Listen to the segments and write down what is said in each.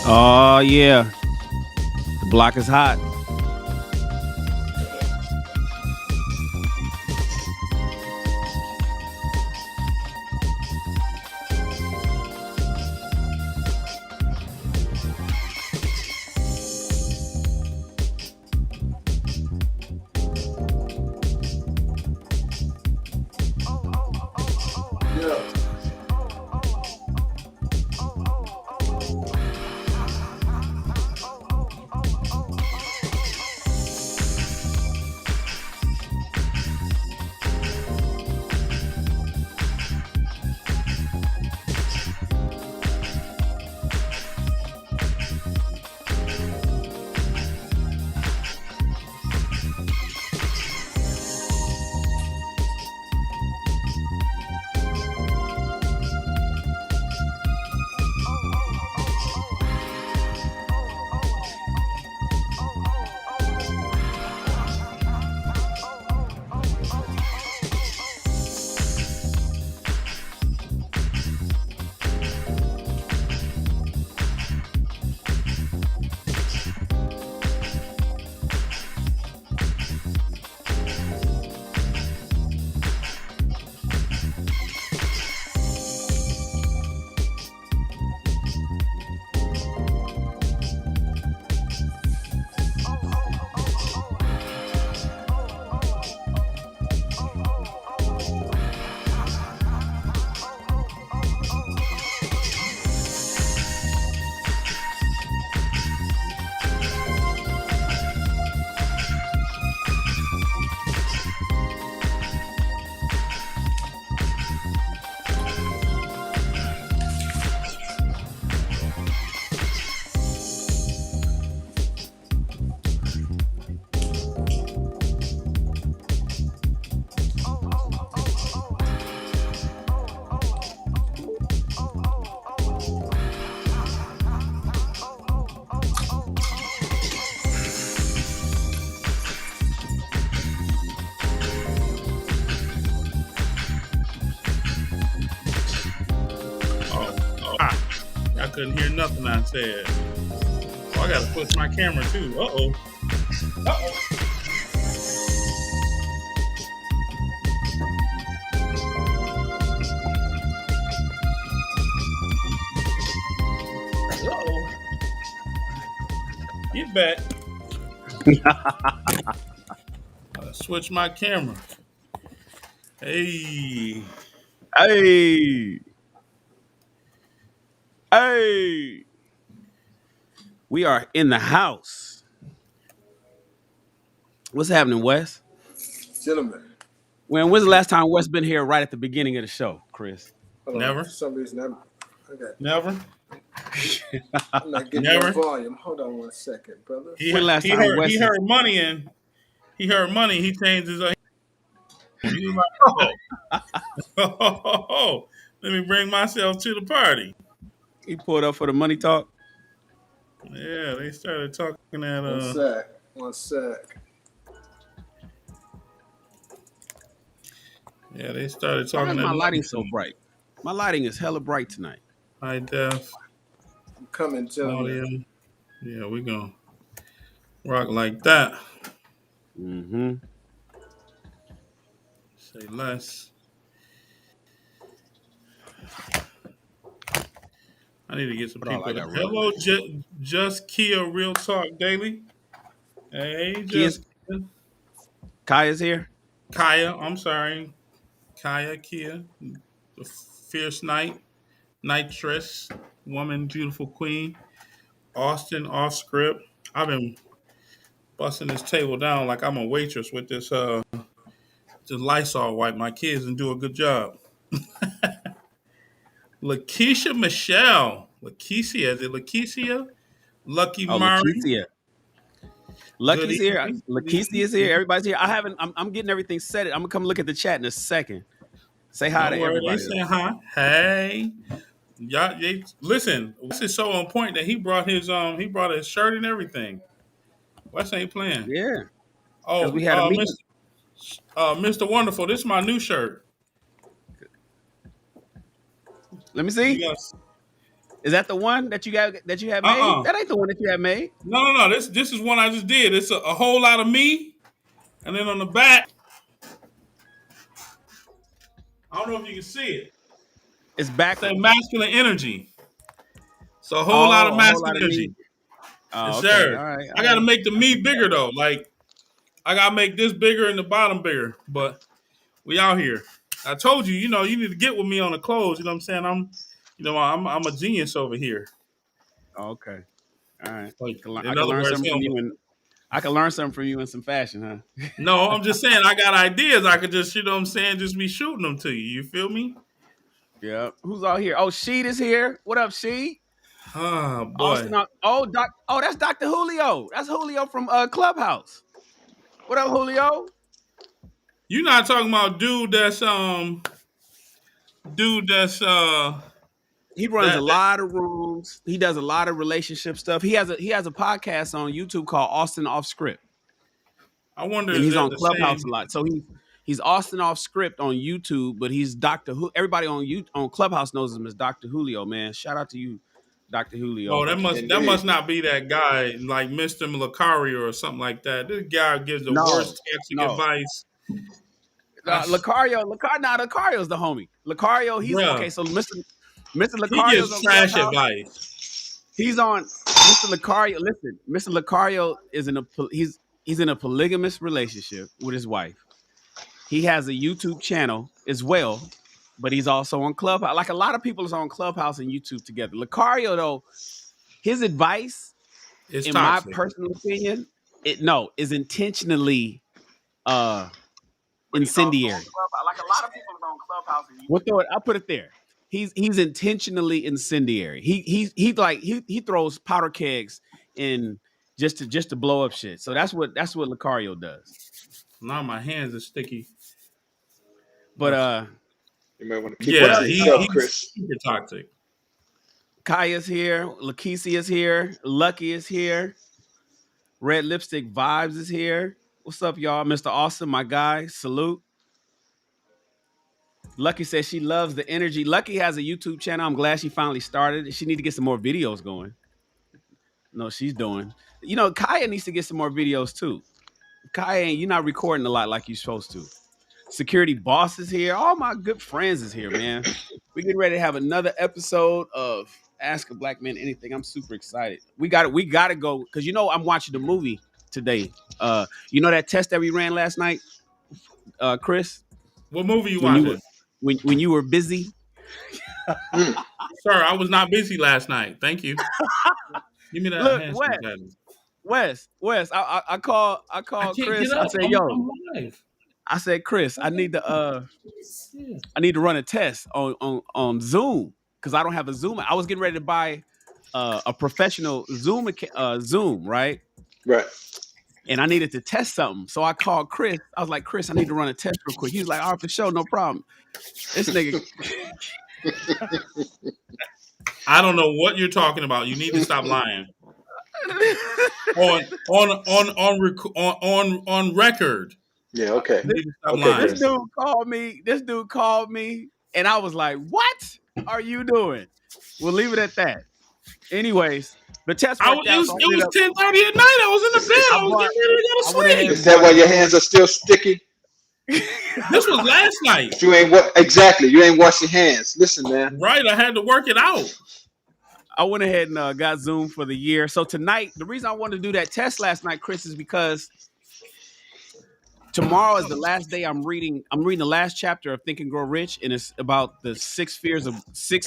Oh, yeah. The block is hot. couldn't hear nothing I said. Oh, I gotta switch my camera too. Uh oh. Uh oh. Uh oh. Get back. Switch my camera. Hey. Hey, hey, we are in the house. What's happening, Wes? Gentlemen, When's the last time Wes been here right at the beginning of the show, Chris? hold on. For Never. some reason, I got. Never. I'm not getting no Never. volume. Hold on one second, He brothers. When last he time heard he Wes? heard money and he heard money. He changed his. He was like, oh, let me bring myself to the party. He pulled up for the money talk. Yeah, they started talking at One sec. One sec. Yeah, they started Why is talking at my money lighting to so me. bright? My lighting is hella bright tonight. High def I'm coming, audio. gentlemen. Yeah, we gonna rock like that. Mm-hmm. Say less. I need to get some What all I people. got running, Hello, man? just Kia Real Talk Daily. Hey, Kids, just Kia. Kaya's here. Kaya. I'm sorry, Kaya Kia, the fierce knight, nitress, woman, beautiful queen. Austin off script. I've been busting this table down like I'm a waitress with this Lysol wipe. My kids and do a good job. Lakeisha Michelle. Lakeisha, is it Lakeisha? Lucky Oh, Murray. Lakeisha. Good Lucky's here. evening. Good Lakeisha evening. is here. Everybody's here. I haven't. I'm getting everything set. I'm gonna come look at the chat in a second. Say hi to Don't worry, they everybody though. saying hi. Hey. Y'all listen, Wes is so on point that he brought his shirt and everything. Wes ain't playing. Yeah, because Oh, we had a meeting. Mr. Wonderful, this is my new shirt. Let me You see. got Is that the one that you got that you had made? uh-uh. That ain't the one that you had made. No. This is one I just did. It's a whole lot of me, and then on the back, I don't know if you can see it. It's Say backwards. masculine energy. So a whole lot of Oh, a whole lot masculine of me. energy. Oh, Yes, okay. sir. All right. I All gotta right. make the me bigger though. Like I gotta make this bigger and the bottom bigger. But we out here. I told you, you need to get with me on the clothes. You know what I'm saying? I'm a genius over here. Oh, okay. All right. Like I in can other learn words, something from you, and I can learn something from you in some fashion, huh? no, I'm just saying I got ideas. I could just, just be shooting them to you. You feel me? Yeah. Who's all here? Oh, Sheet is here. What up, Sheet? Oh boy. Austin. Oh, Doc. Oh, that's Dr. Julio. That's Julio from Clubhouse. What up, Julio? You're not talking about dude that's He runs a that lot of rooms. He does a lot of relationship stuff. He has a podcast on YouTube called Austin Off Script, I wonder and is he's that on the Clubhouse same. a lot. So he's Austin Off Script on YouTube, but he's Doctor Who. Everybody on Clubhouse knows him as Doctor Julio. Man, shout out to you, Doctor Oh, Julio. that must Indeed. not be that guy like Mr. Lucario or something like that. This guy gives the No, worst toxic no. advice. I, Lucario's the homie. Lucario, he's bruh, okay. So Mr. he Lucario's gives on trash Clubhouse. advice. He's on Mr. Lucario. Listen, Mr. Lucario is he's in a polygamous relationship with his wife. He has a YouTube channel as well, but he's also on Clubhouse. Like a lot of people is on Clubhouse and YouTube together. Lucario though, his advice, It's in my toxic. personal opinion, is intentionally uh But he's also on incendiary. Clubhouse. Like a lot of people is on Clubhouse and We'll YouTube. throw it. I'll put it there. He's intentionally incendiary. He throws powder kegs in just to blow up shit. So that's what Lucario does. Now my hands are sticky. But That's You might want to keep what that yeah. up? to yourself, He's Chris. super toxic. Kaya's here. Lakeisha is here. Lucky is here. Red Lipstick Vibes is here. What's up, y'all? Mr. Awesome, my guy. Salute. Lucky says she loves the energy. Lucky has a YouTube channel. I'm glad she finally started. She need to get some more videos going. No, she's doing. Kaya needs to get some more videos too. Kaya, you're not recording a lot like you're supposed to. Security boss is here. All my good friends is here, man. We getting ready to have another episode of Ask a Black Man Anything. I'm super excited. We got it. We got to go because I'm watching the movie today. That test that we ran last night, Chris. What movie you When you were watching? when you were busy. Sir, I was not busy last night. Thank you. Give me that Look, hand Wes, sanitizer. Wes. I I called can't get Chris. I up. said, I'm, yo, I'm live. I said, Chris, Yeah. I need to run a test on Zoom because I don't have a Zoom. I was getting ready to buy a professional Zoom, right? Right. And I needed to test something. So I called Chris. I was like, Chris, I need to run a test real quick. He was like, all right, for sure, no problem. This nigga. I don't know what you're talking about. You need to stop lying. On record. Yeah. Okay. You need to stop Okay, lying. This Chris. dude called me, and I was like, "What are you doing?" We'll leave it at that. Anyways, the test worked out. So I It ended was up. 10:30 at night. I was in the bed. I I was bought. getting ready to go I went to ahead sleep. Is and that bought why the your hands are still sticky? This was last night. You ain't exactly. You ain't wash your hands. Listen, man. Right. I had to work it out. I went ahead and got Zoom for the year. So tonight, the reason I wanted to do that test last night, Chris, is because tomorrow is the last day I'm reading. I'm reading the last chapter of Think and Grow Rich, and it's about the six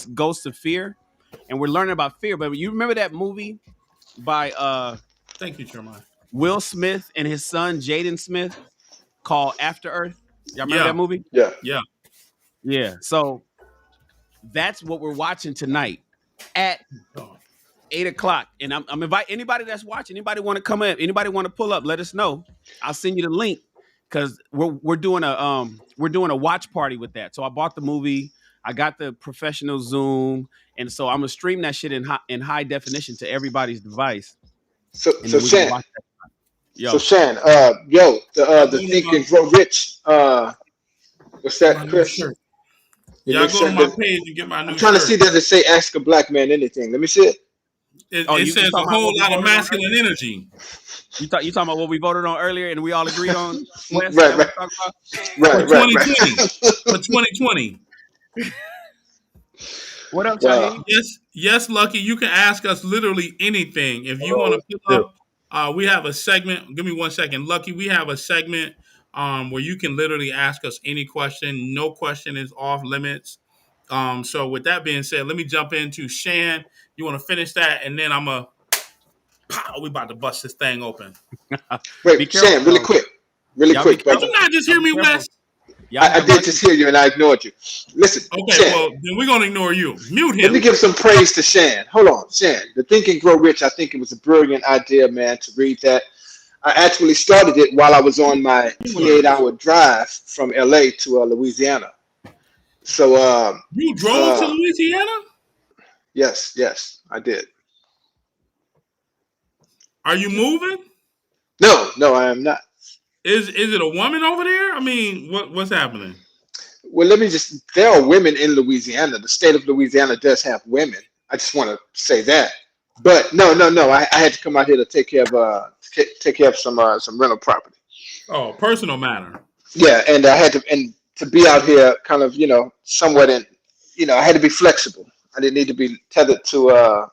ghosts of fear, and we're learning about fear. But you remember that movie by Thank you, Jeremiah. Will Smith and his son Jaden Smith called After Earth? Y'all remember Yeah. that movie? Yeah. Yeah. Yeah. So that's what we're watching tonight at Oh. 8 o'clock. And I'm inviting anybody that's watching, anybody want to come in, anybody want to pull up, let us know. I'll send you the link because we're doing a watch party with that. So I bought the movie, I got the professional Zoom, and so I'm gonna stream that shit in high definition to everybody's device. So And so then we can Shan. watch that. So Yo, Shan. The Think and Grow Rich. What's Get my that, new Chris? shirt. Let Y'all me go to send my it. page and get my I'm new trying to shirt. see does it say ask a black man anything. Let me see it. It you says talking a about whole what we lot of voted on masculine earlier? energy. You talking about what we voted on earlier and we all agreed on? Wes, Right, that right, what you talking about? For right, 2020. For right. 2020. What up, Wow. Shaheed? Yes, Lucky. You can ask us literally anything. If you want to pull up, we have a segment. Give me 1 second. Lucky, we have a segment where you can literally ask us any question. No question is off limits. So with that being said, let me jump into Shan. You want to finish that, and then we about to bust this thing open. Be Wait, careful Shan, really though. quick, Y'all be Did brother. you careful. not just Y'all hear be me, careful. Wes? Y'all I have did just lucky. hear you and I ignored you. Listen, Okay, Shan. well then we're gonna ignore you. Mute Let me him. give some praise to Shan. Hold on, Shan. The Think and Grow Rich. I think it was a brilliant idea, man, to read that. I actually started it while I was on my Keywords. 28-hour drive from LA to Louisiana. So, You drove to uh, Louisiana? yes, I did. Are you moving? No, I am not. Is it a woman over there? I mean, what's happening? Well, let me just, there are women in Louisiana. The state of Louisiana does have women. I just want to say that. But no. I had to come out here to take care of some rental property. Oh, personal matter. Yeah, and I had to and to be out here kind of, somewhat in, I had to be flexible. I didn't need to be tethered to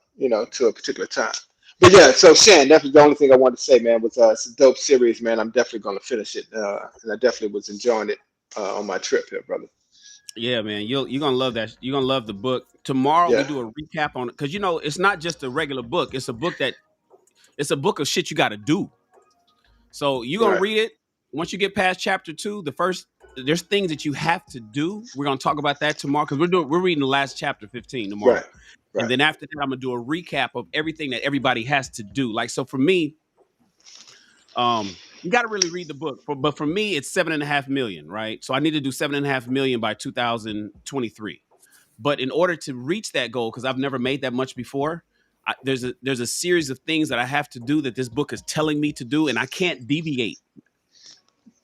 to a particular time. But yeah, so Shan, that's the only thing I wanted to say, man. Was it's a dope series, man. I'm definitely going to finish it, and I definitely was enjoying it on my trip here, brother. Yeah, man. You're gonna love that. You're gonna love the book. Tomorrow we Yeah, do a recap on it because it's not just a regular book. It's a book of shit you got to do. So you're gonna right, read it. Once you get past chapter 2, there's things that you have to do. We're gonna talk about that tomorrow because we're reading the last chapter 15 right, tomorrow, and right. then after that I'm gonna do a recap of everything that everybody has to do. Like so for me, you got to really read the book. But for me, it's 7.5 million, right? So I need to do 7.5 million by 2023. But in order to reach that goal, because I've never made that much before, there's a series of things that I have to do that this book is telling me to do, and I can't deviate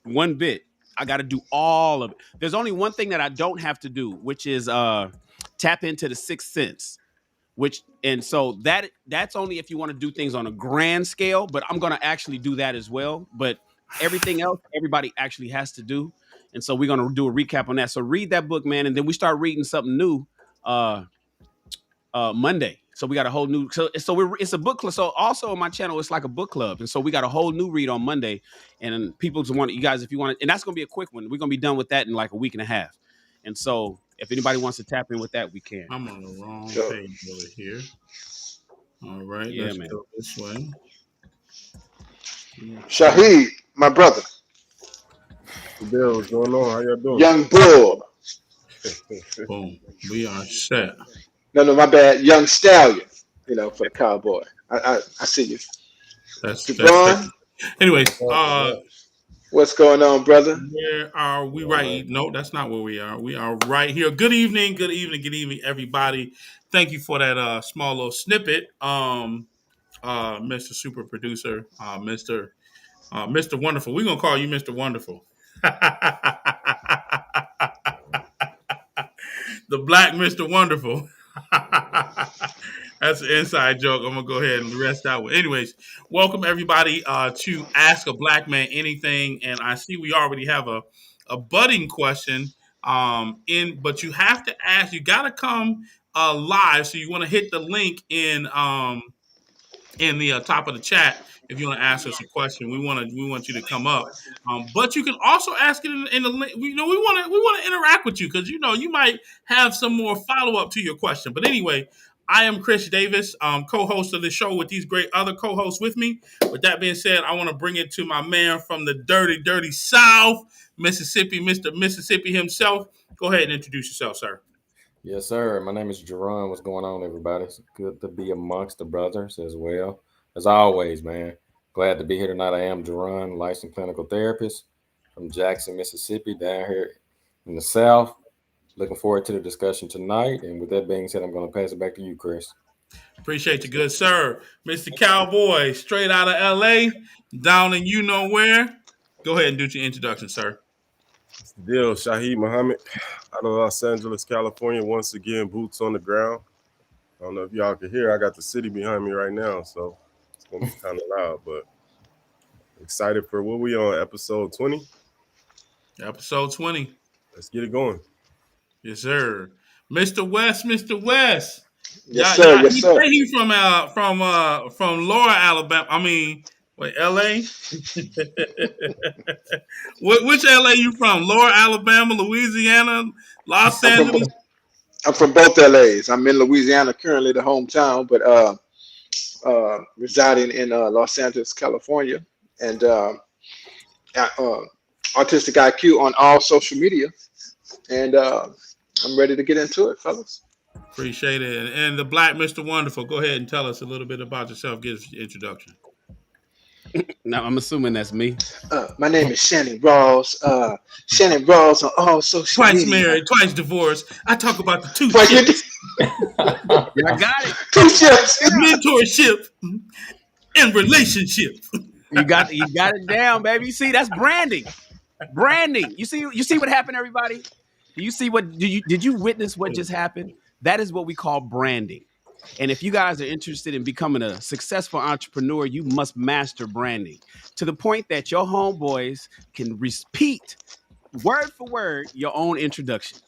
one bit. I got to do all of it. There's only one thing that I don't have to do, which is tap into the sixth sense. Which and so that's only if you want to do things on a grand scale. But I'm gonna actually do that as well. But everything else, everybody actually has to do. And so we're gonna do a recap on that. So read that book, man, and then we start reading something new. Monday. So we got a whole new. It's a book club. So also on my channel, it's like a book club, and so we got a whole new read on Monday. And people just want you guys if you want it, and that's gonna be a quick one. We're gonna be done with that in like a week and a half. And so if anybody wants to tap in with that, we can. I'm on the wrong So, page over here. All right, Yeah, let's man. go this way. Shaheed, my brother, Bill, what's going on? How y'all doing? young bull. Boom. We are set. No, my bad, young stallion. For the cowboy. I see you, That's fair. Jabron. Anyways, What's going on, brother? where are we? All right. Right? No, that's not where we are. We are right here. Good evening, good evening, good evening, everybody. Thank you for that small little snippet, Mr. Super Producer, Mr. Wonderful. We're gonna call you Mr. Wonderful. The Black Mr. Wonderful. That's an inside joke. I'm gonna go ahead and rest out with. Anyways, welcome everybody to Ask a Black Man Anything, and I see we already have a budding question. But you have to ask. You got to come live. So you want to hit the link in the top of the chat if you want to ask us a question. We want you to come up, but you can also ask it in the link. We want to interact with you because you might have some more follow up to your question. But anyway, I am Chris Davis, co-host of the show with these great other co-hosts with me. With that being said, I want to bring it to my man from the dirty South, Mississippi, Mr. Mississippi himself. Go ahead and introduce yourself, sir. Yes, sir. My name is Jerron. What's going on, everybody? It's good to be amongst the brothers as well. As always, man. Glad to be here tonight. I am Jerron, licensed clinical therapist from Jackson, Mississippi, down here in the South. Looking forward to the discussion tonight. And with that being said, I'm going to pass it back to you, Chris. Appreciate you, good sir. Mr. Cowboy, straight out of LA, down in you know where. Go ahead and do your introduction, sir. It's the deal, Shaheed Muhammad, out of Los Angeles, California. Once again, boots on the ground. I don't know if y'all can hear. I got the city behind me right now, so it's going to be kind of loud, but excited for what we on, episode 20? Episode 20. Let's get it going. Yes, sir. Mr. West, Mr. West. Yes, sir. Yes, He sir. say he from Laura, Alabama. I mean, wait, LA? Which LA you from? Laura, Alabama, Louisiana, Los I'm from Angeles? I'm from both LAs. I'm in Louisiana currently, the hometown, but residing in Los Angeles, California, and autistic IQ on all social media. And I'm ready to get into it, fellas. Appreciate it. And the Black Mr. Wonderful, go ahead and tell us a little bit about yourself. Give us your introduction. Now I'm assuming that's me. My name is Shannon Rawls. Shannon Rawls on all social Twice media. married, twice divorced. I talk about the two But you ships, Yeah, I got it. two ships. mentorship and relationship. You got it down, baby. You see, that's branding. Branding. You see what happened, everybody? Did you witness what just happened? That is what we call branding. And if you guys are interested in becoming a successful entrepreneur, you must master branding to the point that your homeboys can repeat word for word your own introduction.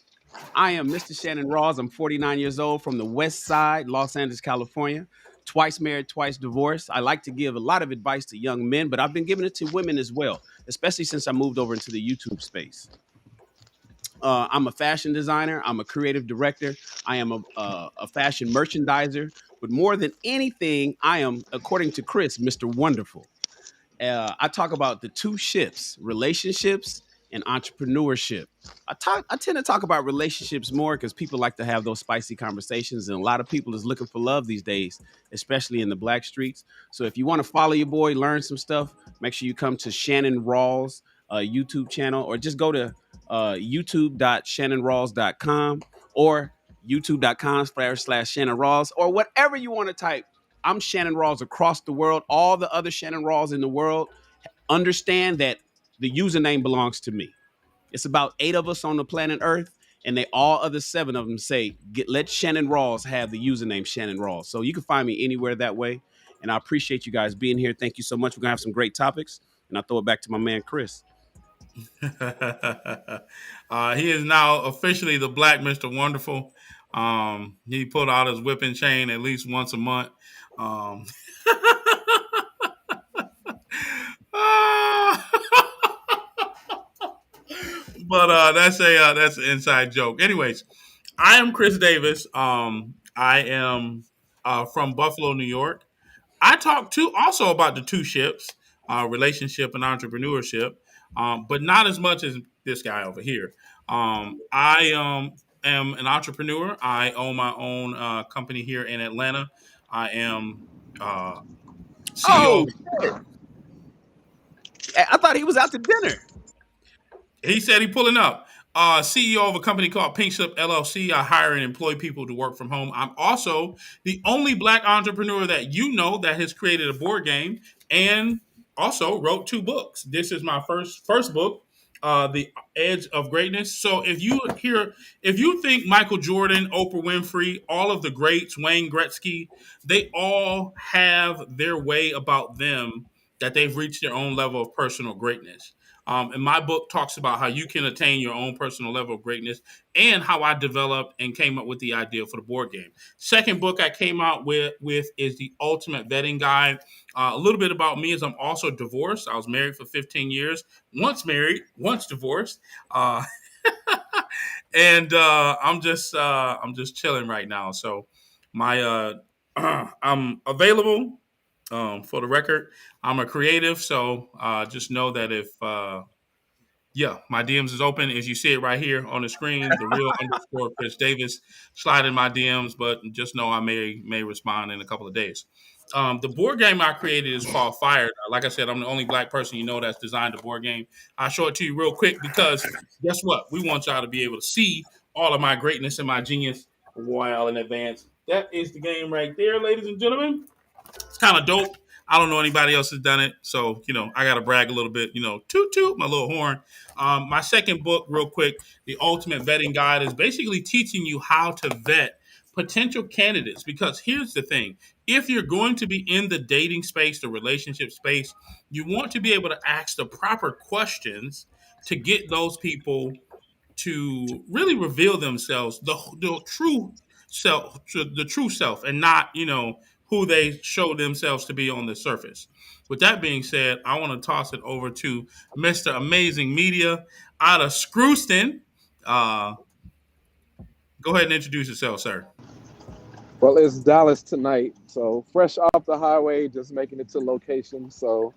I am Mr. Shannon Rawls. I'm 49 years old from the West Side, Los Angeles, California. Twice married, twice divorced. I like to give a lot of advice to young men, but I've been giving it to women as well, especially since I moved over into the YouTube space. I'm a fashion designer. I'm a creative director. I am a fashion merchandiser. But more than anything, I am, according to Chris, Mr. Wonderful. I talk about the two ships, relationships and entrepreneurship. I tend to talk about relationships more because people like to have those spicy conversations, and a lot of people is looking for love these days, especially in the black streets. So if you want to follow your boy, learn some stuff, make sure you come to Shannon Rawls YouTube channel, or just go to youtube.shannonrawls.com or youtube.com/Shannon Rawls, or whatever you want to type. I'm Shannon Rawls across the world. All the other Shannon Rawls in the world understand that the username belongs to me. It's about 8 of us on the planet Earth, and they all other 7 of them say, let Shannon Rawls have the username Shannon Rawls. So you can find me anywhere that way. And I appreciate you guys being here. Thank you so much. We're gonna have some great topics. And I'll throw it back to my man Chris. He is now officially the Black Mr. Wonderful. He pulled out his whipping chain at least once a month. Um, but that's an inside joke. Anyways, I am Chris Davis. I am from Buffalo, New York. I talk too also about the two ships, relationship and entrepreneurship, but not as much as this guy over here. I am an entrepreneur. I own my own company here in Atlanta. I am uh, CEO. Oh, I thought he was out to dinner. He said he pulling up. CEO of a company called Pink Slip LLC. I hire and employ people to work from home. I'm also the only Black entrepreneur that you know that has created a board game and also wrote 2 books. This is my first book, The Edge of Greatness. So if you think Michael Jordan, Oprah Winfrey, all of the greats, Wayne Gretzky, they all have their way about them that they've reached their own level of personal greatness. And my book talks about how you can attain your own personal level of greatness and how I developed and came up with the idea for the board game. Second book I came out with is The Ultimate Vetting Guide. A little bit about me is I'm also divorced. I was married for 15 years, once married, once divorced. Uh, and I'm just chilling right now. So my I'm available for the record. I'm a creative, so just know that if yeah, my DMs is open. As you see it right here on the screen, the real underscore Chris Davis. Slide in my DMs, but just know I may respond in a couple of days. The board game I created is called Fire. Like I said, I'm the only Black person you know that's designed a board game. I'll show it to you real quick because guess what? We want y'all to be able to see all of my greatness and my genius well in advance. That is the game right there, ladies and gentlemen. It's kind of dope. I don't know anybody else has done it, so I got to brag a little bit. Toot toot my little horn. My second book, real quick, The Ultimate Vetting Guide, is basically teaching you how to vet potential candidates. Because here's the thing: if you're going to be in the dating space, the relationship space, you want to be able to ask the proper questions to get those people to really reveal themselves, the true self, and not who they show themselves to be on the surface. With that being said, I want to toss it over to Mr. Amazing Media out of Screwston. Uh, Go ahead and introduce yourself, sir. Well, it's Dallas tonight, so fresh off the highway, just making it to location. So,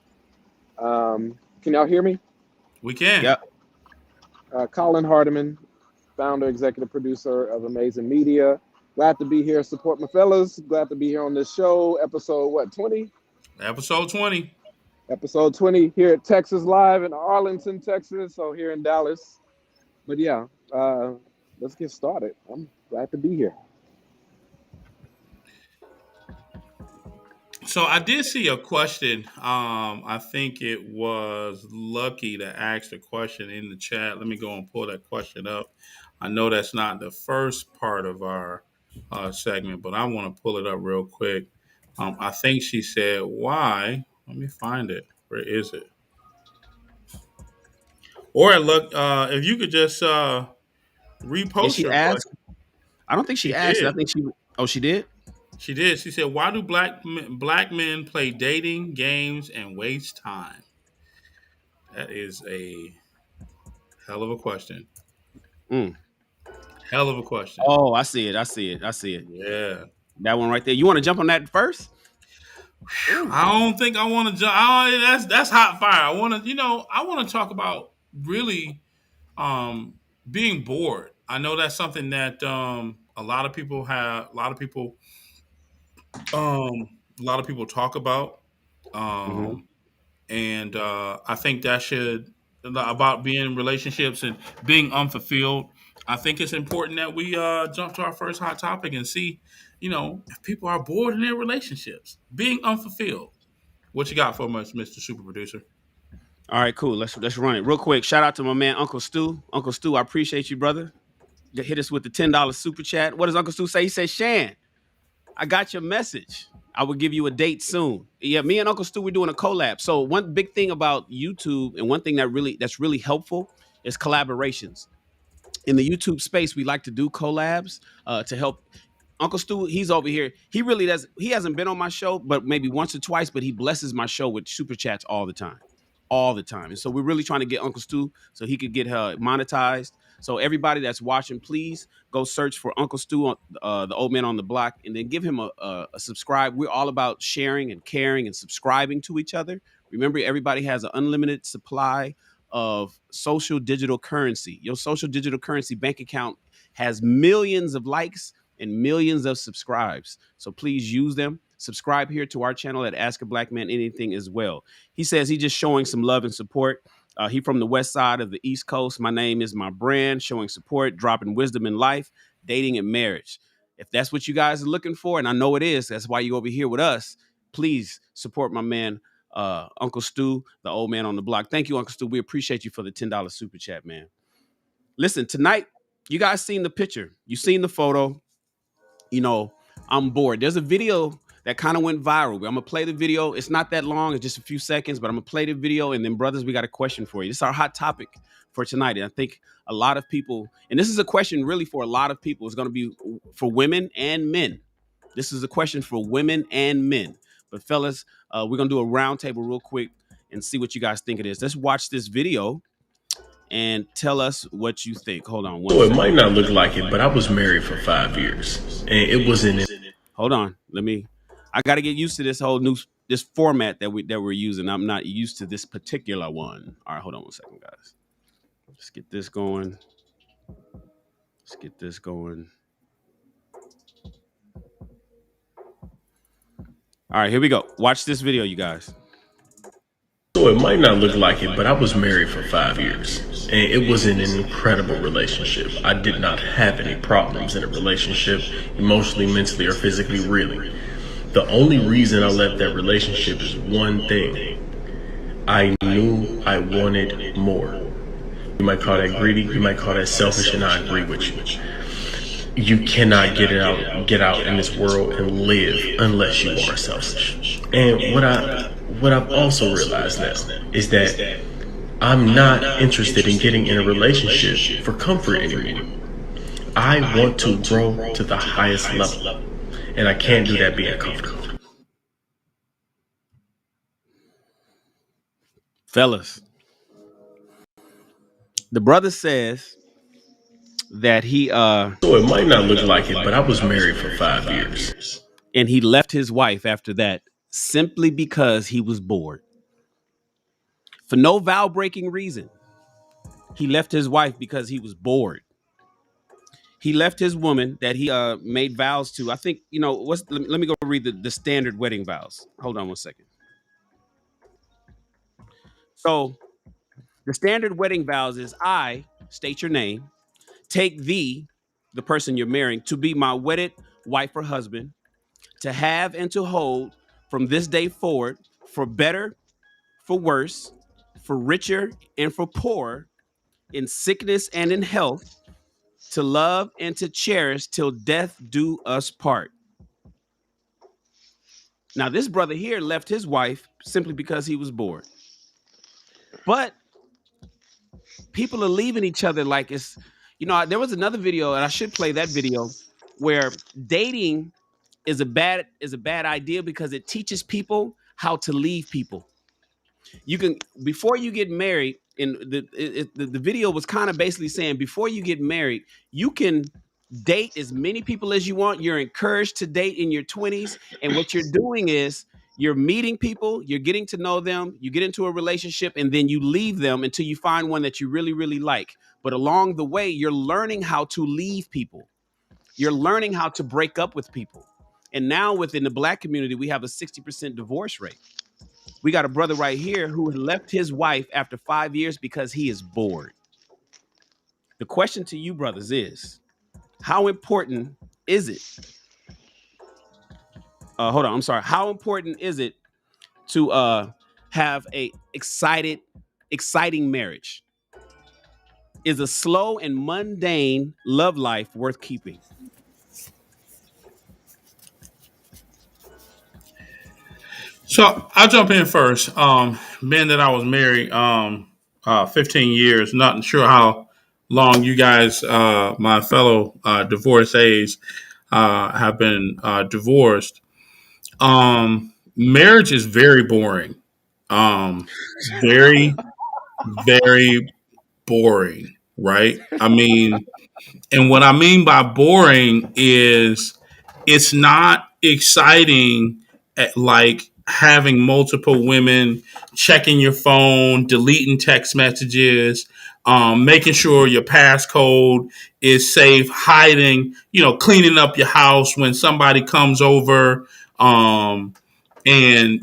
can y'all hear me? We can. Yep. Colin Hardiman, founder, executive producer of Amazing Media. Glad to be here, support my fellas. Glad to be here on this show. Episode what, 20? Episode 20. Episode 20 here at Texas Live in Arlington, Texas. So here in Dallas. But yeah, let's get started. I'm glad to be here. So I did see a question. I think it was Lucky that asked a question in the chat. Let me go and pull that question up. I know that's not the first part of our segment, but I want to pull it up real quick. I think she said, "Why?" Let me find it. Where is it? Or look, if you could just Did repost she your ask? question. I don't think she She asked it. I did. think she. Oh, she did. She did. She said, "Why do black men play dating games and waste time?" That is a hell of a question. Mm. Hell of a question. Oh, I see it. I see it. I see it. Yeah. That one right there. You want to jump on that first? Ooh. I don't think I want to jump. That's hot fire. I want to talk about really being bored. I know that's something that a lot of people talk about. Mm-hmm. Um, and I think that should about being in relationships and being unfulfilled. I think it's important that we jump to our first hot topic and see, if people are bored in their relationships, being unfulfilled. What you got for us, Mr. Super Producer? All right, cool. Let's run it real quick. Shout out to my man Uncle Stu. Uncle Stu, I appreciate you, brother. Hit us with the $10 super chat. What does Uncle Stu say? He says, Shan, I got your message. I will give you a date soon. Yeah, me and Uncle Stu, we're doing a collab. So one big thing about YouTube, and one thing that's really helpful, is collaborations. In the YouTube space, we like to do collabs to help. Uncle Stu, he's over here. He really does. He hasn't been on my show, but maybe once or twice. But he blesses my show with super chats all the time, all the time. And so we're really trying to get Uncle Stu so he could get monetized. So everybody that's watching, please go search for Uncle Stu, the old man on the block, and then give him a subscribe. We're all about sharing and caring and subscribing to each other. Remember, everybody has an unlimited supply of social digital currency. Your social digital currency bank account has millions of likes and millions of subscribes. So please use them. Subscribe here to our channel at Ask a Black Man Anything as well. He says he's just showing some love and support. He from the west side of the East Coast. My name is my brand, showing support, dropping wisdom in life, dating, and marriage. If that's what you guys are looking for, and I know it is, that's why you're over here with us. Please support my man, Uncle Stu, the old man on the block. Thank you, Uncle Stu. We appreciate you for the $10 super chat, man. Listen, tonight, you guys seen the picture. You seen the photo. You know, I'm bored. There's a video that kind of went viral. I'm gonna play the video. It's not that long, it's just a few seconds, but I'm gonna play the video. And then, brothers, we got a question for you. This is our hot topic for tonight. And I think a lot of people, and this is a question really for a lot of people, it's gonna be for women and men. This is a question for women and men. But fellas, we're gonna do a roundtable real quick and see what you guys think it is. Let's watch this video and tell us what you think. Hold on one So it second. might not look like it, but I was married for 5 years, and it wasn't. Hold on. I got to get used to this format that we're using. I'm not used to this particular one. All right, hold on one second, guys. Let's get this going. All right, here we go. Watch this video, you guys. So it might not look like it, but I was married for 5 years, and it was an incredible relationship. I did not have any problems in a relationship, emotionally, mentally, or physically, really. The only reason I left that relationship is one thing. I knew I wanted more. You might call that greedy, you might call that selfish, and I agree with you. You cannot get out in this world and live unless you are selfish. And what I've also realized now is that I'm not interested in getting in a relationship for comfort anymore. I want to grow to the highest level, and I can't do that being comfortable. Fellas, the brother says that he So it might not look like it, but I was married for 5 years. and he left his wife after that simply because he was bored. For no vow breaking reason. He left his wife because he was bored. He left his woman that he made vows to. I think, let me go read the standard wedding vows. Hold on one second. So the standard wedding vows is I, state your name, take thee, the person you're marrying, to be my wedded wife or husband, to have and to hold from this day forward, for better, for worse, for richer and for poorer, in sickness and in health, to love and to cherish till death do us part. Now, this brother here left his wife simply because he was bored. But people are leaving each other like it's, there was another video, and I should play that video, where dating is a bad idea because it teaches people how to leave people. You can, before you get married, and the video was kind of basically saying, before you get married, you can date as many people as you want. You're encouraged to date in your 20s, and what you're doing is you're meeting people, you're getting to know them, you get into a relationship, and then you leave them until you find one that you really, really like. But along the way, you're learning how to leave people. You're learning how to break up with people. And now within the Black community, we have a 60% divorce rate. We got a brother right here who left his wife after 5 years because he is bored. The question to you, brothers, is how important is it? Hold on, I'm sorry. How important is it to have a excited exciting marriage? Is a slow and mundane love life worth keeping? So I'll jump in first. Being that I was married 15 years, not sure how long you guys, my fellow divorcees, have been divorced. Marriage is very boring. Very, very boring, right? I mean, and what I mean by boring is it's not exciting at like having multiple women, checking your phone, deleting text messages, making sure your passcode is safe, hiding, cleaning up your house when somebody comes over. And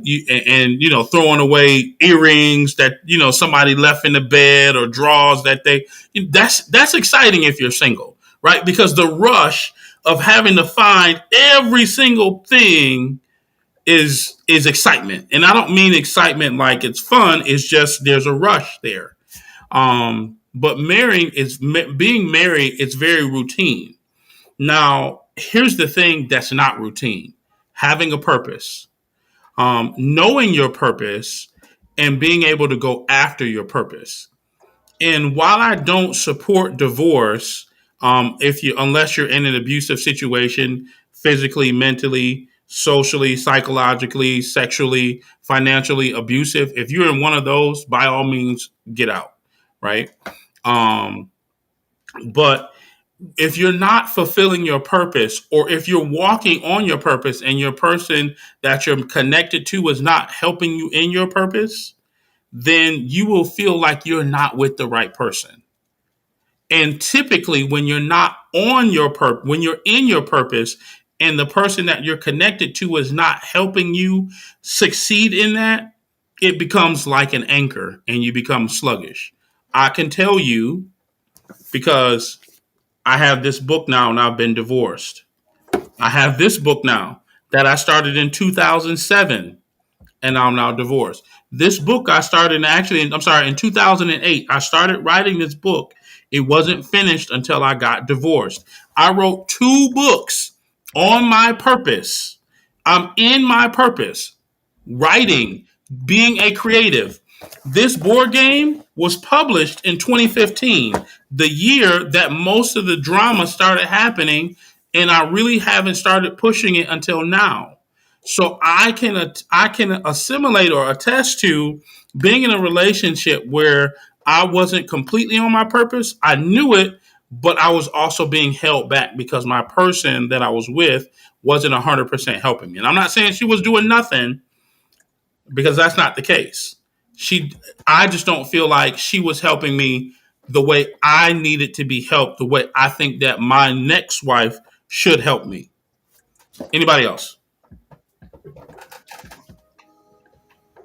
throwing away earrings that somebody left in the bed or drawers that that's exciting if you're single, right? Because the rush of having to find every single thing is excitement. And I don't mean excitement like it's fun. It's just there's a rush there. But being married. It's very routine. Now, here's the thing that's not routine: having a purpose, knowing your purpose, and being able to go after your purpose. And while I don't support divorce, if you unless you're in an abusive situation, physically, mentally, socially, psychologically, sexually, financially abusive, if you're in one of those, by all means, get out, right? Um, but if you're not fulfilling your purpose, or if you're walking on your purpose and your person that you're connected to is not helping you in your purpose, then you will feel like you're not with the right person. And typically, when you're not on your when you're in your purpose, and the person that you're connected to is not helping you succeed in that, it becomes like an anchor and you become sluggish. I can tell you because I have this book now and I've been divorced. I have this book now that I started in 2007 and I'm now divorced. This book I started in 2008. I started writing this book. It wasn't finished until I got divorced. I wrote 2 books on my purpose. I'm in my purpose, writing, being a creative. This board game was published in 2015, the year that most of the drama started happening, and I really haven't started pushing it until now. So I can assimilate or attest to being in a relationship where I wasn't completely on my purpose. I knew it, but I was also being held back because my person that I was with wasn't 100% helping me. And I'm not saying she was doing nothing, because that's not the case. She, I just don't feel like she was helping me the way I needed to be helped, the way I think that my next wife should help me. Anybody else?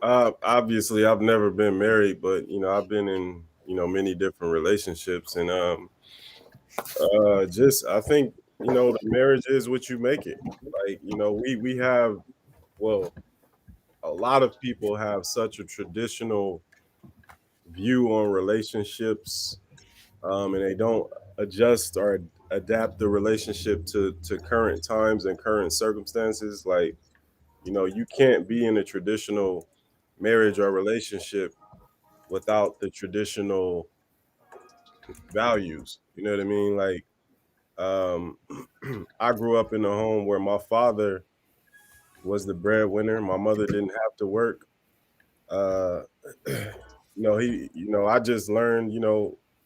Obviously, I've never been married, but I've been in many different relationships, and just I think the marriage is what you make it. Like we have, well, a lot of people have such a traditional view on relationships, and they don't adjust or adapt the relationship to current times and current circumstances. Like you can't be in a traditional marriage or relationship without the traditional values. You know what I mean? Like, um, I grew up in a home where my father was the breadwinner. My mother didn't have to work. Uh, I just learned,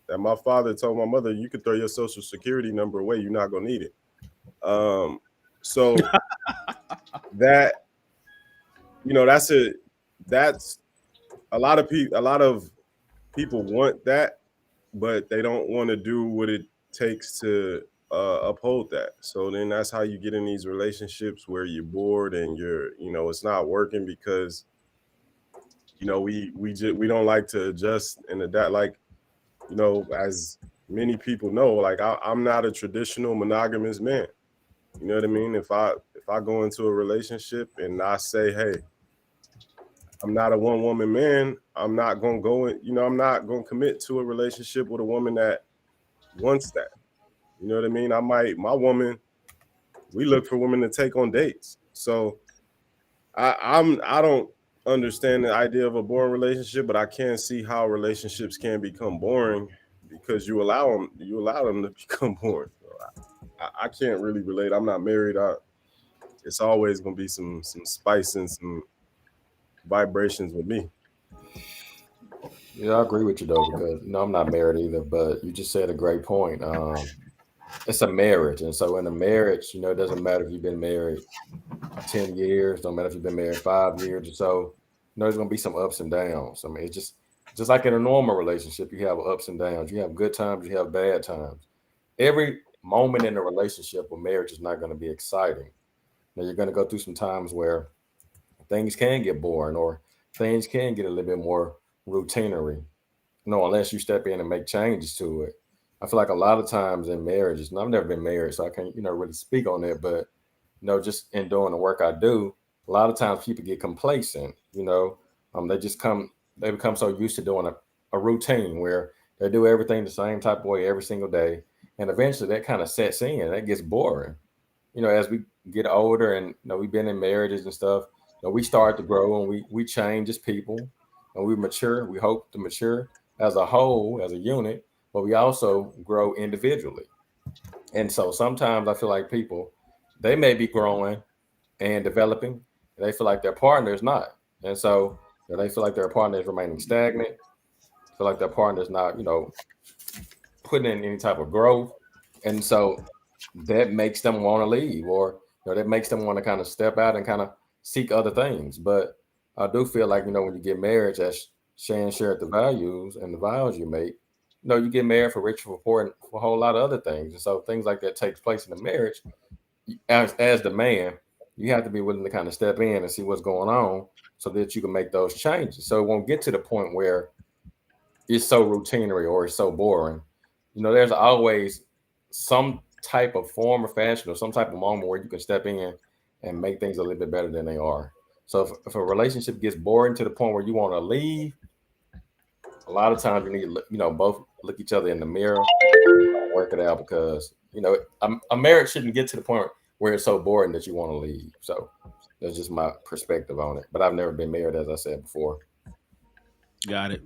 that my father told my mother, you could throw your social security number away. You're not going to need it. Um, so that, that's that's a lot of people want that, but they don't want to do what it takes to uphold that. So then that's how you get in these relationships where you're bored and it's not working because we don't like to adjust and adapt. Like as many people know, like I'm not a traditional monogamous man. You know what I mean? If I go into a relationship and I say, hey, I'm not a one woman man. I'm not gonna go in, I'm not gonna commit to a relationship with a woman that wants that. You know what I mean? My woman, we look for women to take on dates. So I don't understand the idea of a boring relationship, but I can see how relationships can become boring because you allow them to become boring. So I can't really relate. I'm not married. It's always gonna be some spice and some vibrations with me. Yeah, I agree with you though, because I'm not married either, but you just said a great point. It's a marriage, and so in a marriage, it doesn't matter if you've been married 10 years, don't matter if you've been married 5 years or so. There's gonna be some ups and downs. I mean, it's just like in a normal relationship, you have ups and downs. You have good times, you have bad times. Every moment in a relationship or marriage is not going to be exciting. Now you're going to go through some times where things can get boring or things can get a little bit more routinary. Unless you step in and make changes to it. I feel like a lot of times in marriages, and I've never been married, so I can't, really speak on it, but just in doing the work I do, a lot of times people get complacent, they become so used to doing a routine where they do everything the same type of way every single day. And eventually that kind of sets in, that gets boring. As we get older and, we've been in marriages and stuff, we start to grow and we change as people and we mature. We hope to mature as a whole, as a unit, but we also grow individually. And so sometimes I feel like people, they may be growing and developing, and they feel like their partner is not. And so they feel like their partner is remaining stagnant, feel like their partner is not, putting in any type of growth. And so that makes them want to leave, or that makes them want to kind of step out and kind of seek other things. But I do feel like, when you get married, as Shan shared the values and the vows you make, you get married for rich, for poor, and for a whole lot of other things. And so things like that takes place in the marriage. As the man, you have to be willing to kind of step in and see what's going on so that you can make those changes. So it won't get to the point where it's so routinary or it's so boring. There's always some type of form or fashion or some type of moment where you can step in and make things a little bit better than they are. So if a relationship gets boring to the point where you want to leave, a lot of times you need to both look each other in the mirror and work it out, because a marriage shouldn't get to the point where it's so boring that you want to leave. So that's just my perspective on it. But I've never been married, as I said before. Got it.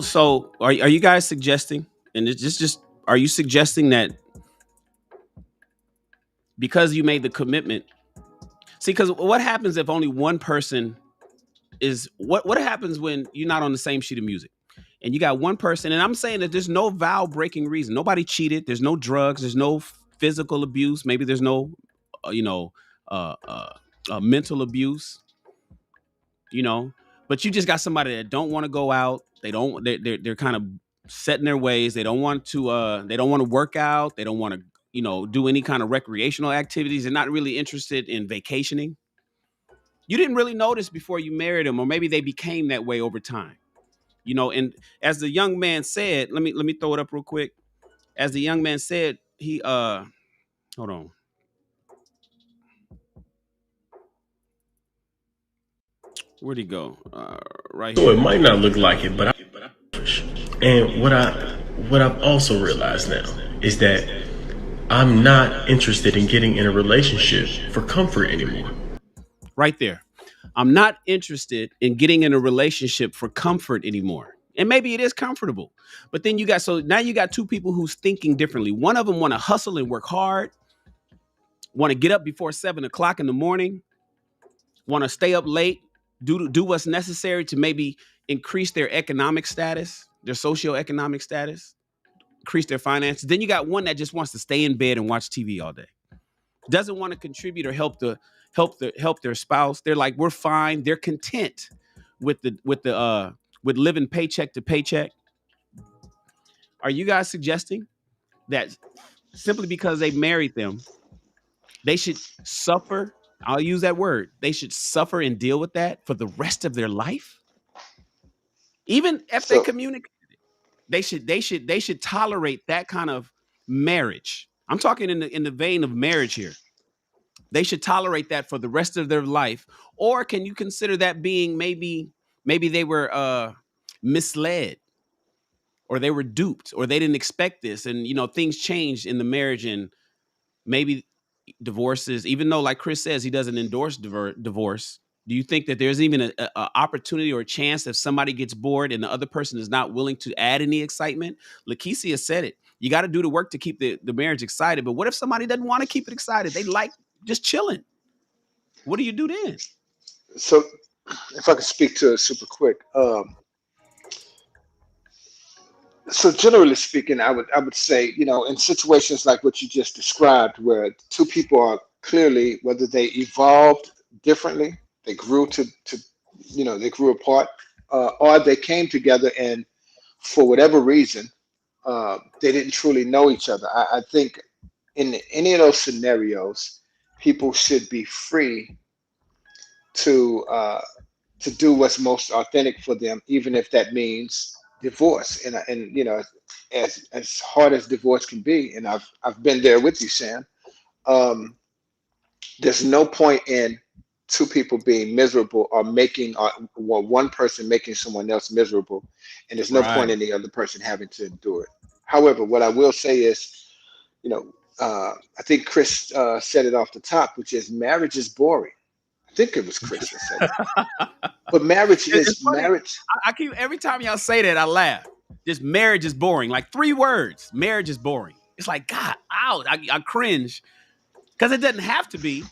So are you guys suggesting, and it's just are you suggesting that because you made the commitment? See, because what happens if only one person is what happens when you're not on the same sheet of music and you got one person? And I'm saying that there's no vow breaking reason. Nobody cheated. There's no drugs. There's no physical abuse. Maybe there's no, uh, uh, mental abuse. You know, but you just got somebody that don't want to go out. They don't. They're kind of set in their ways. They don't want to. They don't want to work out. They don't want to. Do any kind of recreational activities. They're not really interested in vacationing. You didn't really notice before you married them, or maybe they became that way over time. And as the young man said, let me throw it up real quick. As the young man said, he hold on. Where'd he go? Right So it here. might not look like it, but and what I've also realized now is that I'm not interested in getting in a relationship for comfort anymore. Right there. I'm not interested in getting in a relationship for comfort anymore. And maybe it is comfortable. But then now you got two people who's thinking differently. One of them want to hustle and work hard, want to get up before 7 o'clock in the morning, want to stay up late, do what's necessary to maybe increase their economic status, their socioeconomic status, increase their finances. Then you got one that just wants to stay in bed and watch TV all day. Doesn't want to contribute or help their spouse. They're like, we're fine. They're content with living paycheck to paycheck. Are you guys suggesting that simply because they married them, they should suffer? I'll use that word. They should suffer and deal with that for the rest of their life? Even if they So communicate, they should tolerate that kind of marriage. I'm talking in the vein of marriage here. they should tolerate that for the rest of their life? Or can you consider that being maybe they were misled, or they were duped, or they didn't expect this, and things changed in the marriage, and maybe divorces, even though, like Chris says, he doesn't endorse divorce. Do you think that there's even a opportunity or a chance that somebody gets bored and the other person is not willing to add any excitement? Lakeisha said it. You got to do the work to keep the marriage excited. But what if somebody doesn't want to keep it excited? They like just chilling. What do you do then? So, if I could speak to it super quick, so generally speaking, I would say, in situations like what you just described, where two people are clearly, whether they evolved differently, they grew to they grew apart, or they came together and for whatever reason, they didn't truly know each other. I think in any of those scenarios, people should be free to do what's most authentic for them, even if that means divorce. And as hard as divorce can be, and I've been there with you, Sam. Um, there's no point in two people being miserable or making well, one person making someone else miserable, and there's no point Right. in the other person having to endure it. However, what I will say is, you know, I think Chris said it off the top, which is marriage is boring. I think it was Chris that said it. But marriage It's is funny. marriage. I keep every time y'all say that, I laugh. Just marriage is boring. Like 3 words. Marriage is boring. It's like God, ow, I cringe because it doesn't have to be.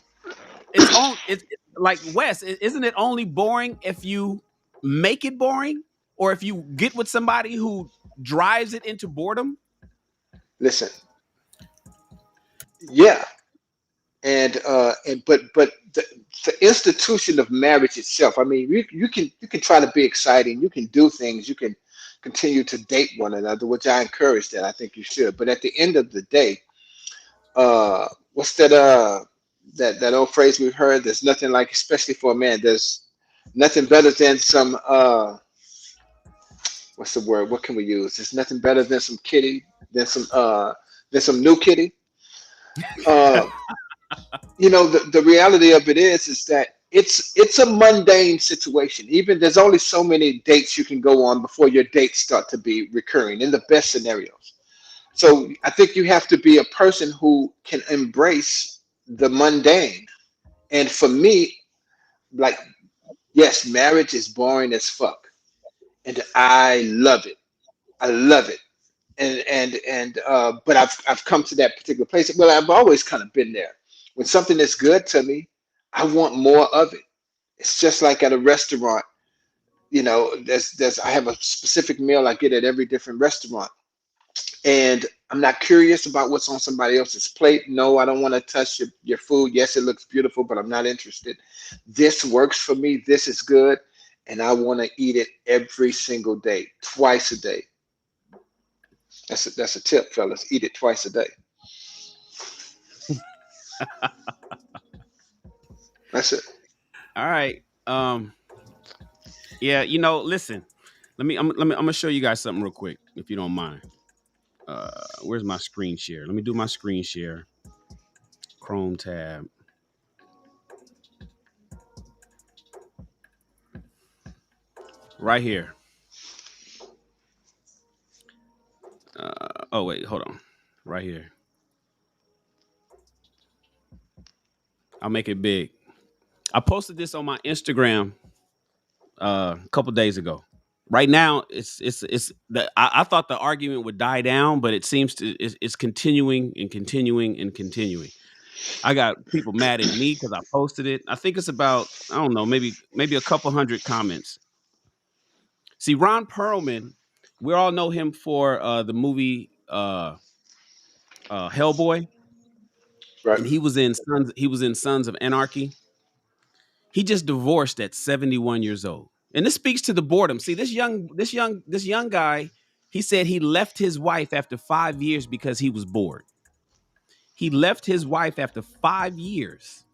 It's like Wes. Isn't it only boring if you make it boring, or if you get with somebody who drives it into boredom? Listen, yeah, and but the institution of marriage itself. I mean, you can try to be exciting. You can do things. You can continue to date one another, which I encourage that. I think you should. But at the end of the day, what's that old phrase we've heard? There's nothing like, especially for a man. There's nothing better than some what's the word? What can we use? There's nothing better than some kitty, than some new kitty. Uh, the reality of it is that it's a mundane situation. Even there's only so many dates you can go on before your dates start to be recurring in the best scenarios. So I think you have to be a person who can embrace the mundane. And for me, like, yes, marriage is boring as fuck, and I love it. I love it. And but I've come to that particular place. Well, I've always kind of been there. When something is good to me, I want more of it. It's just like at a restaurant. There's I have a specific meal I get at every different restaurant, and I'm not curious about what's on somebody else's plate. No, I don't want to touch your food. Yes, it looks beautiful, but I'm not interested. This works for me. This is good, and I want to eat it every single day, twice a day. That's a tip, fellas. Eat it twice a day. That's it. All right. Yeah. Listen. I'm gonna show you guys something real quick, if you don't mind. Where's my screen share? Let me do my screen share. Chrome tab. Right here. Oh wait, hold on. Right here. I'll make it big. I posted this on my Instagram a couple days ago. Right now, it's the I thought the argument would die down, but it seems to it's continuing and continuing and continuing. I got people mad at me because I posted it. I think it's about, I don't know, maybe a couple hundred comments. See, Ron Perlman, we all know him for the movie Hellboy, Right. and he was in Sons of Anarchy. He just divorced at 71 years old. And this speaks to the boredom. See, this young guy, he said he left his wife after 5 years because he was bored. He left his wife after 5 years,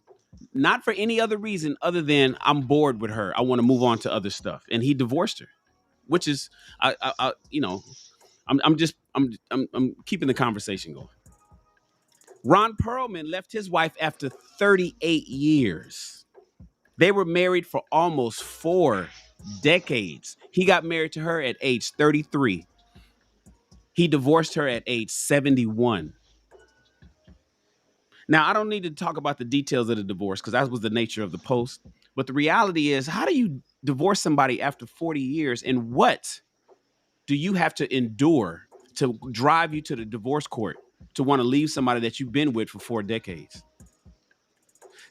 not for any other reason other than I'm bored with her. I want to move on to other stuff. And he divorced her, which is I'm just I'm keeping the conversation going. Ron Perlman left his wife after 38 years. They were married for almost 4 decades. He got married to her at age 33. He divorced her at age 71. Now, I don't need to talk about the details of the divorce because that was the nature of the post. But the reality is, how do you divorce somebody after 40 years? And what do you have to endure to drive you to the divorce court to want to leave somebody that you've been with for 4 decades?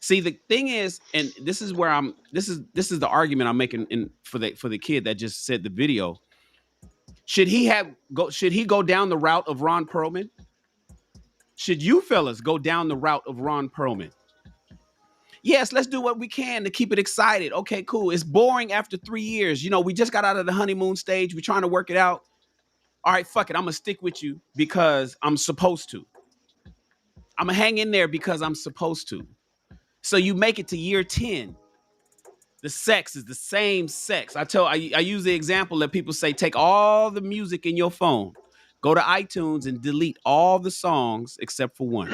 See, the thing is, and this is where this is the argument I'm making for the kid that just said the video. Should he go down the route of Ron Perlman? Should you fellas go down the route of Ron Perlman? Yes, let's do what we can to keep it excited. Okay, cool. It's boring after 3 years. We just got out of the honeymoon stage. We're trying to work it out. All right, fuck it. I'm going to stick with you because I'm supposed to. I'm going to hang in there because I'm supposed to. So you make it to year 10. The sex is the same sex. I use the example that people say, take all the music in your phone, go to iTunes and delete all the songs except for one.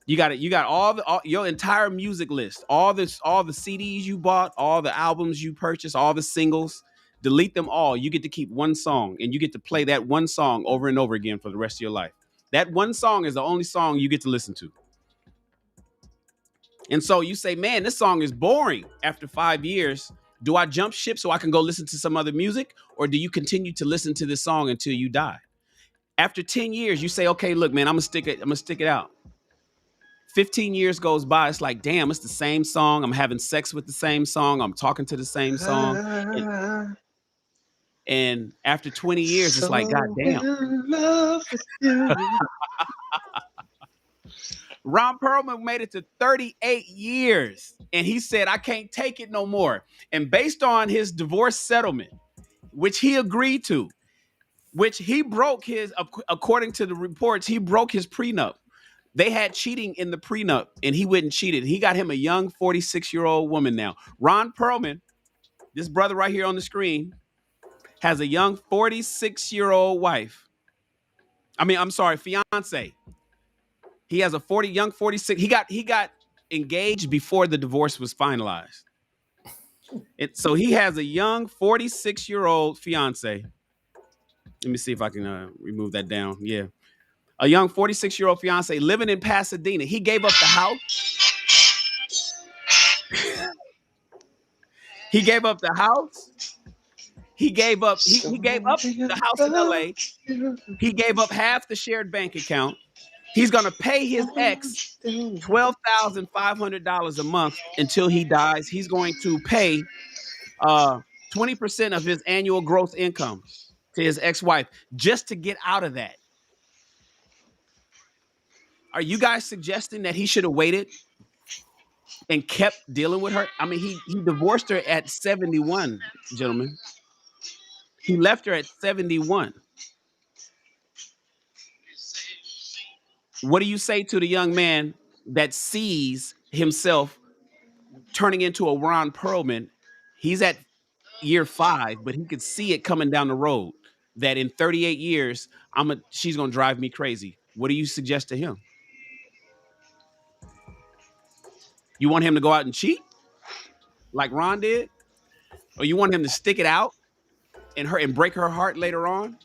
You got it. You got all your entire music list, all the CDs you bought, all the albums you purchased, all the singles. Delete them all. You get to keep one song, and you get to play that one song over and over again for the rest of your life. That one song is the only song you get to listen to. And so you say, man, this song is boring after 5 years. Do I jump ship so I can go listen to some other music? Or do you continue to listen to this song until you die? After 10 years, you say, okay, look, man, I'm gonna stick it out. 15 years goes by. It's like, damn, it's the same song. I'm having sex with the same song. I'm talking to the same song. And after 20 years, it's like, God damn. Ron Perlman made it to 38 years. And he said, I can't take it no more. And based on his divorce settlement, which he agreed to, which he broke according to the reports, he broke his prenup. They had cheating in the prenup, and he wouldn't cheat it. He got him a young 46-year-old woman now. Ron Perlman, this brother right here on the screen, has a young 46-year-old wife. Fiance. He has a young 46. He got engaged before the divorce was finalized. So he has a young 46-year-old fiance. Let me see if I can remove that down. Yeah. A young 46-year-old fiance living in Pasadena. He gave up the house. He gave up the house. He gave up the house in LA. He gave up half the shared bank account. He's going to pay his ex $12,500 a month until he dies. He's going to pay 20% of his annual gross income to his ex-wife just to get out of that. Are you guys suggesting that he should have waited and kept dealing with her? I mean, he divorced her at 71, gentlemen. He left her at 71. What do you say to the young man that sees himself turning into a Ron Perlman? He's at year 5, but he could see it coming down the road that in 38 years, she's going to drive me crazy. What do you suggest to him? You want him to go out and cheat like Ron did? Or you want him to stick it out and break her heart later on?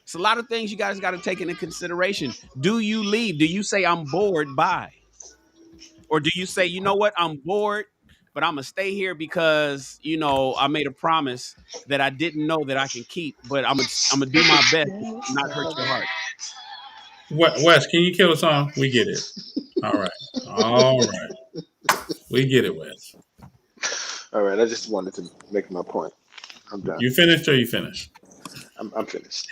It's a lot of things you guys got to take into consideration. Do you leave? Do you say, I'm bored, bye? Or do you say, you know what, I'm bored, but I'm going to stay here because, I made a promise that I didn't know that I can keep, but I'm going to do my best to not hurt your heart. Wes, can you kill a song? We get it. All right. We get it, Wes. All right, I just wanted to make my point. I'm done. You finished or you finished? I'm finished.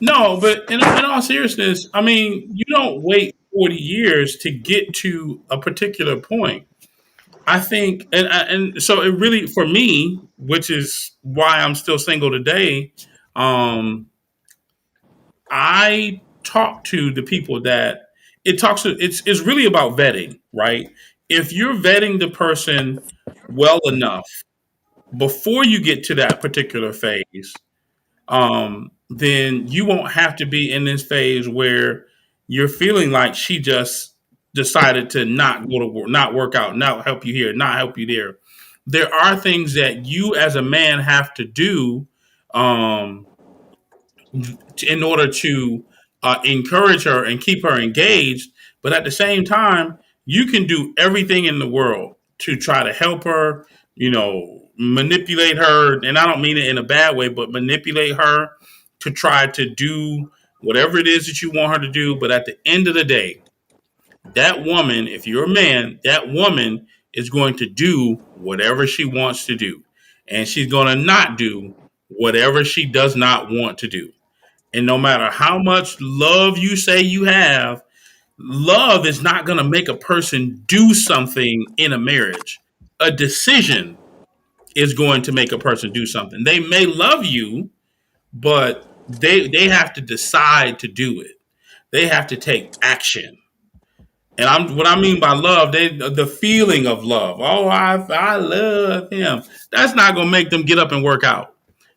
No, but in all seriousness, I mean, you don't wait 40 years to get to a particular point. I think, and so it really, for me, which is why I'm still single today, I talk to the people that it's really about vetting, right? If you're vetting the person well enough before you get to that particular phase, then you won't have to be in this phase where you're feeling like she just decided to not go to work, not work out, not help you here, not help you there. There are things that you as a man have to do um, in order to encourage her and keep her engaged. But at the same time, you can do everything in the world to try to help her, manipulate her. And I don't mean it in a bad way, but manipulate her to try to do whatever it is that you want her to do. But at the end of the day, that woman, if you're a man, that woman is going to do whatever she wants to do. And she's going to not do whatever she does not want to do. And no matter how much love you say you have, love is not going to make a person do something in a marriage. A decision is going to make a person do something. They may love you, but they have to decide to do it. They have to take action. And what I mean by love, the feeling of love. Oh, I love him. That's not going to make them get up and work out.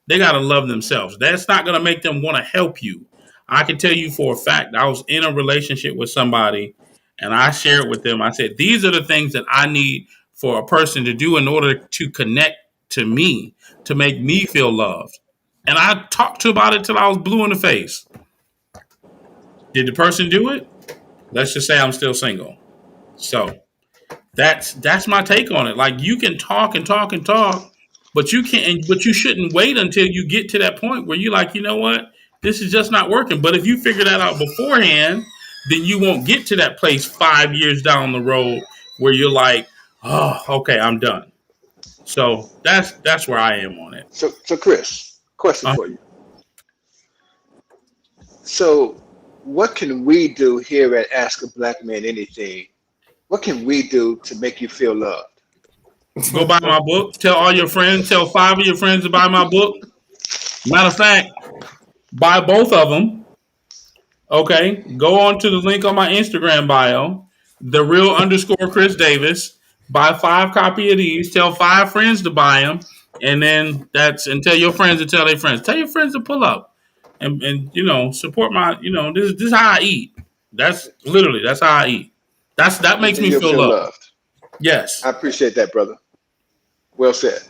They got to love themselves. That's not going to make them want to help you. I can tell you for a fact, I was in a relationship with somebody and I shared with them, I said, these are the things that I need for a person to do in order to connect to me, to make me feel loved. And I talked to about it till I was blue in the face. Did the person do it? Let's just say I'm still single. So that's my take on it. Like you can talk and talk and talk, but you shouldn't wait until you get to that point where you're like, you know what, this is just not working. But if you figure that out beforehand, then you won't get to that place 5 years down the road where you're like, oh, okay, I'm done. So that's where I am on it. So Chris, question Uh, for you. So, what can we do here at Ask a Black Man Anything? What can we do to make you feel loved? Go buy my book. Tell all your friends. Tell 5 of your friends to buy my book. Matter of fact, buy both of them. Okay, go on to the link on my Instagram bio, the real underscore Chris Davis. Buy 5 copy of these. Tell 5 friends to buy them, and then and tell your friends to tell their friends. Tell your friends to pull up, and support my this is how I eat. That's how I eat. That makes And me you'll feel feel love. loved. Yes. I appreciate that, brother. Well said.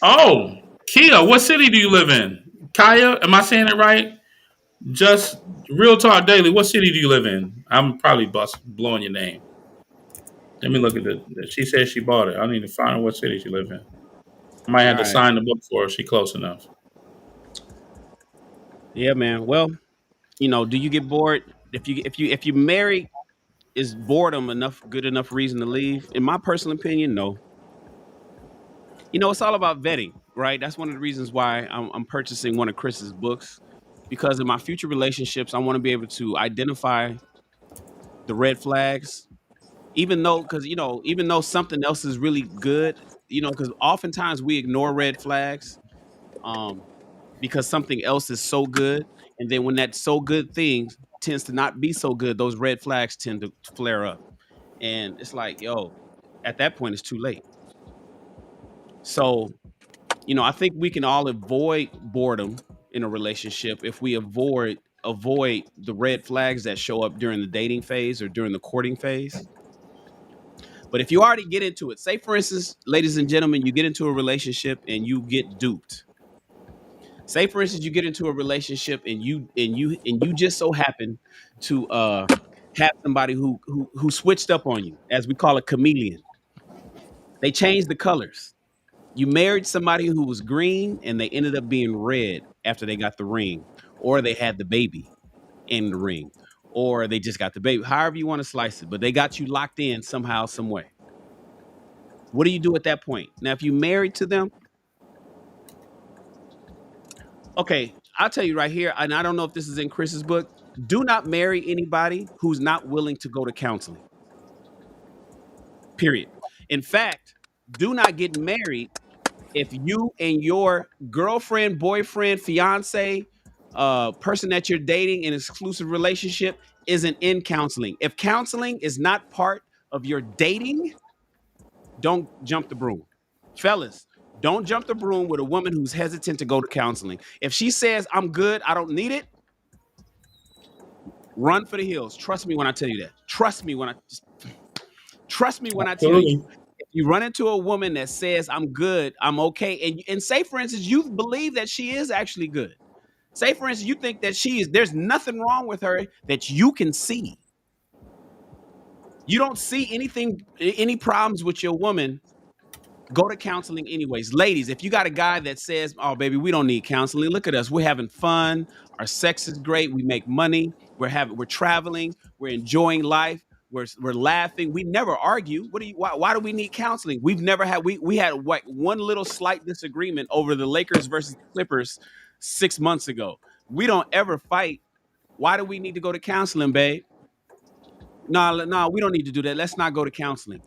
Oh, Kia, what city do you live in? Kaya, am I saying it right? Just real talk daily. What city do you live in? I'm probably blowing your name. Let me look at it. She says she bought it. I need to find out what city she live in. I might All have to right. sign the book for her if she close enough. Yeah, man. Well, do you get bored if you marry? Is boredom good enough reason to leave? In my personal opinion, no. It's all about vetting, right? That's one of the reasons why I'm purchasing one of Chris's books, because in my future relationships, I want to be able to identify the red flags, even though something else is really good, because oftentimes we ignore red flags, um, because something else is so good, and then when that so good thing tends to not be so good, those red flags tend to flare up, and it's like, yo, at that point, it's too late. So I think we can all avoid boredom in a relationship if we avoid the red flags that show up during the dating phase or during the courting phase. But if you already get into it, say for instance, ladies and gentlemen, you get into a relationship and you get duped. Say for instance, you get into a relationship and you just so happen to have somebody who switched up on you, as we call a chameleon. They changed the colors. You married somebody who was green and they ended up being red after they got the ring, or they had the baby in the ring, or they just got the baby. However you want to slice it, but they got you locked in somehow, some way. What do you do at that point? Now, if you married to them, okay, I'll tell you right here, and I don't know if this is in Chris's book. Do not marry anybody who's not willing to go to counseling. Period. In fact, do not get married if you and your girlfriend, boyfriend, fiance, person that you're dating in an exclusive relationship isn't in counseling. If counseling is not part of your dating, don't jump the broom. Fellas, don't jump the broom with a woman who's hesitant to go to counseling. If she says, I'm good, I don't need it, Run for the hills. Trust me when I tell you that. Trust me when I tell you. Absolutely. If you run into a woman that says I'm good, I'm okay, and say for instance you believe that she is actually good. Say for instance you think that there's nothing wrong with her that you can see. You don't see any problems with your woman. Go to counseling anyways. Ladies, if you got a guy that says, "Oh baby, we don't need counseling. Look at us. We're having fun. Our sex is great. We make money. We're traveling. We're enjoying life. We're laughing. We never argue. Why do we need counseling? We've never had we had like one little slight disagreement over the Lakers versus the Clippers 6 months ago. We don't ever fight. Why do we need to go to counseling, babe? No, we don't need to do that. Let's not go to counseling.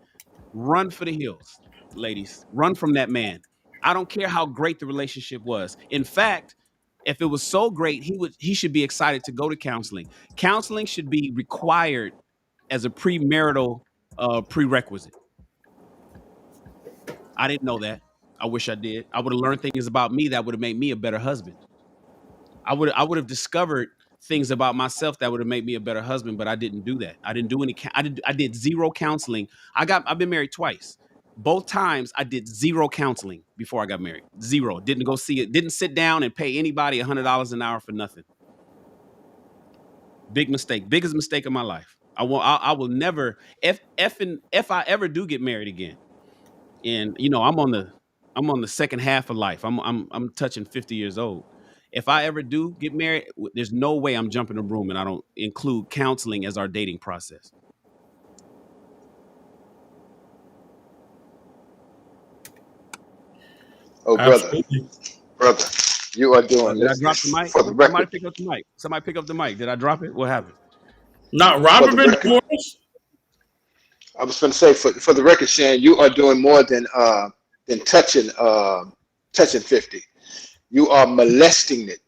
Run for the hills, ladies. Run from that man. I don't care how great the relationship was. In fact, if it was so great, he should be excited to go to counseling. Counseling should be required as a premarital prerequisite. I didn't know that. I wish I did. I would have learned things about me that would have made me a better husband. I would have discovered things about myself that would have made me a better husband, but I didn't do that. I didn't do any. I did zero counseling. I've been married twice. Both times I did zero counseling before I got married. Zero. Didn't go see it. Didn't sit down and pay anybody $100 an hour for nothing. Big mistake. Biggest mistake of my life. I will never. If I ever do get married again, and I'm on the second half of life. I'm touching 50 years old. If I ever do get married, there's no way I'm jumping the room and I don't include counseling as our dating process. Oh, Absolutely. brother, you are doing Did I this drop the mic? for the Somebody record. pick up the mic. Somebody pick up the mic. Did I drop it? What happened? Not For Robert the been record, divorced? I was going to say for the record, Shan, you are doing more than touching 50. You are molesting it.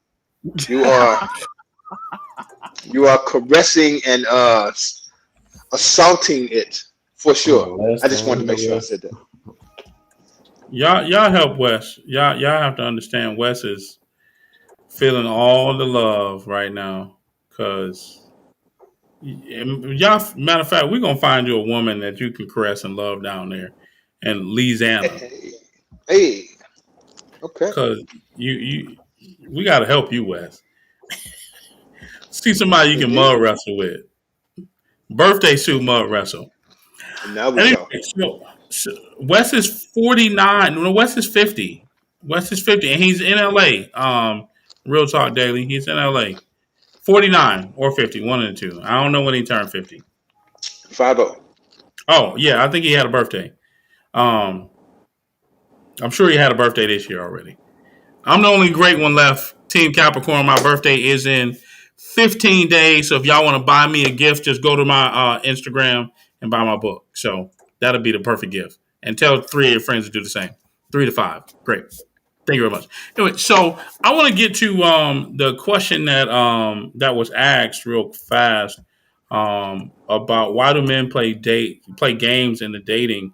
You are you are caressing and assaulting it for sure. I just wanted to make sure I said that. Y'all help Wes. Y'all have to understand Wes is feeling all the love right now because y'all. Matter of fact, we're gonna find you a woman that you can caress and love down there in Louisiana Hey, hey, okay. because you we got to help you, Wes. See somebody you can Indeed. mud wrestle with. Birthday suit mud wrestle. And now we Anyway, talk. so Wes is 49. No, Wes is 50. Wes is 50, and he's in LA. Real Talk Daily. He's in LA. 49 or 50, one of the two. I don't know when he turned 50. 50. Oh, yeah, I think he had a birthday. Um, I'm sure he had a birthday this year already. I'm the only great one left. Team Capricorn, my birthday is in 15 days. So if y'all want to buy me a gift, just go to my Instagram and buy my book. So that'll be the perfect gift. And tell 3 of your friends to do the same. 3 to 5. Great. Thank you very much. Anyway, so I want to get to the question that was asked real fast about why do men play games in the dating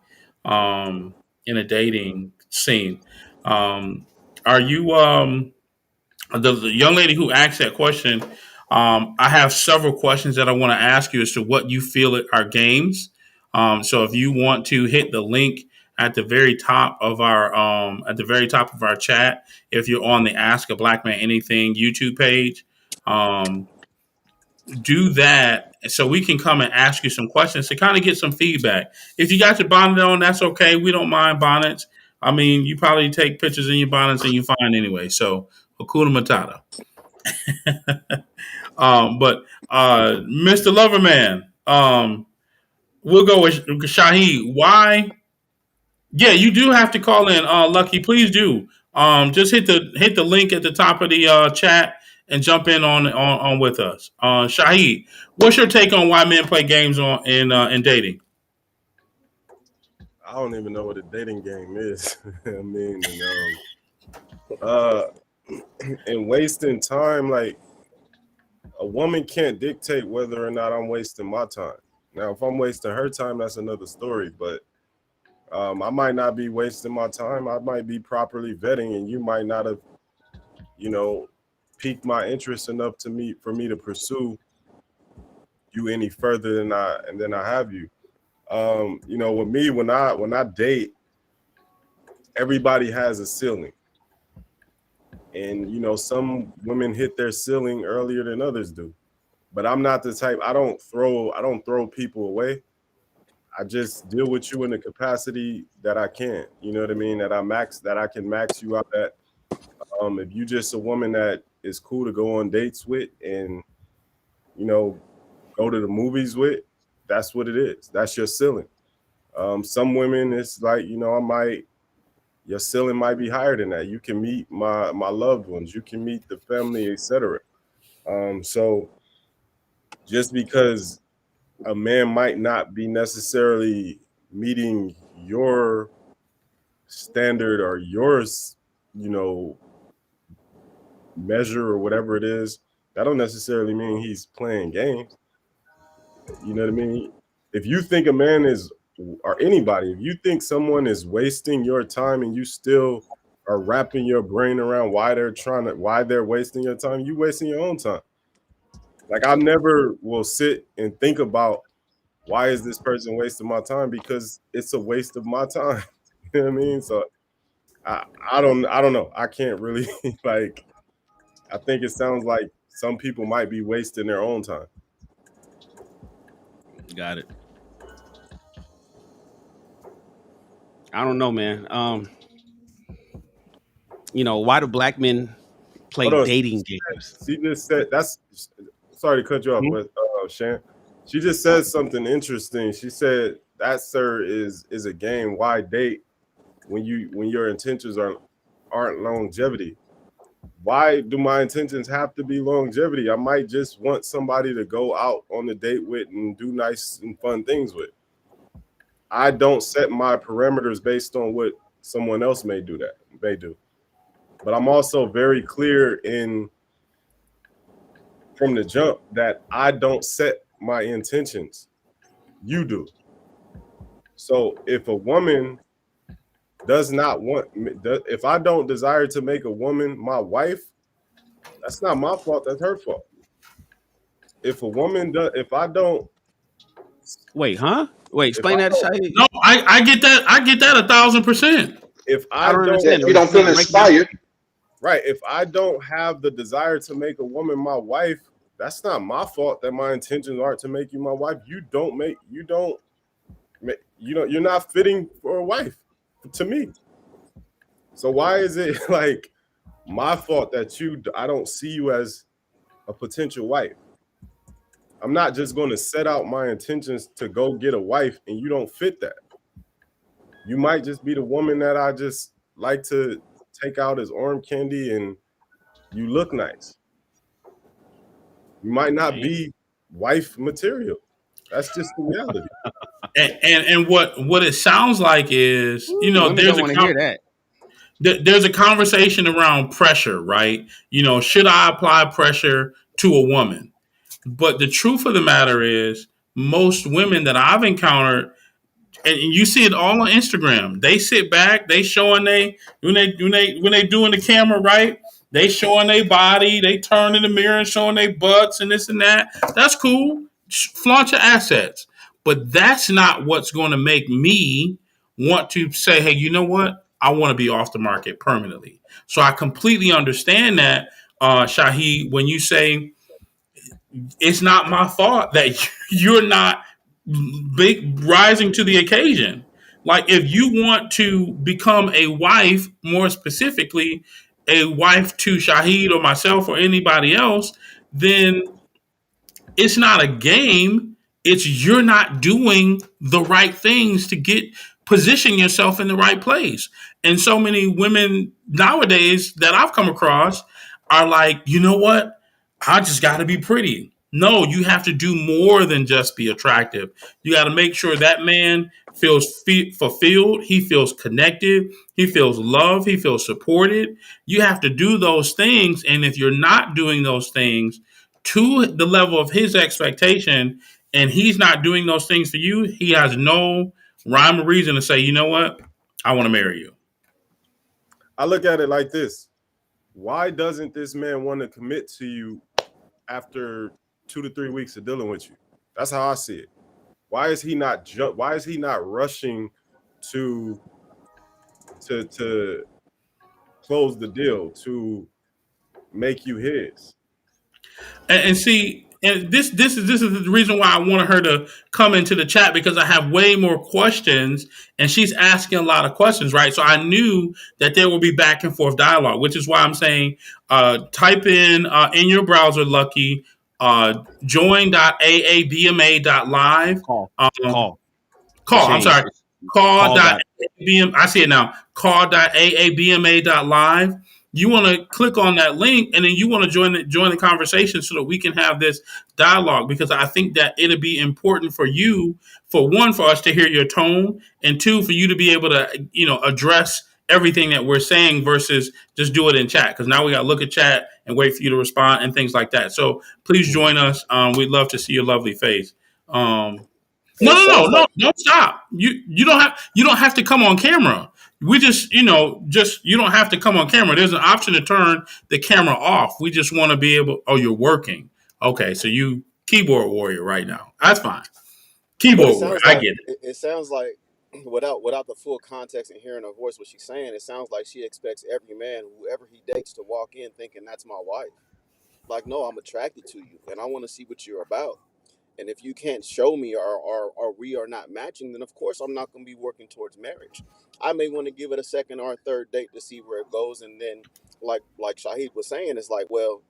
scene. Um, are you the young lady who asked that question? I have several questions that I want to ask you as to what you feel are games. So if you want to hit the link at the very top of our chat, if you're on the Ask a Black Man Anything YouTube page, um, do that so we can come and ask you some questions to kind of get some feedback. If you got your bonnet on, that's okay. We don't mind bonnets. I mean, you probably take pictures in your bonnets and you find anyway. So, Hakuna Matata. But Mr. Loverman, we'll go with Shahid. Why? Yeah, you do have to call in, Lucky. Please do. Just hit the link at the top of the chat and jump in on with us. Shahid, what's your take on why men play games in dating? I don't even know what a dating game is. I mean, uh, and wasting time, like a woman can't dictate whether or not I'm wasting my time. Now, if I'm wasting her time, that's another story. But I might not be wasting my time. I might be properly vetting, and you might not have, you know, piqued my interest enough for me to pursue you any further than I have you. You know, with me, when I date, everybody has a ceiling. And you know, some women hit their ceiling earlier than others do. But I'm not the type, I don't throw people away. I just deal with you in the capacity that I can. You know what I mean? That I can max you out at. If you just a woman that is cool to go on dates with and you know go to the movies with, that's what it is. That's your ceiling. Some women, it's like, you know, your ceiling might be higher than that. You can meet my loved ones, you can meet the family, etc. So just because a man might not be necessarily meeting your standard or yours, you know, measure or whatever it is, that don't necessarily mean he's playing games. You know what I mean? If you think a man is, or anybody, if you think someone is wasting your time and you still are wrapping your brain around why they're wasting your time, you wasting your own time. Like I never will sit and think about why is this person wasting my time, because it's a waste of my time. You know what I mean? So I don't know. I can't really like, I think it sounds like some people might be wasting their own time. Got it. I don't know, man. You know, why do black men play Hold on. dating games? She just said that's, sorry to cut you off, Hmm? but Shan, she just said something interesting. She said that, sir, is a game. Why date when your intentions aren't longevity? Why do my intentions have to be longevity? I might just want somebody to go out on a date with and do nice and fun things with. I don't set my parameters based on what someone else may do. But I'm also very clear in from the jump that I don't set my intentions. You do. So if a woman does not want, if I don't desire to make a woman my wife, that's not my fault. That's her fault. If a woman does, if I don't, Wait, huh? Wait, if I explain that, don't, Shahid. No, I get that. I get that 1,000%. if I I don't don't, Yeah, understand if it. you don't feel Break it down. inspired, right, if I don't have the desire to make a woman my wife, that's not my fault that my intentions aren't to make you my wife. You're not fitting for a wife to me. So why is it like my fault that I don't see you as a potential wife? I'm not just going to set out my intentions to go get a wife and you don't fit that. You might just be the woman that I just like to take out as arm candy and you look nice. You might not Man. be wife material. That's just the reality. And what it sounds like is, you Ooh, know, women don't want to hear that. there's a conversation around pressure, right? You know, should I apply pressure to a woman? But the truth of the matter is, most women that I've encountered, and you see it all on Instagram. They sit back, they showing when they doing the camera right, they showing their body, they turn in the mirror and showing their butts and this and that. That's cool. Flaunt your assets, but that's not what's going to make me want to say, hey, you know what? I want to be off the market permanently. So I completely understand that, Shahid, when you say it's not my fault that you're not big rising to the occasion. Like if you want to become a wife, more specifically, a wife to Shahid or myself or anybody else, then it's not a game. It's you're not doing the right things to get position yourself in the right place. And so many women nowadays that I've come across are like, you know what? I just got to be pretty. No, you have to do more than just be attractive. You got to make sure that man feels fulfilled. He feels connected. He feels loved. He feels supported. You have to do those things. And if you're not doing those things, to the level of his expectation and he's not doing those things for you, he has no rhyme or reason to say, you know what? I want to marry you. I look at it like this. Why doesn't this man want to commit to you after 2 to 3 weeks of dealing with you? That's how I see it. Why is he not why is he not rushing to to close the deal, to make you his? And see, and this is the reason why I wanted her to come into the chat, because I have way more questions, and she's asking a lot of questions, right? So I knew that there will be back and forth dialogue, which is why I'm saying, type in your browser, Lucky, join.aabma.live. Call. Um, Call. It Call. I'm sorry. changed. Call Call dot. I see it now. Call.aabma.live. You want to click on that link, and then you want to join the conversation so that we can have this dialogue, because I think that it'll be important for you, for one, for us to hear your tone, and two, for you to be able to address everything that we're saying versus just do it in chat, because now we got to look at chat and wait for you to respond and things like that. So please Mhm. join us. We'd love to see your lovely face. No, It no, no, sounds no! like Don't stop. You don't have to come on camera. We just you don't have to come on camera. There's an option to turn the camera off. We just want to be able. Oh, you're working. Okay, so you keyboard warrior right now. That's fine. but it Keyboard warrior. sounds I like get it. it sounds like without the full context and hearing her voice, what she's saying, it sounds like she expects every man, whoever he dates, to walk in thinking that's my wife. Like, no, I'm attracted to you and I want to see what you're about. And if you can't show me, or we are not matching, then of course I'm not going to be working towards marriage. I may want to give it a second or a third date to see where it goes, and then, like Shahid was saying, it's like, well,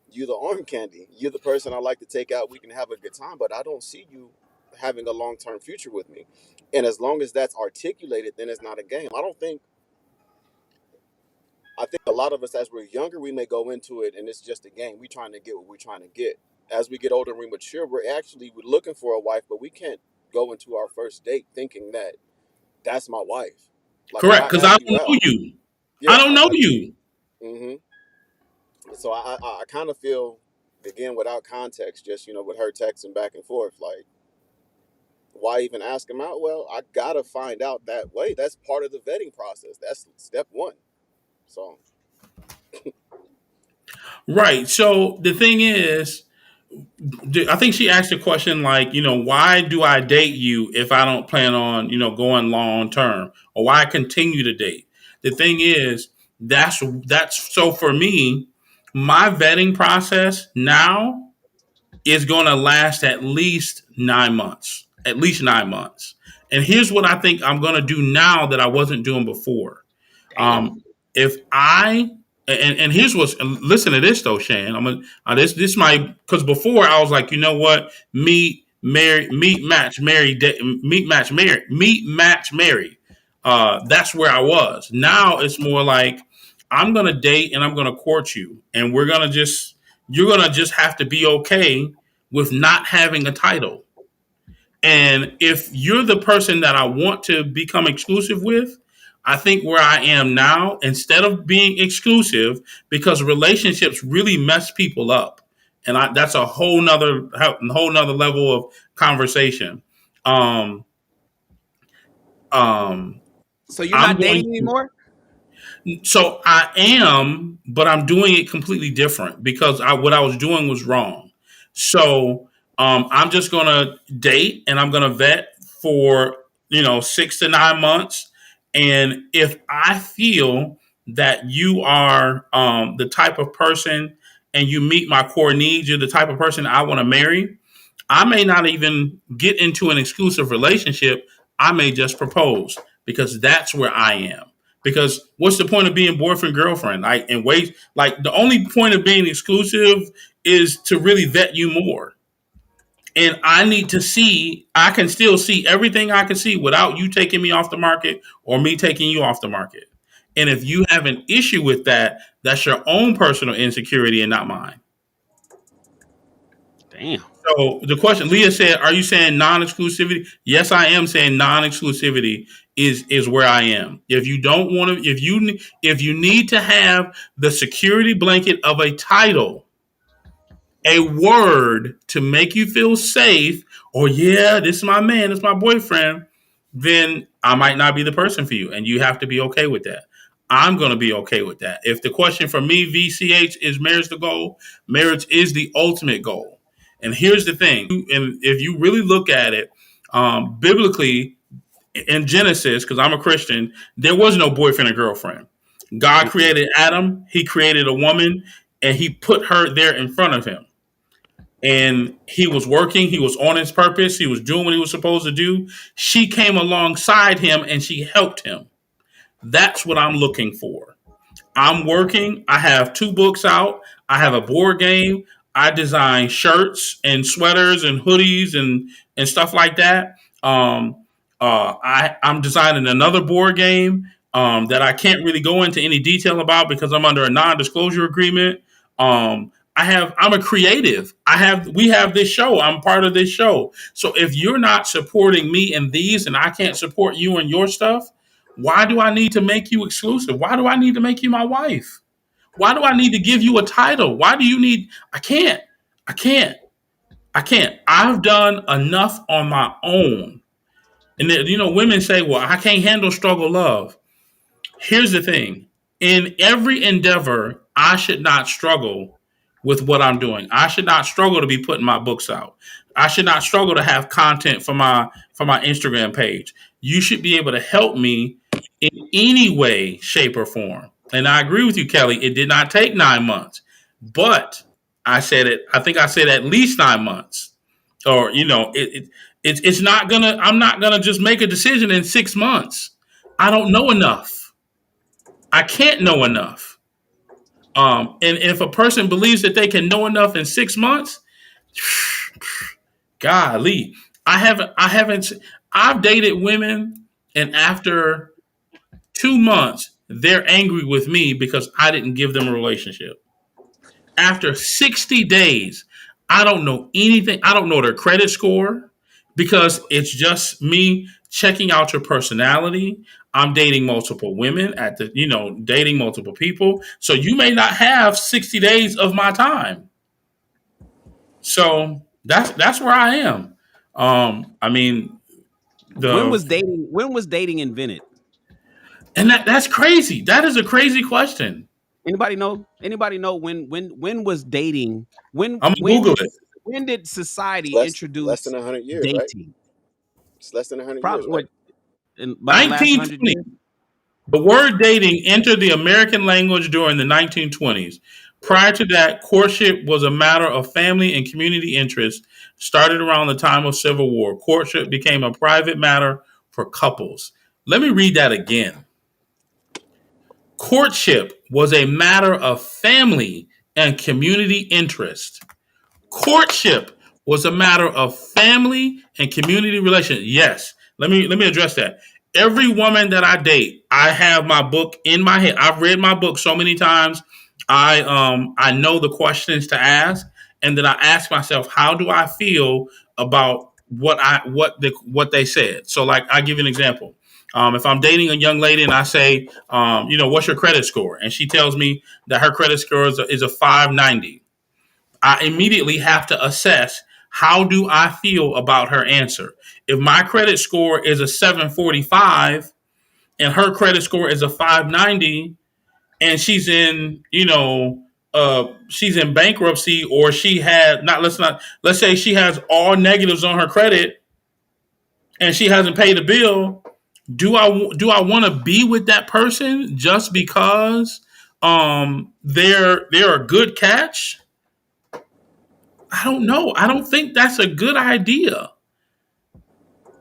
you're the arm candy. You're the person I like to take out. We can have a good time, but I don't see you having a long term future with me. And as long as that's articulated, then it's not a game. I think a lot of us, as we're younger, we may go into it and it's just a game. We're trying to get what we're trying to get. As we get older and we mature, we're looking for a wife, but we can't go into our first date thinking that that's my wife. Like, if I Correct, because I ask don't you know out, you. I yeah, don't know you. hmm so I kind of feel, again, without context, just with her texting back and forth, like, why even ask him out? Well, I gotta find out that way. That's part of the vetting process. That's step one. So Right. So the thing is, I think she asked a question like, why do I date you if I don't plan on, going long term, or why continue to date? The thing is, that's so for me, my vetting process now is going to last at least 9 months, at least 9 months. And here's what I think I'm going to do now that I wasn't doing before. Damn. If I and here's what's, and listen to this though, Shan. I'm gonna this might, because before I was like, you know what, meet match marry, meet match marry, meet match marry. That's where I was. Now it's more like I'm gonna date and I'm gonna court you, and you're gonna just have to be okay with not having a title. And if you're the person that I want to become exclusive with, I think where I am now, instead of being exclusive, because relationships really mess people up, and that's a whole nother level of conversation. Um, um, So you're I'm not going dating to anymore? So I am, but I'm doing it completely different, because what I was doing was wrong. So I'm just gonna date and I'm gonna vet for 6 to 9 months, and if I feel that you are the type of person and you meet my core needs, you're the type of person I want to marry. I may not even get into an exclusive relationship. I may just propose, because that's where I am. Because what's the point of being boyfriend girlfriend? Like, and wait, like the only point of being exclusive is to really vet you more. And I need to see. I can still see everything I can see without you taking me off the market or me taking you off the market. And if you have an issue with that, that's your own personal insecurity and not mine. Damn. So the question, Leah said, "Are you saying non-exclusivity?" Yes, I am saying non-exclusivity is where I am. If you don't want to, if you need to have the security blanket of a title, a word to make you feel safe, or yeah, this is my man, this is my boyfriend, then I might not be the person for you, and you have to be okay with that. I'm going to be okay with that. If the question for me, VCH, is marriage the goal, marriage is the ultimate goal. And here's the thing, and if you really look at it, biblically in Genesis, because I'm a Christian, there was no boyfriend or girlfriend. God Mm-mm. created Adam, he created a woman, and he put her there in front of him. And he was working, he was on his purpose, he was doing what he was supposed to do. She came alongside him and she helped him. That's what I'm looking for. I'm working. I have 2 books out. I have a board game. I design shirts and sweaters and hoodies and stuff like that. I'm designing another board game that I can't really go into any detail about because I'm under a non-disclosure agreement. I'm a creative. We have this show. I'm part of this show. So if you're not supporting me in these and I can't support you in your stuff, why do I need to make you exclusive? Why do I need to make you my wife? Why do I need to give you a title? Why do you need? I can't. I can't. I can't. I've done enough on my own. And women say, "Well, I can't handle struggle love." Here's the thing. In every endeavor, I should not struggle with what I'm doing. I should not struggle to be putting my books out. I should not struggle to have content for my Instagram page. You should be able to help me in any way, shape, or form. And I agree with you, Kelly. It did not take 9 months, but I said it. I think I said at least 9 months, or it's not gonna. I'm not gonna just make a decision in 6 months. I don't know enough. I can't know enough. And if a person believes that they can know enough in 6 months, golly, I've dated women, and after 2 months, they're angry with me because I didn't give them a relationship. After 60 days, I don't know anything. I don't know their credit score because it's just me checking out your personality. I'm dating multiple women dating multiple people. So you may not have 60 days of my time. So that's where I am. I mean When the was dating? When was dating invented? and that's crazy. That is a crazy question. Anybody know? Anybody know when was dating? When I'm gonna when Google did it. when did It's society less introduce than 100 years, right? dating? It's less than 100 years, Probably right? what in about the last 100 years. 1920. The word dating entered the American language during the 1920s. Prior to that, courtship was a matter of family and community interest. Started around the time of Civil War. Courtship became a private matter for couples. Let me read that again. Courtship was a matter of family and community interest. Courtship was a matter of family and community relations. Yes, let me address that. Every woman that I date, I have my book in my head. I've read my book so many times. I know the questions to ask, and then I ask myself, how do I feel about what they said? So, like, I give you an example. If I'm dating a young lady and I say, what's your credit score, and she tells me that her credit score is a 590. I immediately have to assess, how do I feel about her answer. If my credit score is a 745 and her credit score is a 590, and she's in bankruptcy, or she had not let's say she has all negatives on her credit and she hasn't paid a bill, do I want to be with that person just because they're a good catch? I don't know. I don't think that's a good idea.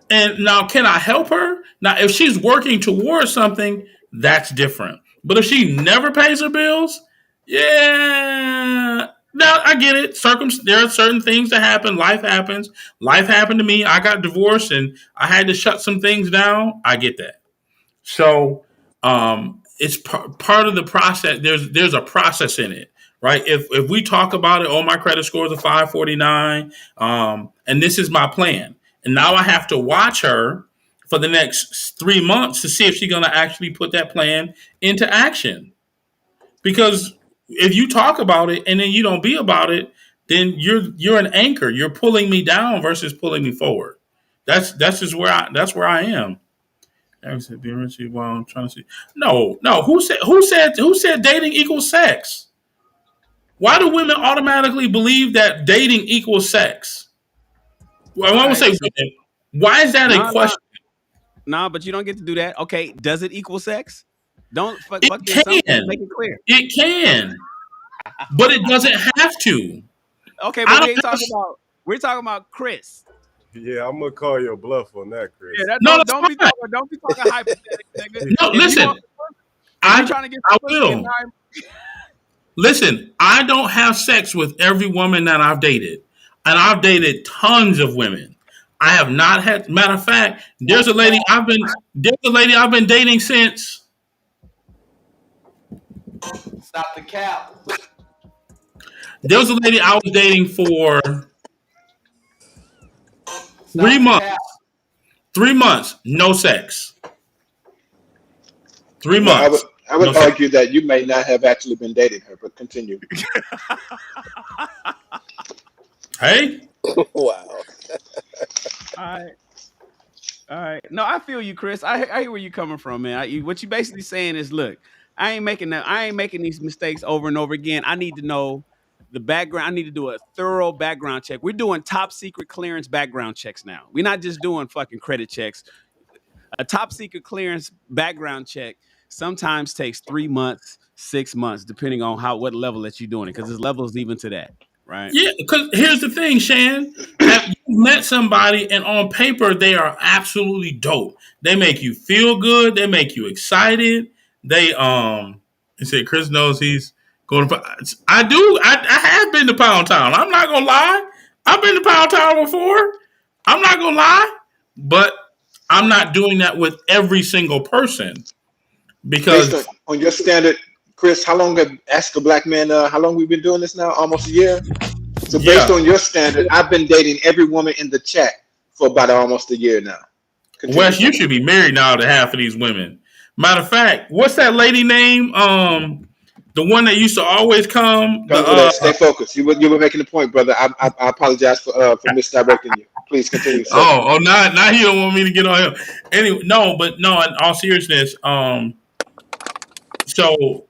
And now, can I help her? Now, if she's working towards something, that's different. But if she never pays her bills, yeah. Now, I get it. There are certain things that happen. Life happens. Life happened to me. I got divorced and I had to shut some things down. I get that. So it's part of the process. There's a process in it, right? If we talk about it, oh, my credit score is a 549, and this is my plan, and now I have to watch her for the next 3 months to see if she's going to actually put that plan into action. Because if you talk about it and then you don't be about it, then you're an anchor. You're pulling me down versus pulling me forward. That's where I am. Well, I'm trying to see. No. Who said dating equals sex? Why do women automatically believe that dating equals sex? Well, All I would right. say So women. Why is that a no, no, question? no, but you don't get to do that. Okay, does it equal sex? Don't It fuck the assumptions. Make can. it clear. It can. But it doesn't have to. Okay, but I we don't ain't have, talking about. We're talking about Chris. Yeah, I'm gonna call your bluff on that, Yeah, Chris. that no, don't that's fine. don't be talking hypothetically, nigga. No, If you listen. want, if you trying to get I some pussy and will. not, Listen, I don't have sex with every woman that I've dated. And I've dated tons of women. I have not had matter of fact, there's a lady I've been dating since Stop the cap. there was a lady I was dating for three Stop the cap. months. 3 months, no sex. Three Well, I would months, I no would sex. argue that you may not have actually been dating her, but continue. Hey? Wow. all right, all right. No, I feel you, Chris. I hear where you coming from, man. What you basically saying is, look, I ain't making that. I ain't making these mistakes over and over again. I need to know the background. I need to do a thorough background check. We're doing top secret clearance background checks now. We're not just doing fucking credit checks. A top secret clearance background check sometimes takes 3 months, 6 months, depending on what level that you're doing it, because there's levels even to that, right? Yeah, because here's the thing, Shan. Have you met somebody and on paper they are absolutely dope? They make you feel good. They make you excited. He said Chris knows he's going to. I do. I have been to Pound Town. I'm not gonna lie. I've been to Pound Town before. I'm not gonna lie, but I'm not doing that with every single person Based because on your standard, Chris, how long have ask a black man? How long we've been doing this now? Almost a year. So based yeah, on your standard, I've been dating every woman in the chat for about almost a year now. Continue. Wes, you should be married now to half of these women. Matter of fact, what's that lady name? The one that used to always come. Don't do that. Stay focused. You were making the point, brother. I apologize for misdirecting you. Please continue, sir. Now he don't want me to get on him. Anyway, no, but no. In all seriousness, so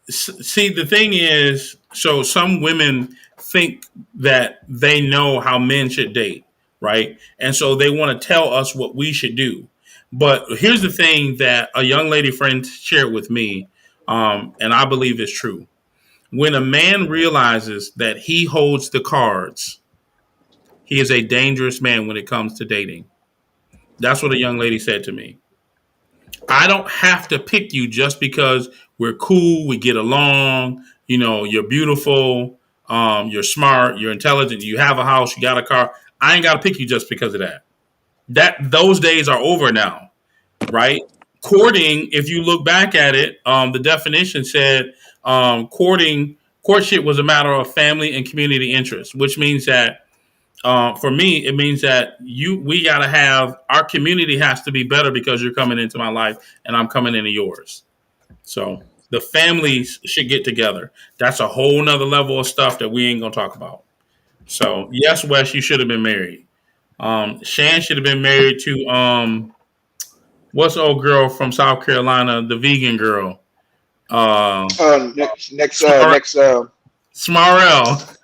see, the thing is, so some women think that they know how men should date, right? And so they want to tell us what we should do. But here's the thing that a young lady friend shared with me, and I believe is true. When a man realizes that he holds the cards, he is a dangerous man when it comes to dating. That's what a young lady said to me. I don't have to pick you just because we're cool, we get along, you're beautiful, you're smart, you're intelligent, you have a house, you got a car. I ain't got to pick you just because of that. Those days are over now, right? Courting, if you look back at it, the definition said courtship was a matter of family and community interest, which means that for me, it means that we got to have our community has to be better because you're coming into my life and I'm coming into yours. So the families should get together. That's a whole nother level of stuff that we ain't gonna talk about. So yes, Wes, you should have been married. Shan should have been married to what's the old girl from South Carolina, the vegan girl, Smar- Next. Smarell.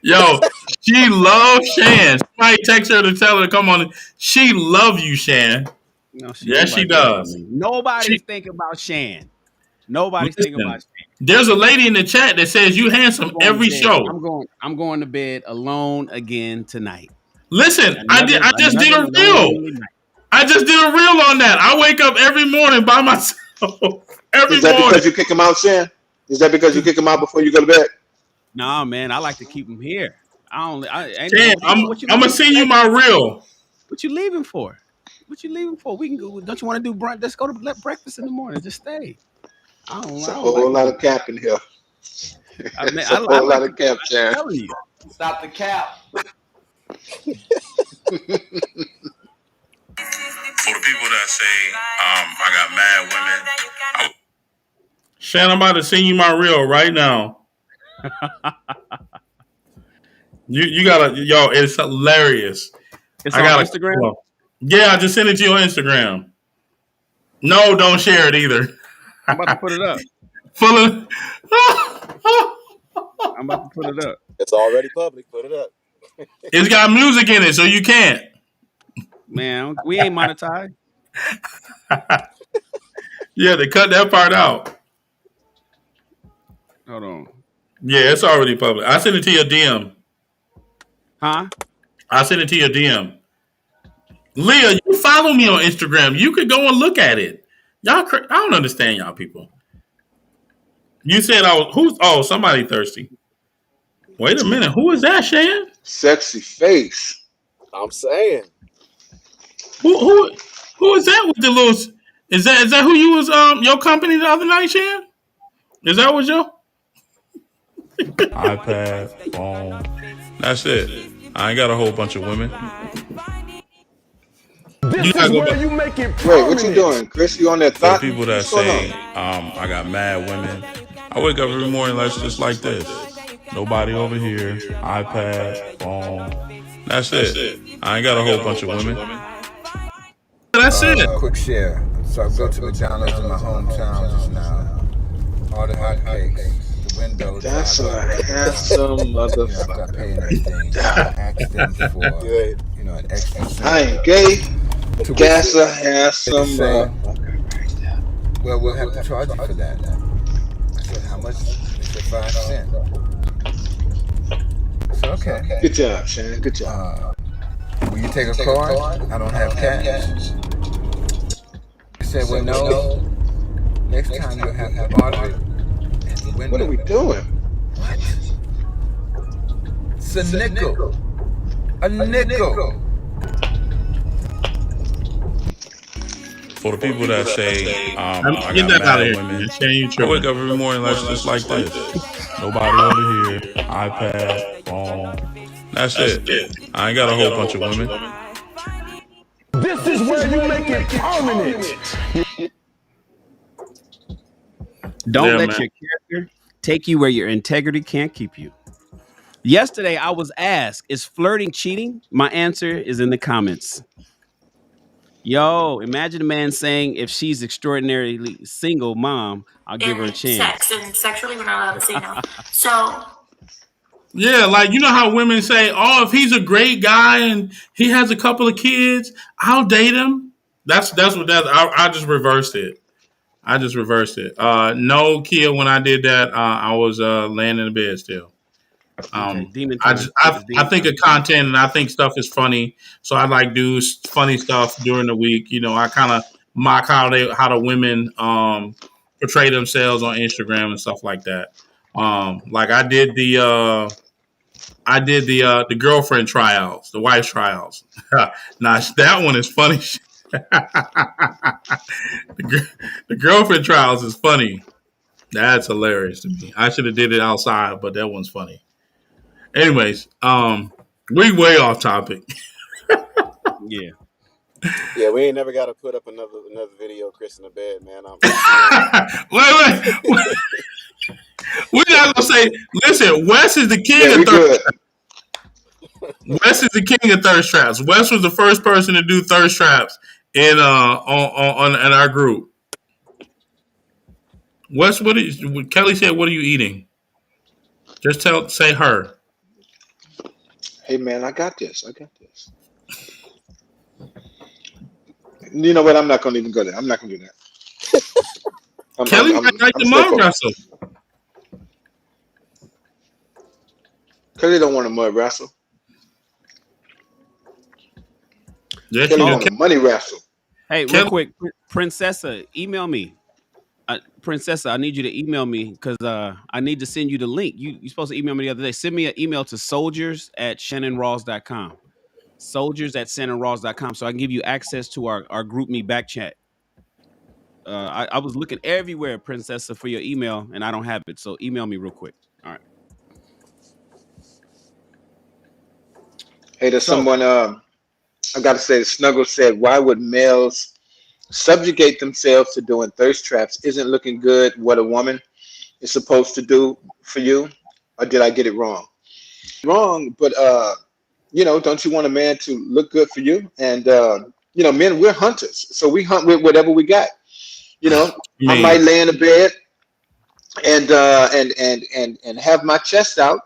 Yo, she loves Shan. Somebody text her to tell her to come on. She love you, Shan. No, Yes, she nobody's thinking about does. me. Nobody's She thinking about Shan. Nobody's thinking about listen. Shan. There's a lady in the chat that says you I'm handsome going to every bed. show. I'm going to bed alone again tonight. Listen, I just did Another a reel. lonely night. I just did a reel on that. I wake up every morning by myself. Every Is that morning. because you kick him out, Shan? Is that because you kick him out before you go to bed? Nah, man, I like to keep them here. I don't. I ain't Shan, what you I'm gonna leaving send for? you my reel. What you leaving for? What you leaving for? We can go. Don't you want to do brunch? Let's go to breakfast in the morning. Just stay. It's I a don't like whole to lot do of cap in here. that. It's a I whole like lot to. of cap, I'm Shan. telling you. Stop the cap. For the people that say I got mad women, Shan, I'm about to send you my reel right now. You gotta, yo, it's hilarious. It's I on gotta, Instagram. yeah, I just sent it to you on Instagram. No, don't share it either. I'm about to put it up. Full of. I'm about to put it up. It's already public. Put it up. It's got music in it, so you can't. Man, we ain't monetized. Yeah, they cut that part out. Hold on. Yeah, it's already public. I sent it to your DM. Huh? I sent it to your DM. Leah, you follow me on Instagram. You could go and look at it. Y'all, I don't understand y'all people. You said I was who's? Oh, somebody thirsty. Wait a minute. Who is that, Shan? Sexy face. I'm saying. Who is that with the little? Is that who you was your company the other night, Shan? Is that what your iPad, phone? That's it. I ain't got a whole bunch of women. This is where you make it Wait, what you permanent. doing, Chris? You on that For the thought? people that What's going say on? I got mad women, I wake up every morning just like this. Nobody over here. iPad, phone. That's it. I ain't got a whole bunch of women. That's it. Quick share. So I go to McDonald's in my hometown just now. Order hot cakes. The window. That's a handsome motherfucker. After I pay anything, I ask them for an extra. I ain't gay. That's a handsome motherfucker right there. Well, we'll have to charge you for that. I said, how much? They said 5 cents. So okay. Good job, Shannon. Good job. Will you take a card? I don't have cash. He said, well, no. Next time you'll have to order it at the window. What are we doing? What? It's a nickel. A nickel. For the people that say I get got that out of mad here. women, I wake up every morning just like this. Nobody over here. iPad, phone. That's it. I ain't got a whole bunch of women. This is where you make it permanent. Don't let your character take you where your integrity can't keep you. Yesterday, I was asked, is flirting cheating? My answer is in the comments. Yo, imagine a man saying, if she's extraordinarily single mom, I'll give her a chance. Sex and sexually, we're not allowed to say no. So Yeah, like you know how women say, "Oh, if he's a great guy and he has a couple of kids, I'll date him." That's what that. I just reversed it. No, Kia, when I did that, I was laying in the bed still. Okay, demon I time. think of content and I think stuff is funny, so I like do funny stuff during the week. You know, I kind of mock how the women portray themselves on Instagram and stuff like that. Like I did the girlfriend tryouts, the wife tryouts. Now that one is funny. The girlfriend trials is funny. That's hilarious to me. I should have did it outside, but that one's funny. Anyways, we way off topic. Yeah. Yeah, we ain't never got to put up another video of Chris in the bed, man. Wait. We're not gonna say. Listen, Wes is the king of thirst. Wes is the king of thirst traps. Wes was the first person to do thirst traps in in our group. Wes, Kelly said? What are you eating? Just say her. Hey man, I got this. You know what? I'm not gonna even go there. I'm not gonna do that. Kelly might like the mud wrestle. Kelly don't want a mud wrestle. Yeah, Kelly want a money wrestle. Hey, real quick, Princessa, email me. Princessa, I need you to email me because I need to send you the link. You're supposed to email me the other day. Send me an email to soldiers@shannonrawls.com. Soldiers@shannonrawls.com so I can give you access to our group me back chat. I was looking everywhere, Princessa, for your email, and I don't have it. So email me real quick. All right. Hey, there's someone, I got to say, Snuggle said, why would males subjugate themselves to doing thirst traps? Isn't looking good what a woman is supposed to do for you? Or did I get it wrong? Wrong, but, don't you want a man to look good for you? And, men, we're hunters. So we hunt with whatever we got. I might lay in the bed and have my chest out,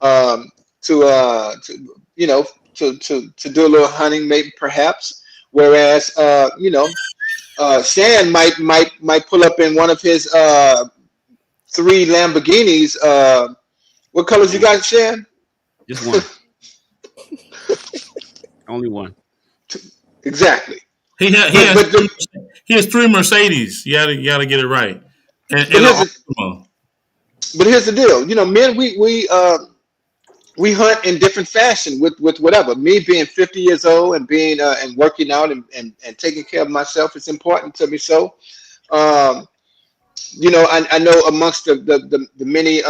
um, to to do a little hunting, maybe perhaps. Whereas Shan might pull up in one of his three Lamborghinis. What colors you got, Shan? Just one, only one. Exactly. He ha- he But has but three, he has three Mercedes. You gotta get it right, but and here's an the Altima. but here's the deal. Men, we hunt in different fashion with whatever. Me being 50 years old and being and working out and taking care of myself is important to me. So um, I know amongst the many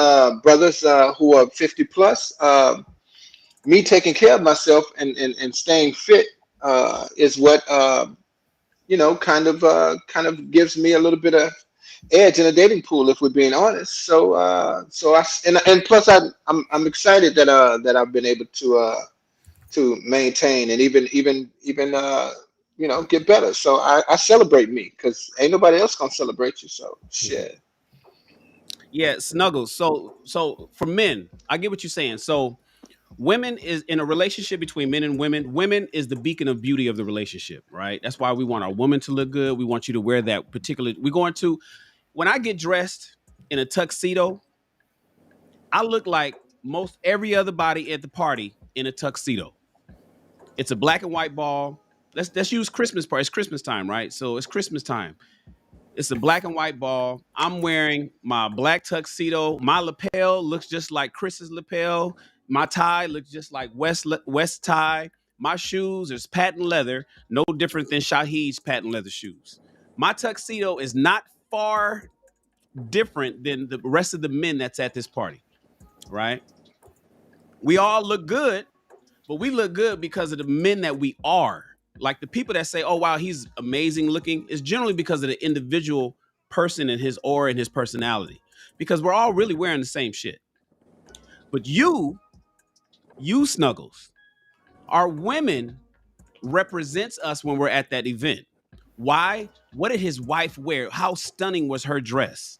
brothers who are 50 plus, me taking care of myself and staying fit is what kind of gives me a little bit of edge in a dating pool, if we're being honest. And plus I'm excited that I've been able to maintain and even get better. So I celebrate me because ain't nobody else gonna celebrate you. So shit. Yeah, snuggles. So for men, I get what you're saying. So women is in a relationship between men and women. Women is the beacon of beauty of the relationship, right? That's why we want our woman to look good. We want you to wear that particular. We're going to when I get dressed in a tuxedo, I look like most every other body at the party in a tuxedo. It's a black and white ball. Let's use Christmas part. It's Christmas time, right? So it's Christmas time. It's a black and white ball. I'm wearing my black tuxedo. My lapel looks just like Chris's lapel. My tie looks just like West tie. My shoes is patent leather, no different than Shahid's patent leather shoes. My tuxedo is not far different than the rest of the men that's at this party, right? We all look good, but we look good because of the men that we are. Like the people that say, "Oh wow, he's amazing looking," is generally because of the individual person and his aura and his personality. Because we're all really wearing the same shit. But you Snuggles, our women represents us when we're at that event. Why? What did his wife wear? How stunning was her dress?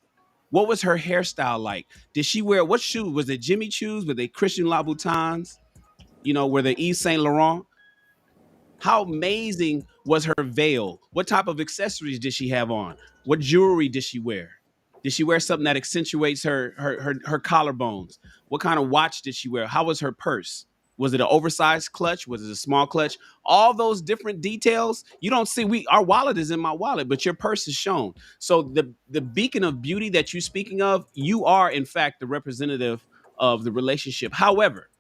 What was her hairstyle like? Did she wear what shoes? Was it Jimmy Choos? Were they Christian Louboutins? Were they Yves Saint Laurent? How amazing was her veil? What type of accessories did she have on? What jewelry did she wear? Did she wear something that accentuates her collarbones? What kind of watch did she wear? How was her purse? Was it an oversized clutch? Was it a small clutch? All those different details you don't see. Our wallet is in my wallet, but your purse is shown. So the beacon of beauty that you're speaking of, you are in fact the representative of the relationship. However,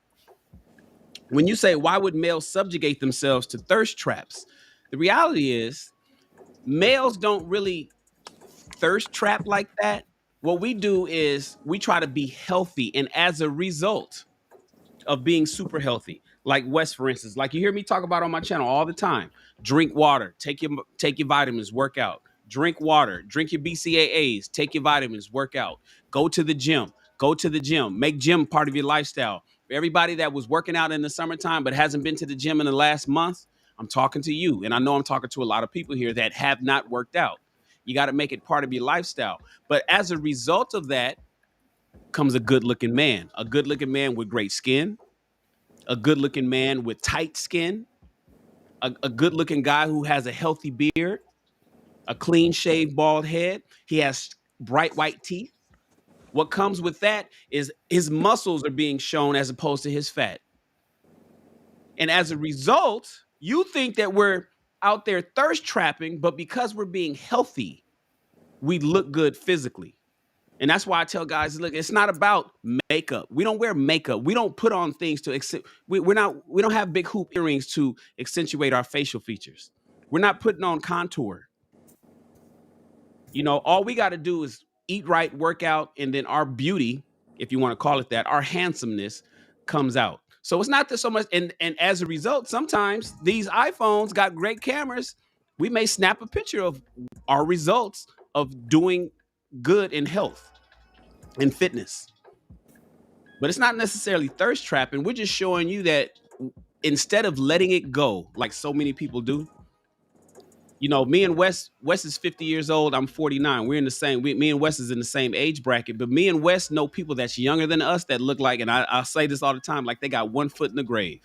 when you say why would males subjugate themselves to thirst traps, the reality is males don't really thirst trap like that. What we do is we try to be healthy, and as a result of being super healthy, like Wes, for instance, like you hear me talk about on my channel all the time. Drink water, take your vitamins, work out. Drink water, drink your BCAAs, take your vitamins, work out. Go to the gym, make gym part of your lifestyle. For everybody that was working out in the summertime but hasn't been to the gym in the last month, I'm talking to you, and I know I'm talking to a lot of people here that have not worked out. You got to make it part of your lifestyle. But as a result of that comes a good looking man with great skin, a good looking man with tight skin, a good looking guy who has a healthy beard, a clean shaved bald head. He has bright white teeth. What comes with that is his muscles are being shown as opposed to his fat. And as a result, you think that we're out there thirst trapping, but because we're being healthy, we look good physically. And that's why I tell guys, look, it's not about makeup. We don't wear makeup. We don't put on things to we don't have big hoop earrings to accentuate our facial features. We're not putting on contour. All we got to do is eat right, work out, and then our beauty, if you want to call it that, our handsomeness comes out. So it's not that so much, and as a result, sometimes these iPhones got great cameras. We may snap a picture of our results of doing good in health and fitness. But it's not necessarily thirst trapping. We're just showing you that instead of letting it go, like so many people do, Me and Wes is 50 years old. I'm 49. We're in the same. Me and Wes is in the same age bracket. But me and Wes know people that's younger than us that look like, and I say this all the time, like they got one foot in the grave.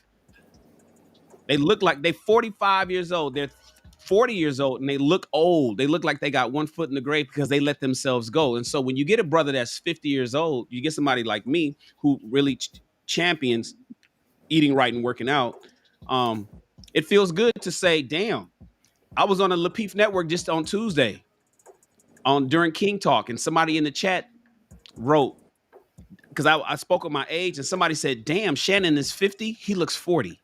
They look like they 45 years old. They're 40 years old and they look old. They look like they got one foot in the grave because they let themselves go. And so when you get a brother that's 50 years old, you get somebody like me who really champions eating right and working out. It feels good to say, damn, I was on a Lapeef network just on Tuesday during King Talk, and somebody in the chat wrote, because I spoke of my age, and somebody said, damn, Shannon is 50. He looks 40.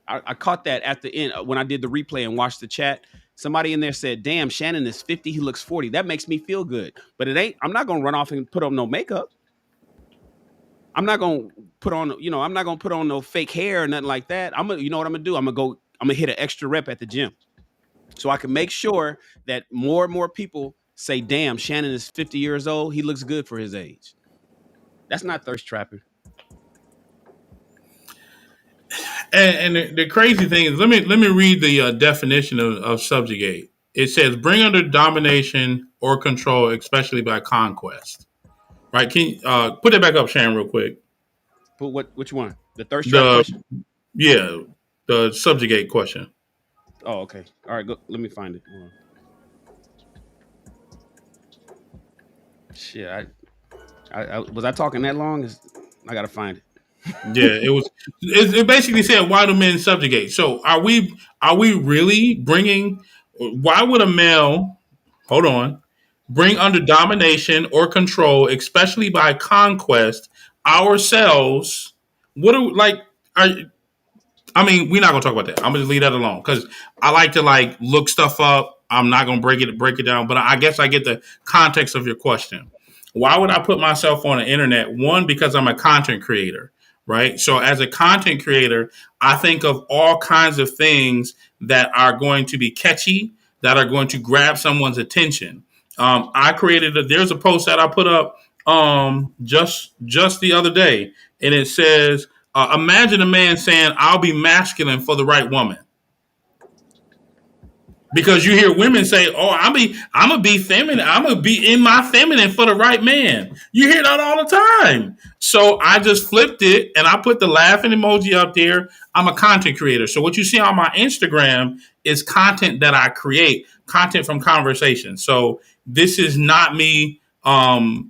I caught that at the end when I did the replay and watched the chat. Somebody in there said, damn, Shannon is 50. He looks 40. That makes me feel good. But I'm not going to run off and put on no makeup. I'm not going to put on, I'm not going to put on no fake hair or nothing like that. You know what I'm going to do? I'm going to hit an extra rep at the gym so I can make sure that more and more people say, damn, Shannon is 50 years old. He looks good for his age. That's not thirst trapping. And the crazy thing is, let me read the definition of subjugate. It says bring under domination or control, especially by conquest. Right? Can you put it back up, Shannon, real quick? Put which one? The thirst trap The question? Yeah, the subjugate question. Oh, okay. All right, let me find it. Shit, I was I talking that long? I gotta find it. Yeah, it was. It basically said, "Why do men subjugate?" So, are we really bringing? Why would a male? Hold on. Bring under domination or control, especially by conquest, ourselves. What are like? Are I mean, we're not gonna talk about that. I'm gonna just leave that alone because I like to like look stuff up. I'm not gonna break it down, but I guess I get the context of your question. Why would I put myself on the internet? One, because I'm a content creator, right? So as a content creator, I think of all kinds of things that are going to be catchy, that are going to grab someone's attention. There's a post that I put up just the other day, and it says imagine a man saying, "I'll be masculine for the right woman." Because you hear women say, "Oh, I'm gonna be feminine. I'm gonna be in my feminine for the right man." You hear that all the time. So I just flipped it and I put the laughing emoji up there. I'm a content creator. So what you see on my Instagram is content that I create, content from conversation. So this is not me.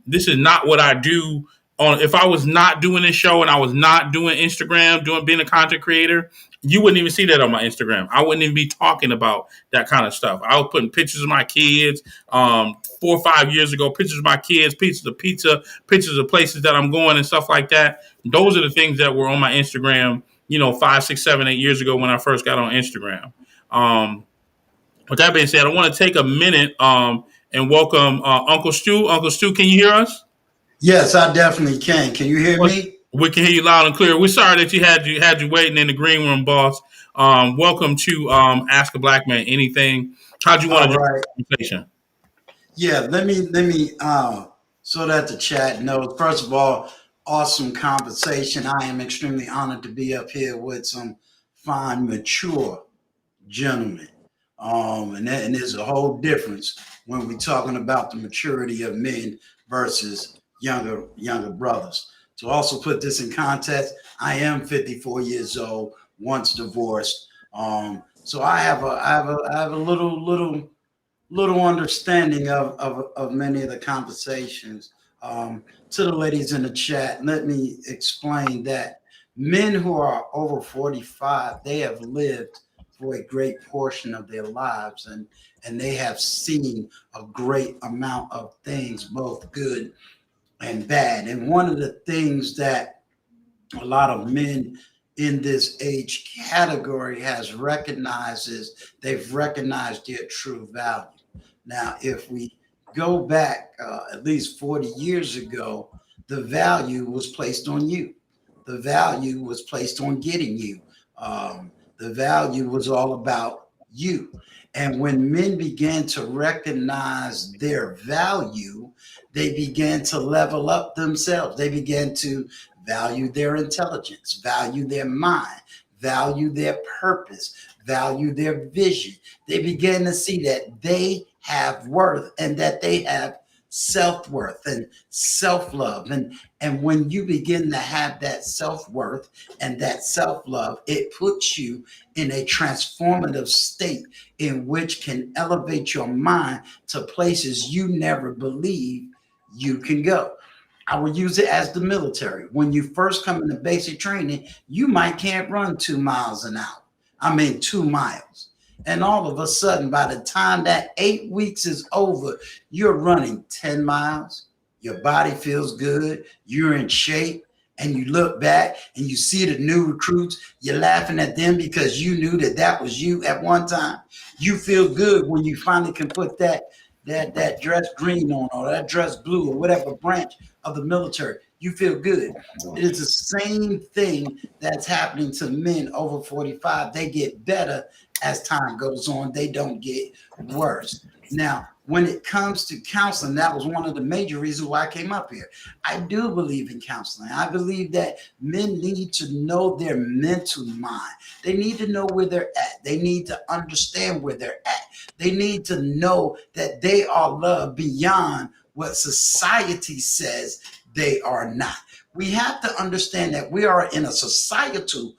This is not what I do. If I was not doing this show and I was not doing Instagram, being a content creator, you wouldn't even see that on my Instagram. I wouldn't even be talking about that kind of stuff. I was putting pictures of my kids 4 or 5 years ago, pictures of my kids, pieces of pizza, pictures of places that I'm going and stuff like that. Those are the things that were on my Instagram, 5, 6, 7, 8 years ago when I first got on Instagram. With that being said, I want to take a minute and welcome Uncle Stu. Uncle Stu, can you hear us? Yes, I definitely can. Can you hear me? We can hear you loud and clear. We're sorry that you had you waiting in the green room, boss. Welcome to Ask a Black Man Anything. How'd you want to do the conversation? Yeah, let me so that the chat knows. First of all, awesome conversation. I am extremely honored to be up here with some fine, mature gentlemen. And there's a whole difference when we're talking about the maturity of men versus younger brothers. To also put this in context, I am 54 years old, once divorced. So I have a little understanding of many of the conversations. To the ladies in the chat, let me explain that men who are over 45, they have lived for a great portion of their lives, and they have seen a great amount of things, both good and bad. And one of the things that a lot of men in this age category has recognized is they've recognized their true value. Now, if we go back at least 40 years ago, the value was placed on you. The value was placed on getting you. The value was all about you. And when men began to recognize their value, they began to level up themselves. They began to value their intelligence, value their mind, value their purpose, value their vision. They begin to see that they have worth and that they have self-worth and self-love. And when you begin to have that self-worth and that self-love, it puts you in a transformative state in which can elevate your mind to places you never believed you can go. I would use it as the military. When you first come into basic training, you might can't run 2 miles an hour. I mean, 2 miles. And all of a sudden, by the time that 8 weeks is over, you're running 10 miles. Your body feels good. You're in shape. And you look back and you see the new recruits. You're laughing at them because you knew that that was you at one time. You feel good when you finally can put that dress green on or that dress blue or whatever branch of the military. You feel good. It is the same thing that's happening to men over 45. They get better as time goes on. They don't get worse. Now, when it comes to counseling, that was one of the major reasons why I came up here. I do believe in counseling. I believe that men need to know their mental mind. They need to know where they're at. They need to understand where they're at. They need to know that they are loved beyond what society says they are not. We have to understand that we are in a societal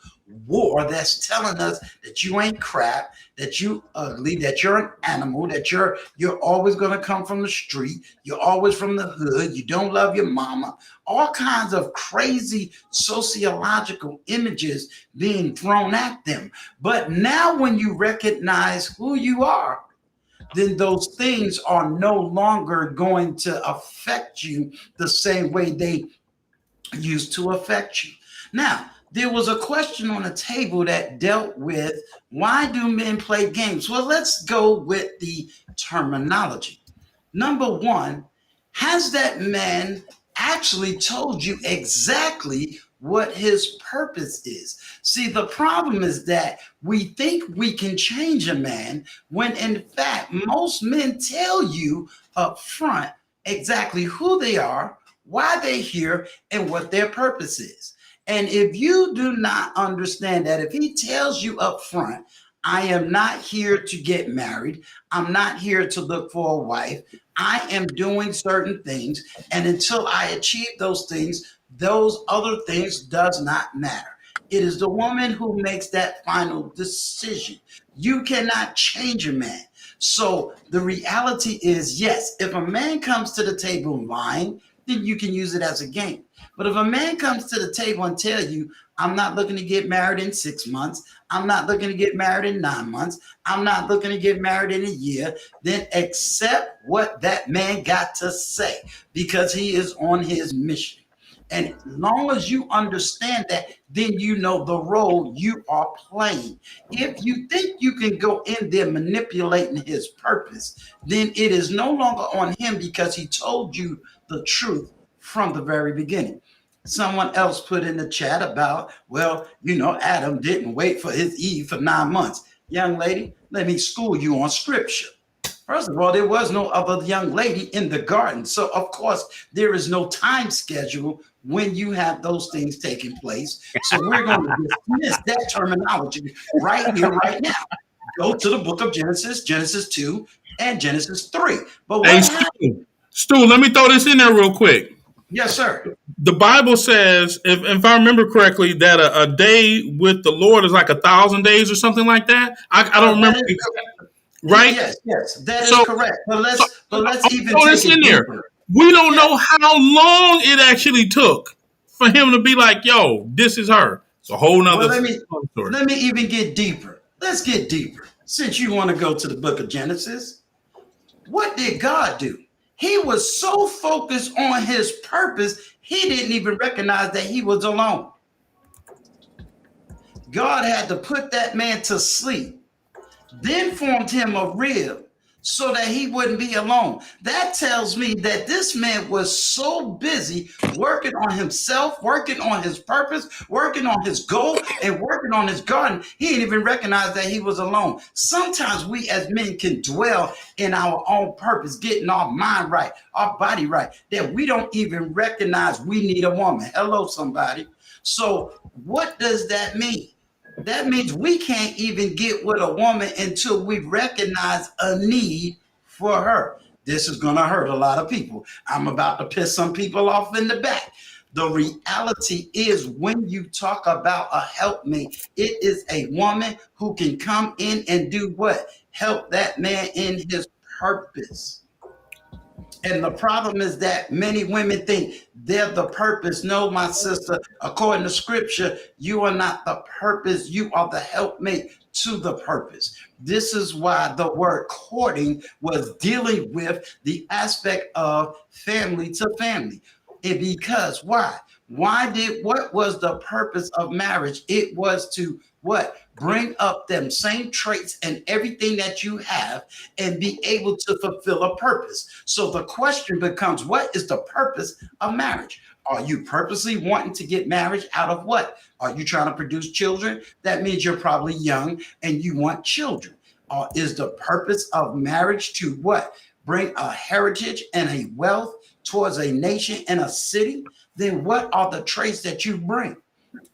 war that's telling us that you ain't crap, that you ugly, that you're an animal, that you're always going to come from the street, you're always from the hood, you don't love your mama, all kinds of crazy sociological images being thrown at them. But now when you recognize who you are, then those things are no longer going to affect you the same way they used to affect you. Now, there was a question on the table that dealt with why do men play games? Well, let's go with the terminology. Number one, has that man actually told you exactly what his purpose is? See, the problem is that we think we can change a man when in fact most men tell you up front exactly who they are, why they're here, and what their purpose is. And if you do not understand that, if he tells you up front, I am not here to get married, I'm not here to look for a wife, I am doing certain things, and until I achieve those things, those other things does not matter. It is the woman who makes that final decision. You cannot change a man. So the reality is, yes, if a man comes to the table lying, then you can use it as a game. But if a man comes to the table and tell you, I'm not looking to get married in 6 months, I'm not looking to get married in 9 months, I'm not looking to get married in a year, then accept what that man got to say because he is on his mission. And as long as you understand that, then you know the role you are playing. If you think you can go in there manipulating his purpose, then it is no longer on him because he told you the truth from the very beginning. Someone else put in the chat about, well, Adam didn't wait for his Eve for 9 months. Young lady, let me school you on scripture. First of all, there was no other young lady in the garden. So, of course, there is no time schedule when you have those things taking place. So we're going to dismiss that terminology right here, right now. Go to the book of Genesis, Genesis 2, and Genesis 3. But what happened? Stu, let me throw this in there real quick. Yes, sir. The Bible says, if I remember correctly, that a day with the Lord is like 1,000 days or something like that. I don't remember. Right? Yes, that is correct. But let's even throw this in there. We don't know how long it actually took for him to be like, "Yo, this is her." It's a whole nother story. Let me even get deeper. Let's get deeper. Since you want to go to the book of Genesis, what did God do? He was so focused on his purpose, he didn't even recognize that he was alone. God had to put that man to sleep, then formed him a rib so that he wouldn't be alone. That tells me that this man was so busy working on himself, working on his purpose, working on his goal, and working on his garden. He didn't even recognize that he was alone. Sometimes we as men can dwell in our own purpose, getting our mind right, our body right, that we don't even recognize we need a woman. Hello, somebody. So what does that mean? That means we can't even get with a woman until we recognize a need for her. This is going to hurt a lot of people. I'm about to piss some people off in the back. The reality is, when you talk about a helpmate, it is a woman who can come in and do what? Help that man in his purpose. And the problem is that many women think they're the purpose. No, my sister, according to scripture, you are not the purpose. You are the helpmate to the purpose. This is why the word courting was dealing with the aspect of family to family. And because why? What was the purpose of marriage? It was to what? Bring up them same traits and everything that you have and be able to fulfill a purpose. So the question becomes, what is the purpose of marriage? Are you purposely wanting to get married out of what? Are you trying to produce children? That means you're probably young and you want children. Is the purpose of marriage to what? Bring a heritage and a wealth towards a nation and a city? Then what are the traits that you bring?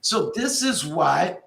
So this is why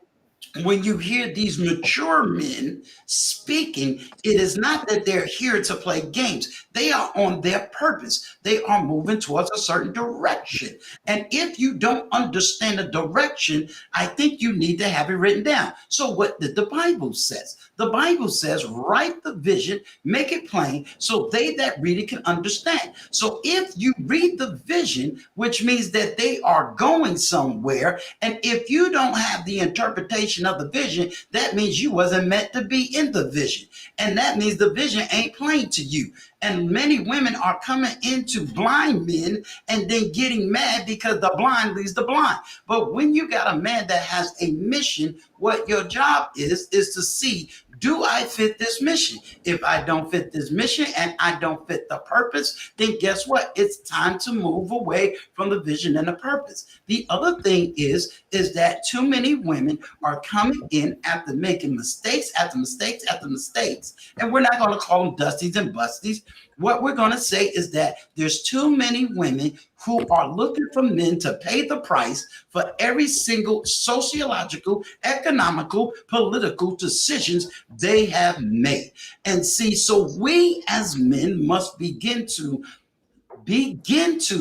when you hear these mature men speaking, it is not that they're here to play games. They are on their purpose. They are moving towards a certain direction. And if you don't understand the direction, I think you need to have it written down. So what did the Bible says? The Bible says, write the vision, make it plain, so they that read it can understand. So if you read the vision, which means that they are going somewhere, and if you don't have the interpretation of the vision, that means you wasn't meant to be in the vision. And that means the vision ain't plain to you. And many women are coming into blind men and then getting mad because the blind leads the blind. But when you got a man that has a mission, what your job is to see, do I fit this mission? If I don't fit this mission and I don't fit the purpose, then guess what? It's time to move away from the vision and the purpose. The other thing is that too many women are coming in after making mistakes after mistakes after mistakes. And we're not going to call them dusties and busties. What we're going to say is that there's too many women who are looking for men to pay the price for every single sociological, economical, political decisions they have made. And see, so we as men must begin to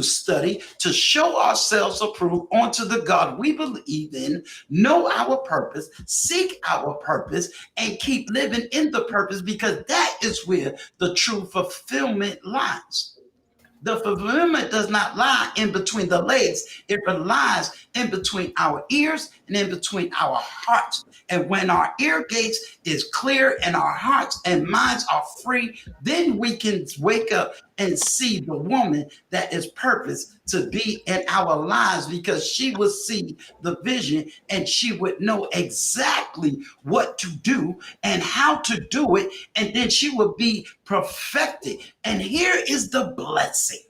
study to show ourselves approved unto the God we believe in, know our purpose, seek our purpose, and keep living in the purpose, because that is where the true fulfillment lies. The fulfillment does not lie in between the legs. It lies in between our ears and in between our hearts. And when our ear gates is clear and our hearts and minds are free, then we can wake up and see the woman that is purposed to be in our lives, because she will see the vision and she would know exactly what to do and how to do it. And then she will be perfected. And here is the blessing.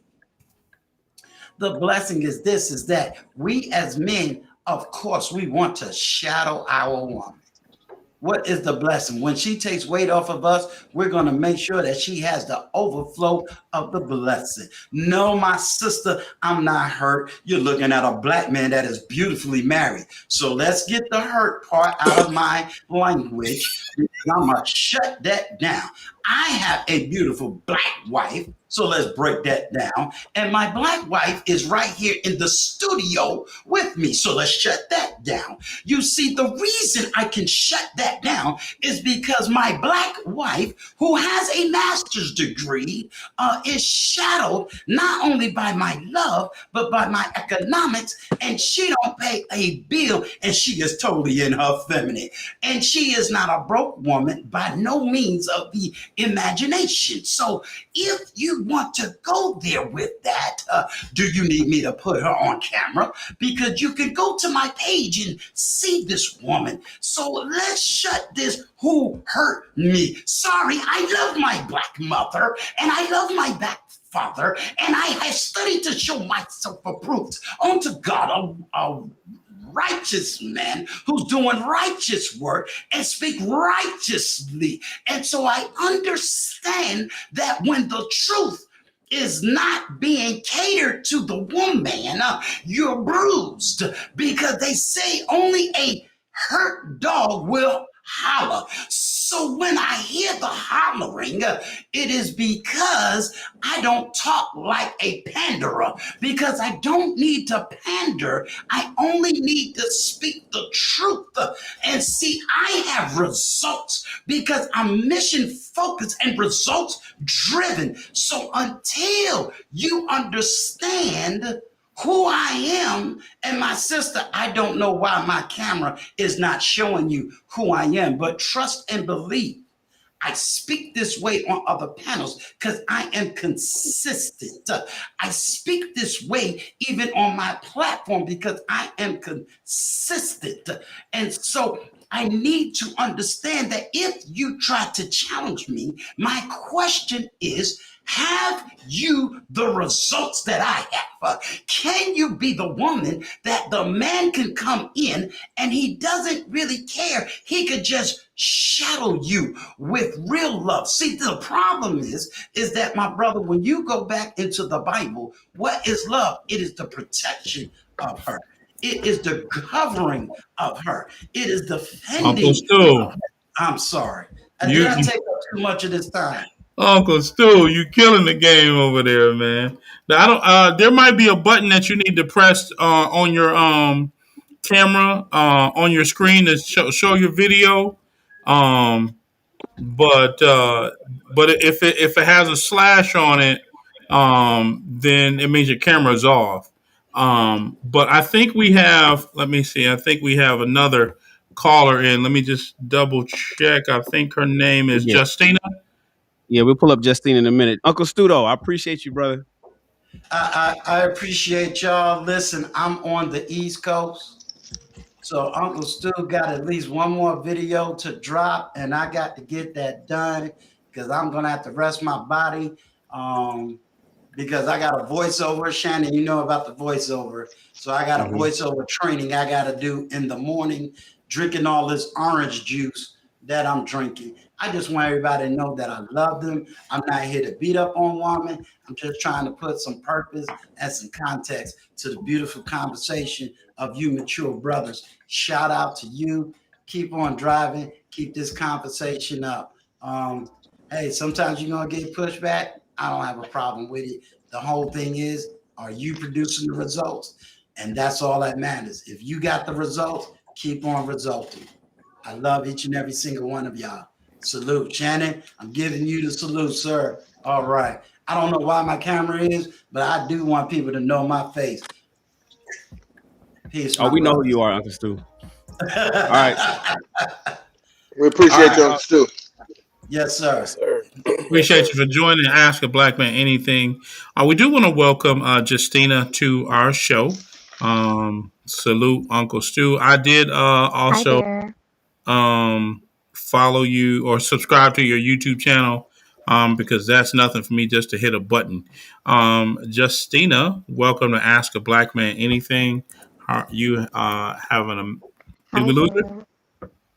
The blessing is this, is that we as men, of course, we want to shadow our woman. What is the blessing? When she takes weight off of us, we're going to make sure that she has the overflow of the blessing. No, my sister, I'm not hurt. You're looking at a black man that is beautifully married. So let's get the hurt part out of my language. I'm going to shut that down. I have a beautiful black wife. So let's break that down. And my black wife is right here in the studio with me. So let's shut that down. You see, the reason I can shut that down is because my black wife, who has a master's degree, is shadowed not only by my love, but by my economics. And she don't pay a bill, and she is totally in her feminine. And she is not a broke woman by no means of the imagination. So if you want to go there with that, do you need me to put her on camera? Because you can go to my page and see this woman. So let's shut this who hurt me. Sorry, I love my black mother and I love my black father, and I have studied to show myself approved unto God, a righteous man who's doing righteous work and speak righteously. And so I understand that when the truth is not being catered to the woman, you're bruised, because they say only a hurt dog will holler. So when I hear the hollering, it is because I don't talk like a panderer, because I don't need to pander. I only need to speak the truth. And see, I have results because I'm mission focused and results driven. So until you understand who I am, and my sister, I don't know why my camera is not showing you who I am, but trust and believe. I speak this way on other panels because I am consistent. I speak this way even on my platform because I am consistent. And so I need to understand that if you try to challenge me, my question is, have you the results that I have? Can you be the woman that the man can come in and he doesn't really care? He could just shadow you with real love. See, the problem is that, my brother, when you go back into the Bible, what is love? It is the protection of her. It is the covering of her. It is Uncle defending Stu, of her. I'm sorry. Did you, I you take up too much of this time? Uncle Stu, you killing the game over there, man. Now, I don't. There might be a button that you need to press on your camera on your screen to show your video. Um, but if it has a slash on it, then it means your camera's off. But I think we have. Let me see. I think we have another caller in. Let me just double check. I think her name is Yeah, Justina. yeah. We'll pull up Justine in a minute. Uncle Studo, I appreciate you, brother. I appreciate y'all. Listen, I'm on the East Coast. So Uncle Stu got at least one more video to drop, and I got to get that done because I'm gonna have to rest my body. Um, because I got a voiceover. Shannon, you know about the voiceover. So I got a Hmm. voiceover training I got to do in the morning, drinking all this orange juice that I'm drinking. I just want everybody to know that I love them. I'm not here to beat up on women. I'm just trying to put some purpose and some context to the beautiful conversation of you mature brothers. Shout out to you. Keep on driving. Keep this conversation up. Hey, sometimes you're going to get pushback. I don't have a problem with it. The whole thing is, are you producing the results? And that's all that matters. If you got the results, keep on resulting. I love each and every single one of y'all. Salute. Shannon, I'm giving you the salute, sir. All right. I don't know why my camera is, but I do want people to know my face. Peace, Oh, my we know who brothers. you are, Uncle Stu. All right. We All appreciate right. you, Uncle Stu. Yes, Yes, sir. sir. Yes, Appreciate sir. you for joining Ask a Black Man Anything. We do want to welcome Justina to our show. Salute Uncle Stu. I did Hi also there. follow you or subscribe to your YouTube channel because that's nothing for me just to hit a button. Justina, welcome to Ask a Black Man Anything. You having a. Did Hi we lose her? there.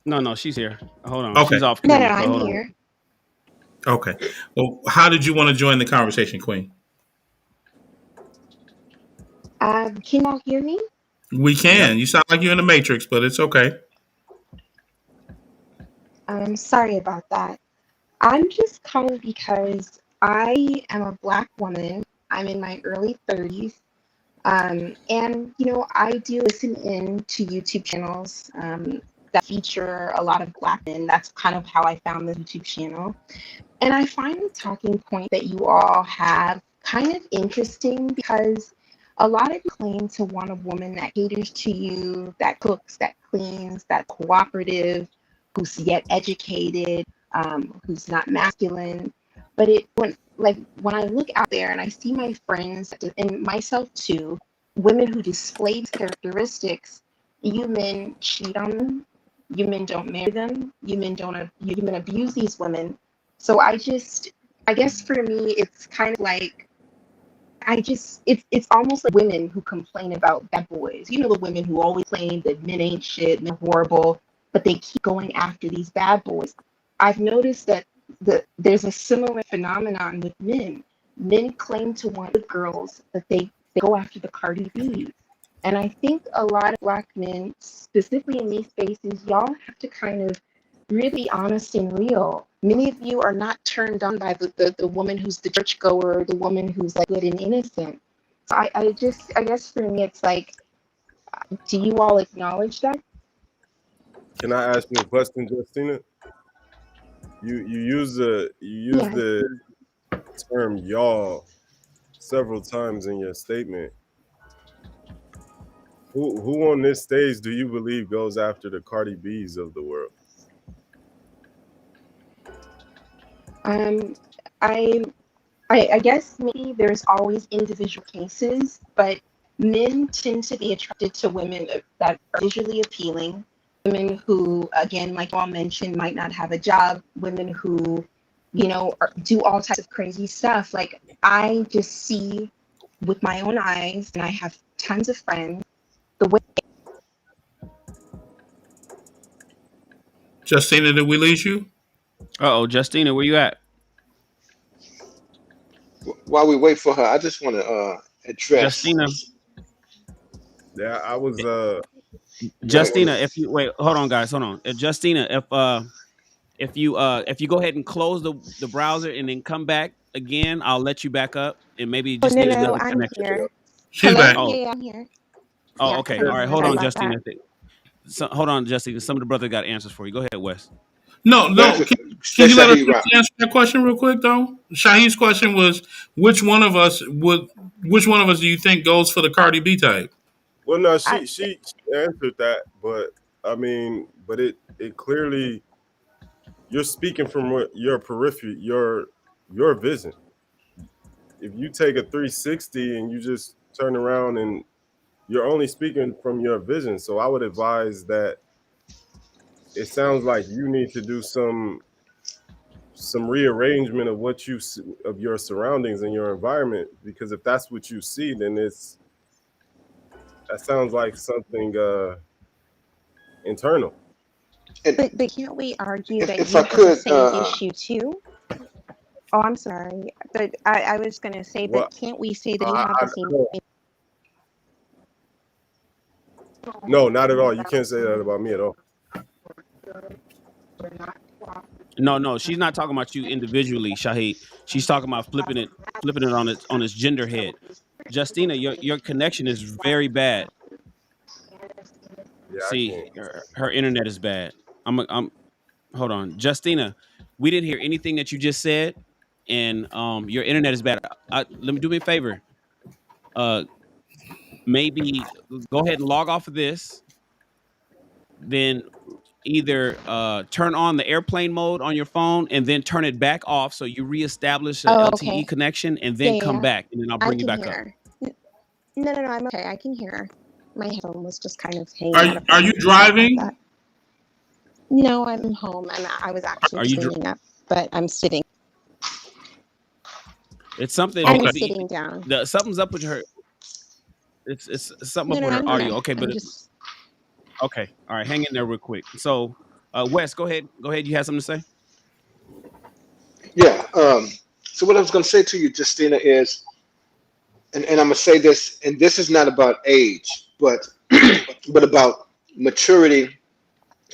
No, no, she's here. Hold on. Okay. She's off No, no, camera, so I'm hold on. here. Okay. Well, how did you want to join the conversation, Queen? Can y'all hear me? We Yep. can. You sound like you're in the Matrix, but it's okay. I'm sorry about that. I'm just calling because I am a Black woman. I'm in my early 30s. And, I do listen in to YouTube channels that feature a lot of Black men. That's kind of how I found the YouTube channel. And I find the talking point that you all have kind of interesting because a lot of you claim to want a woman that caters to you, that cooks, that cleans, that cooperative, who's yet educated, who's not masculine. But when I look out there and I see my friends and myself too, women who display these characteristics, you men cheat on them, you men don't marry them, you men abuse these women. So I guess for me, it's kind of like, it's almost like women who complain about bad boys. You know, the women who always claim that men ain't shit, men are horrible, but they keep going after these bad boys. I've noticed that there's a similar phenomenon with men. Men claim to want good girls, but they go after the Cardi B's. And I think a lot of Black men, specifically in these spaces, y'all have to kind of really be honest and real. Many of you are not turned on by the woman who's the churchgoer, the woman who's like good and innocent. So I guess for me, it's like, do you all acknowledge that? Can I ask you a question, Justina? You use Yes. the term y'all several times in your statement. Who on this stage do you believe goes after the Cardi B's of the world? Um, I I guess maybe there's always individual cases, but men tend to be attracted to women that are visually appealing, women who, again, like y'all mentioned, might not have a job, women who, do all types of crazy stuff. Like, I just see with my own eyes, and I have tons of friends, the way. Justina, did we lose you? Uh oh, Justina, where you at? While we wait for her, I just want to address. Justina, Yeah, I was go ahead, Justina, Q. if you wait, hold on, guys, hold on. Justina, if you go ahead and close the browser and then come back again, I'll let you back up, and maybe you Oh, just no, need no, another I'm connection. here. She's Hello? back. Yeah, Oh, yeah, I'm here. oh, Yeah, okay, all right. Hold sorry on, about that. Justina. Hold on, Justina. Some of the brother got answers for you. Go ahead, Wes. No, no. Back Can you let us Shaheed Rock. answer that question real quick though? Shaheen's question was, which one of us do you think goes for the Cardi B type? Well, no, I, she answered that, but I mean, but it clearly you're speaking from your periphery, your vision. If you take a 360 and you just turn around and you're only speaking from your vision, so I would advise that it sounds like you need to do some rearrangement of of your surroundings and your environment, because if that's what you see, then that sounds like something internal. And but can't we argue that if I you have the could, same issue too? Oh, I'm sorry. But I was going to say, but What? can't we say that you have I the same? no, no, not at all. You can't say that about me at all. No, no, she's not talking about you individually, Shahid. She's talking about flipping it on its gender head. Justina, your connection is very bad. Yeah, I See, can't. her internet is bad. I'm hold on, Justina. We didn't hear anything that you just said, and your internet is bad. Let me do me a favor. Uh, maybe go ahead and log off of this. Then either turn on the airplane mode on your phone and then turn it back off so you reestablish a Oh, LTE okay. connection and Yeah, then yeah, come yeah. back and then I'll I bring you can back up. hear. No, no, no, I'm okay. I can hear. My headphone was just kind of Are hanging out of my are you mouth. Sorry about driving? that. No, I'm home and I was actually Are just you? cleaning up, but I'm sitting. It's something. I'm Okay. See, sitting down. something's up with her. It's something No, up no, with no, her I'm audio. okay. Okay, I'm but just. okay, all right, hang in there real quick. So, Wes, go ahead. Go ahead. You had something to say? yeah. So what I was going to say to you, Justina, is, and I'm going to say this, and this is not about age, but about maturity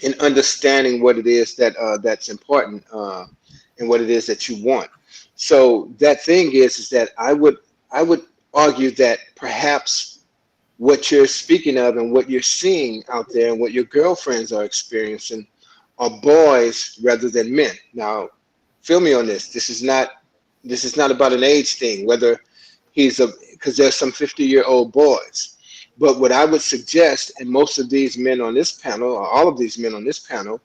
and understanding what it is that's important, and what it is that you want. So that thing is that I would argue that perhaps what you're speaking of and what you're seeing out there and what your girlfriends are experiencing are boys rather than men. Now, feel me on this. This is not about an age thing, whether he's a because there's some 50-year-old boys. But what I would suggest, and most of these men on this panel, or all of these men on this panel,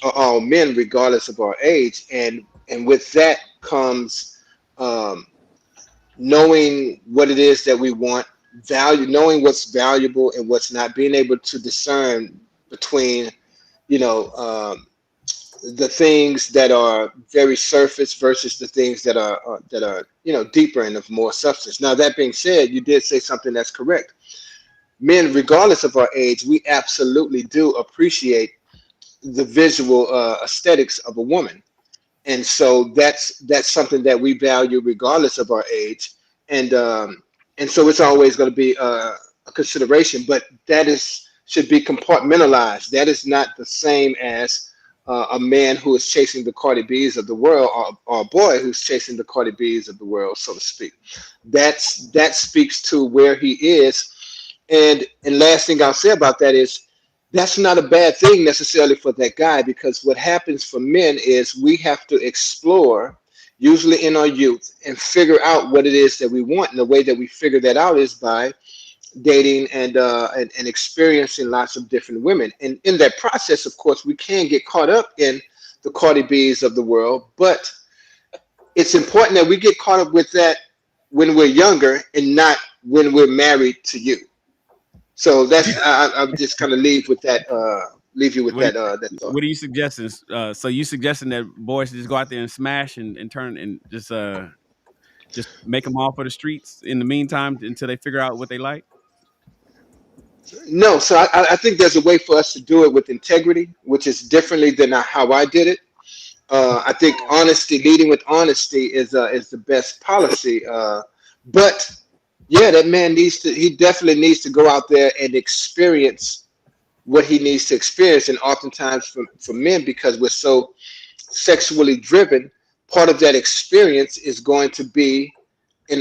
are all men regardless of our age, and with that comes um, knowing what it is that we want, knowing what's valuable and what's not, being able to discern between, you know, the things that are very surface versus the things that are deeper and of more substance. Now, that being said, you did say something that's correct. Men, regardless of our age, we absolutely do appreciate the visual aesthetics of a woman, and so that's something that we value regardless of our age, and so it's always going to be a a consideration, but that is should be compartmentalized. That is not the same as a man who is chasing the Cardi B's of the world, or a boy who's chasing the Cardi B's of the world, so to speak. That speaks to where he is. And last thing I'll say about that is that's not a bad thing necessarily for that guy, because what happens for men is we have to explore, usually in our youth, and figure out what it is that we want. And the way that we figure that out is by dating and experiencing lots of different women. And in that process, of course, we can get caught up in the Cardi B's of the world, but it's important that we get caught up with that when we're younger and not when we're married to you. So that's I would just kind of leave you with What that thought. what are you suggesting? So you suggesting that boys should just go out there and smash and turn and just make them all for the streets in the meantime until they figure out what they like? No, so I think there's a way for us to do it with integrity, which is differently than how I did it. I think honesty, leading with honesty, is the best policy. But yeah, that man he definitely needs to go out there and experience what he needs to experience. And oftentimes for men, because we're so sexually driven, part of that experience is going to be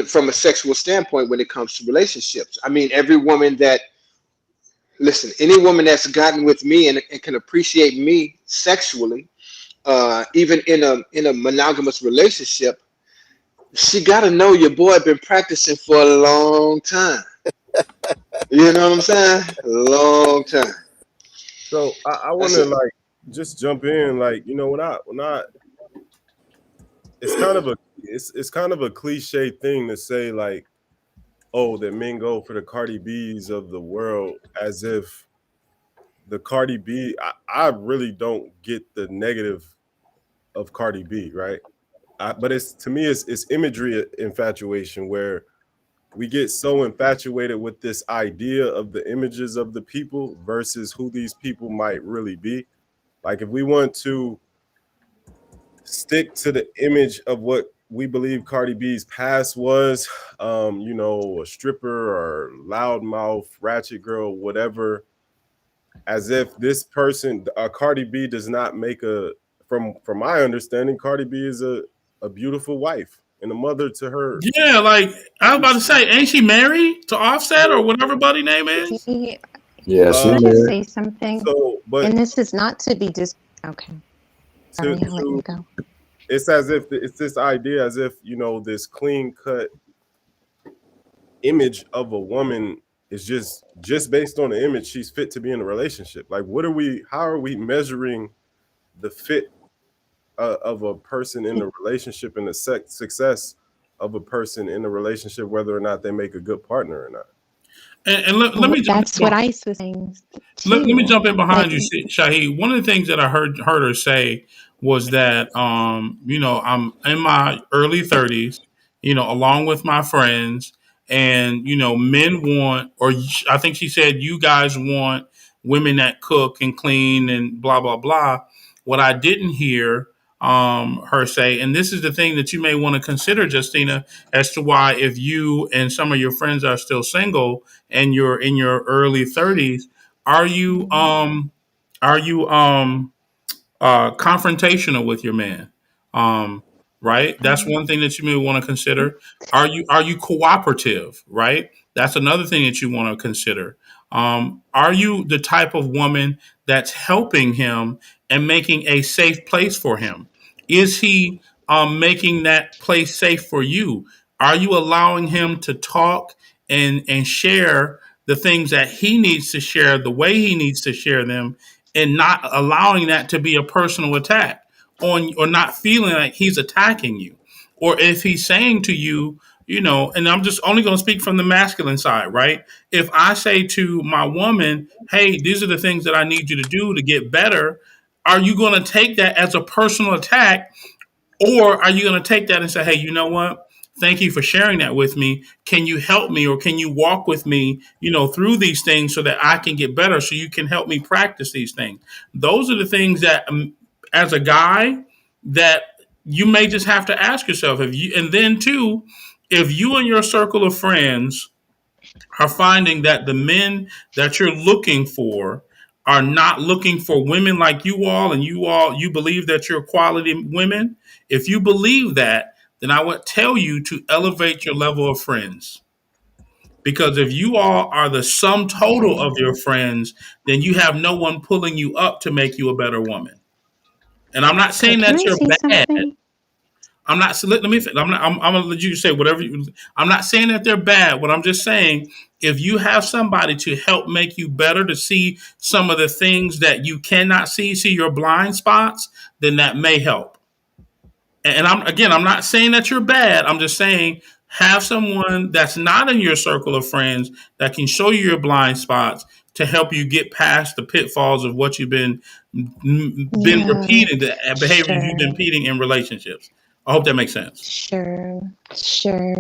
from a sexual standpoint when it comes to relationships. I mean, every woman that listen, any woman that's gotten with me and can appreciate me sexually, even in a monogamous relationship, she got to know your boy been practicing for a long time. You know what I'm saying? A long time. So I want That's to it. like just jump in, like when I it's kind of a cliche thing to say, like, oh, that men go for the Cardi B's of the world, as if the Cardi B. I really don't get the negative of Cardi B, right? But it's to me, it's imagery infatuation, where we get so infatuated with this idea of the images of the people versus who these people might really be. Like, if we want to stick to the image of what we believe Cardi B's past was, a stripper or loudmouth, ratchet girl, whatever, as if this person, Cardi B, does not make from my understanding, Cardi B is a beautiful wife and a mother to her. Yeah, like I was about to say, ain't she married to Offset or whatever buddy name is? See, Yeah, she Uh, can I just married. say something? so, but And this is not to be okay. to Sorry, I'll let you to go. it's as if it's this idea, as if this clean cut image of a woman is just based on the image she's fit to be in a relationship. Like, how are we measuring the fit of a person in a relationship and the success of a person in a relationship, whether or not they make a good partner or not? And let me jump That's what I was saying let me too. jump in behind That you, Shaheed. One of the things that I heard her say was that I'm in my early 30s, along with my friends, and men want, or I think she said, you guys want women that cook and clean and blah blah blah. What I didn't hear her say, and this is the thing that you may want to consider, Justina, as to why, if you and some of your friends are still single and you're in your early 30s, are you confrontational with your man? Um, right. That's um, one thing that you may want to consider. Are you cooperative? Right. That's another thing that you want to consider. Are you the type of woman that's helping him and making a safe place for him? Is he making that place safe for you? Are you allowing him to talk and share the things that he needs to share the way he needs to share them, and not allowing that to be a personal attack on, or not feeling like he's attacking you? Or if he's saying to you, and I'm just only going to speak from the masculine side, right? If I say to my woman, hey, these are the things that I need you to do to get better, are you going to take that as a personal attack, or are you going to take that and say, hey, you know what? Thank you for sharing that with me. Can you help me, or can you walk with me, through these things so that I can get better, so you can help me practice these things? Those are the things that, as a guy, that you may just have to ask yourself. And then too, if you and your circle of friends are finding that the men that you're looking for are not looking for women like you believe that you're quality women. If you believe that, then I would tell you to elevate your level of friends. Because if you all are the sum total Okay. of your friends, then you have no one pulling you up to make you a better woman. And I'm not Okay. saying Can that I you're say bad. something? I'm not. So let me. I'm gonna let you say whatever. I'm not saying that they're bad. What I'm just saying, if you have somebody to help make you better, to see some of the things that you cannot see your blind spots, then that may help. And I'm not saying that you're bad. I'm just saying have someone that's not in your circle of friends that can show you your blind spots to help you get past the pitfalls of what you've been Yeah. repeating, the behavior you've been Sure. repeating in relationships. I hope that makes sense. Sure. Sure.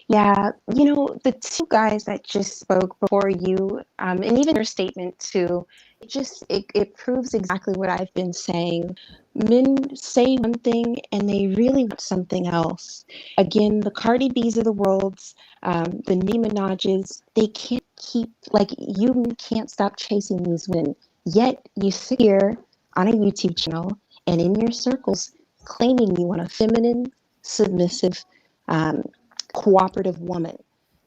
Yeah, the two guys that just spoke before you, and even your statement too, it proves exactly what I've been saying. Men say one thing and they really want something else. Again, the Cardi B's of the worlds, the Nicki Minaj's, they can't keep like you can't stop chasing these women. Yet you sit here on a YouTube channel and in your circles claiming you want a feminine, submissive, um, cooperative woman.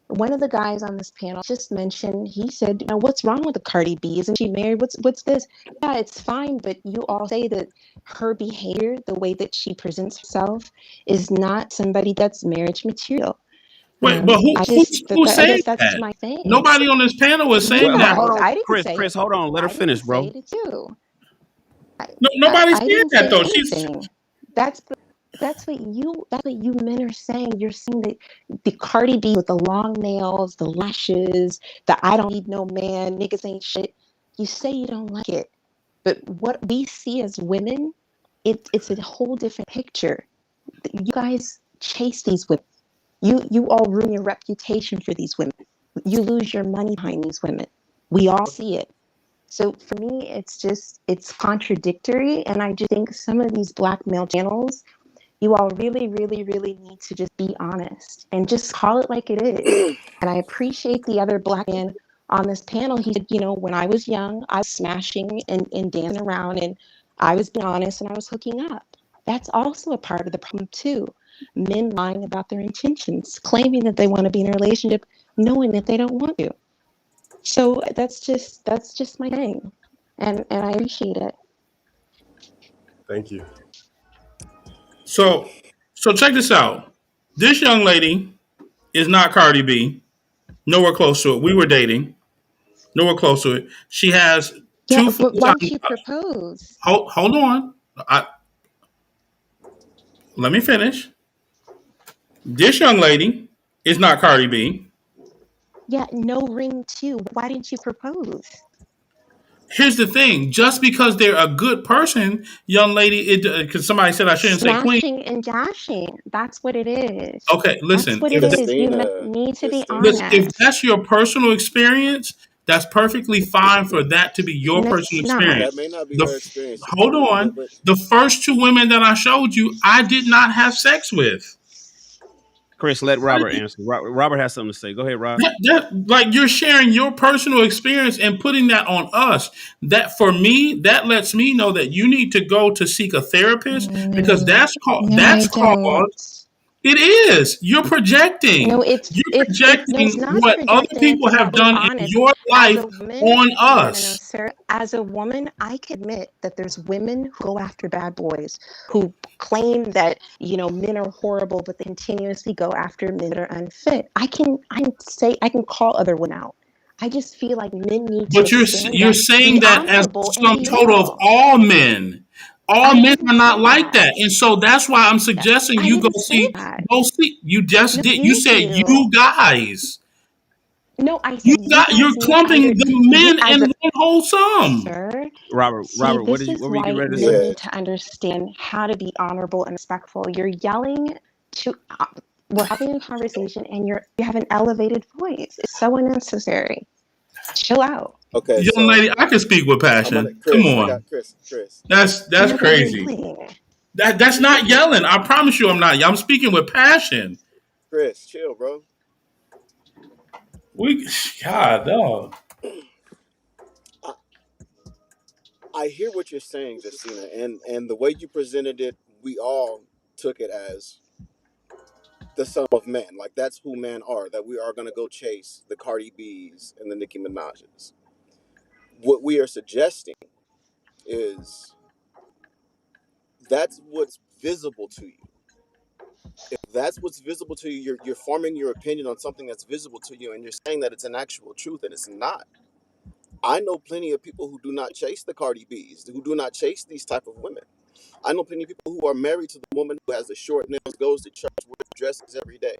One of the guys on this panel just mentioned, he said, what's wrong with the Cardi B? Isn't she married? What's this? Yeah, it's fine, but you all say that her behavior, the way that she presents herself, is not somebody that's marriage material. Wait, but who's I saying guess that's that? my thing. Nobody on this panel is You Well, saying that. hold guys, on, I didn't Chris. say Chris, it. hold on. Let her I didn't finish, say bro. it. It's you. No, nobody's I saying didn't that say though. anything. That's that's what you men are saying. You're saying that the Cardi B with the long nails, the lashes, the I don't need no man, niggas ain't shit. You say you don't like it. But what we see as women, it's a whole different picture. You guys chase these women. You all ruin your reputation for these women. You lose your money behind these women. We all see it. So for me, it's contradictory. And I just think some of these black male channels, you all really, really, really need to just be honest and just call it like it is. And I appreciate the other black man on this panel. He said, when I was young, I was smashing and dancing around and I was being honest and I was hooking up. That's also a part of the problem too. Men lying about their intentions, claiming that they want to be in a relationship, knowing that they don't want to. So that's just my thing, and I appreciate it. Thank you. So, so check this out. This young lady is not Cardi B. Nowhere close to it. We were dating. Nowhere close to it. She has Yeah, two but full why'd time. you propose? Hold on. Let me finish. This young lady is not Cardi B. Yeah, no ring too. Why didn't you propose? Here's the thing: just because they're a good person, young lady, because somebody said I shouldn't say queen. Smashing and dashing. That's what it is. Okay, That's listen. what it is. You Christina, need to be Listen, Christina. if honest. that's your personal experience, that's perfectly fine for that to be your No, personal it's not. experience. That may not be The her experience, hold but on, the first two women that I showed you, I did not have sex with. Chris, let Robert answer. Robert has something to say. Go ahead, Rob. Like you're sharing your personal experience and putting that on us. That for me, that lets me know that you need to go to seek a therapist because No, no, I that's called don't. it is. You're No, projecting. You're no, it's projecting not what other projecting. It's people have about being done in honest. your As life a woman, on no, us. sir. As a woman, I can admit that there's women who go after bad boys, who claim that, men are horrible, but they continuously go after men that are unfit. I can call other women out. I just feel like men need to But stand you're up, saying be that as honorable, the and sum be total of real. all men. All I men didn't are not say like that. that, and so that's why I'm suggesting I you didn't say that. go see. You just No, did. You you said do. you guys. No, I said you You're guys need to clumping the you men as in a one whole sum. sir. Robert, See, what this is were you getting why ready to men say? yeah. need to understand how to be honorable and respectful. You're yelling to we're having a conversation and you have an elevated voice. It's so unnecessary. Chill out. Okay, Young so lady, I can speak with I'm gonna passion. Come Chris. I got on, Chris. Chris. that's No, but you're crazy. yelling. That's not yelling. I promise you, I'm not. I'm speaking with passion. Chris, chill, bro. God, dog. I, I hear what you're saying, Justina, and the way you presented it, we all took it as the sum of men. Like that's who men are. That we are going to go chase the Cardi B's and the Nicki Minaj's. What we are suggesting is that's what's visible to you. If that's what's visible to you, you're forming your opinion on something that's visible to you, and you're saying that it's an actual truth, and it's not. I know plenty of people who do not chase the Cardi B's, who do not chase these type of women. I know plenty of people who are married to the woman who has the short nails, goes to church, wears dresses every day.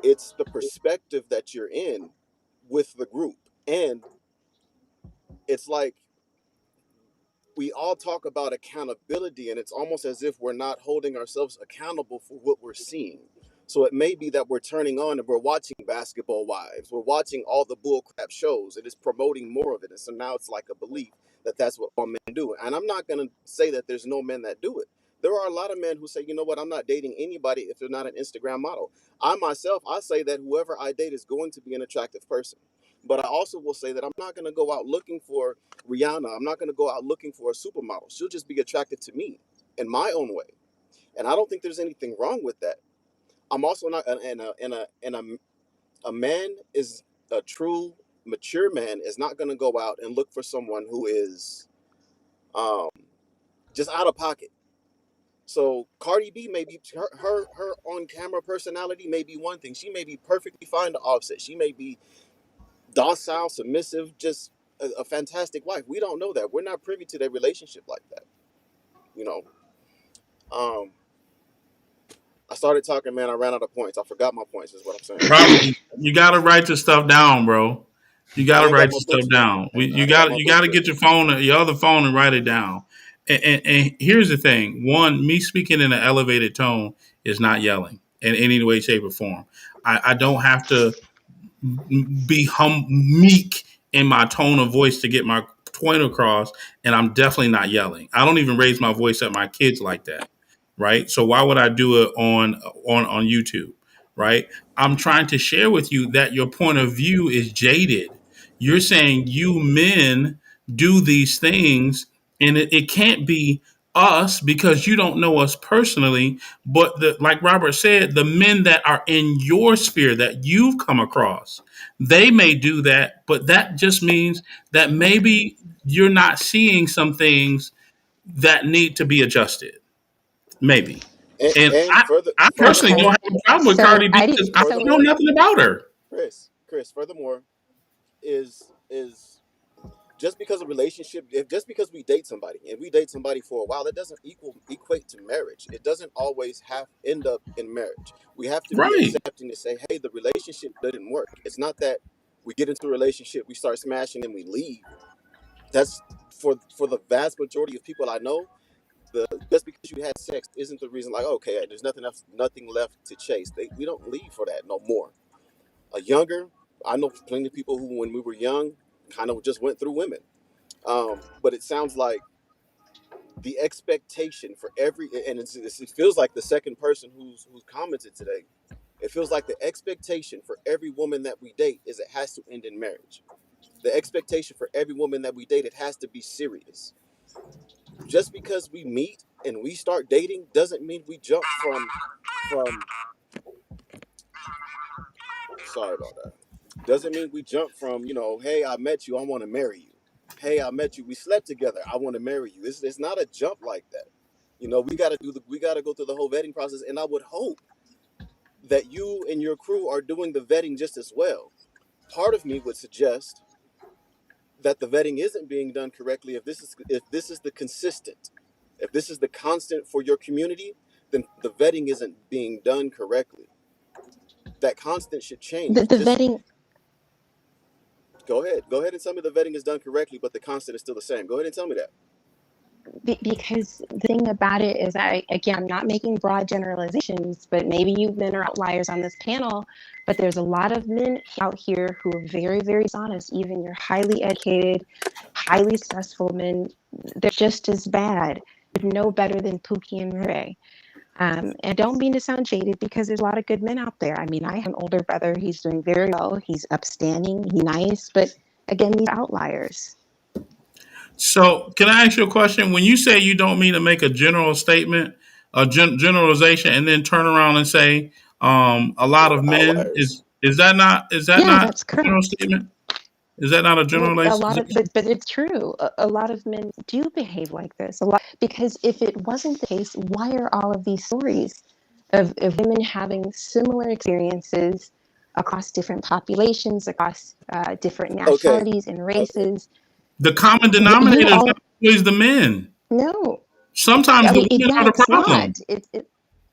It's the perspective that you're in with the group. And it's like we all talk about accountability, and it's almost as if we're not holding ourselves accountable for what we're seeing. So it may be that we're turning on and we're watching Basketball Wives, we're watching all the bullcrap shows, and it's promoting more of it. And so now it's like a belief that that's what all men do. And I'm not going to say that there's no men that do it. There are a lot of men who say, you know what, I'm not dating anybody if they're not an Instagram model. I myself, I say that whoever I date is going to be an attractive person. But I also will say that I'm not going to go out looking for Rihanna. I'm not going to go out looking for a supermodel. She'll just be attractive to me in my own way. And I don't think there's anything wrong with that. I'm also not, a man is a true mature man is not going to go out and look for someone who is um, just out of pocket. So Cardi B may be her on camera personality may be one thing. She may be perfectly fine to Offset. She may be docile, submissive, just a fantastic wife. We don't know that. We're not privy to their relationship like that. You know. Um, I started talking, man. I ran out of points. I forgot my points. Is what I'm saying. Robert, you got to write this stuff down, bro. You got I to ain't got write my this book stuff script. down. I ain't got my You book got to script. get your other phone, and write it down. And here's the thing: one, me speaking in an elevated tone is not yelling in any way, shape, or form. I don't have to be meek in my tone of voice to get my point across, and I'm definitely not yelling. I don't even raise my voice at my kids like that, right? So why would I do it on YouTube, right? I'm trying to share with you that your point of view is jaded. You're saying you men do these things, and it can't be us because you don't know us personally, but like Robert said, the men that are in your sphere that you've come across, they may do that, but that just means that maybe you're not seeing some things that need to be adjusted. Maybe. And And I personally don't furthermore, Okay. have a problem with So Cardi B I did. because I So don't know furthermore, nothing about her. Chris, is just because a relationship, if just because we date somebody and we date somebody for a while, that doesn't equate to marriage. It doesn't always have end up in marriage. We have to be Right. accepting to say, hey, the relationship didn't work. It's not that we get into a relationship, we start smashing, and we leave. That's for the vast majority of people I know. The just because you had sex isn't the reason. Like, okay, there's nothing left to chase. We don't leave for that no more. A younger, I know plenty of people who, when we were young, kind of just went through women. But it sounds like the expectation for every, and it feels like the second person who's commented today. It feels like the expectation for every woman that we date is it has to end in marriage. The expectation for every woman that we date, it has to be serious. Just because we meet and we start dating doesn't mean we jump from. Sorry about that. Doesn't mean we jump from, hey, I met you, I want to marry you. Hey, I met you, we slept together, I want to marry you. It's not a jump like that. We got to go through the whole vetting process, and I would hope that you and your crew are doing the vetting just as well. Part of me would suggest that the vetting isn't being done correctly if this is the consistent, if this is the constant for your community, then the vetting isn't being done correctly. That constant should change. the Just vetting. go ahead and tell me the vetting is done correctly, but the constant is still the same. Go ahead and tell me that. Because the thing about it is, again, I'm not making broad generalizations, but maybe you men are outliers on this panel, but there's a lot of men out here who are very, very dishonest. Even your highly educated, highly successful men, they're just as bad. They're no better than Pookie and Ray. And don't mean to sound jaded because there's a lot of good men out there. I mean, I have an older brother. He's doing very well. He's upstanding. He's nice. But again, these are outliers. So, can I ask you a question? When you say you don't mean to make a general statement, a generalization, and then turn around and say a lot of men Outliers. is that Yeah, not that's a general correct. statement? Is that not a Well, a lot of, generalization? but it's true. A lot of men do behave like this. A lot, because if it wasn't the case, why are all of these stories of women having similar experiences across different populations, across different Okay. nationalities and Okay. races? The common You denominator is not all always the men. no. Sometimes the women Yeah, are the it's problem. not.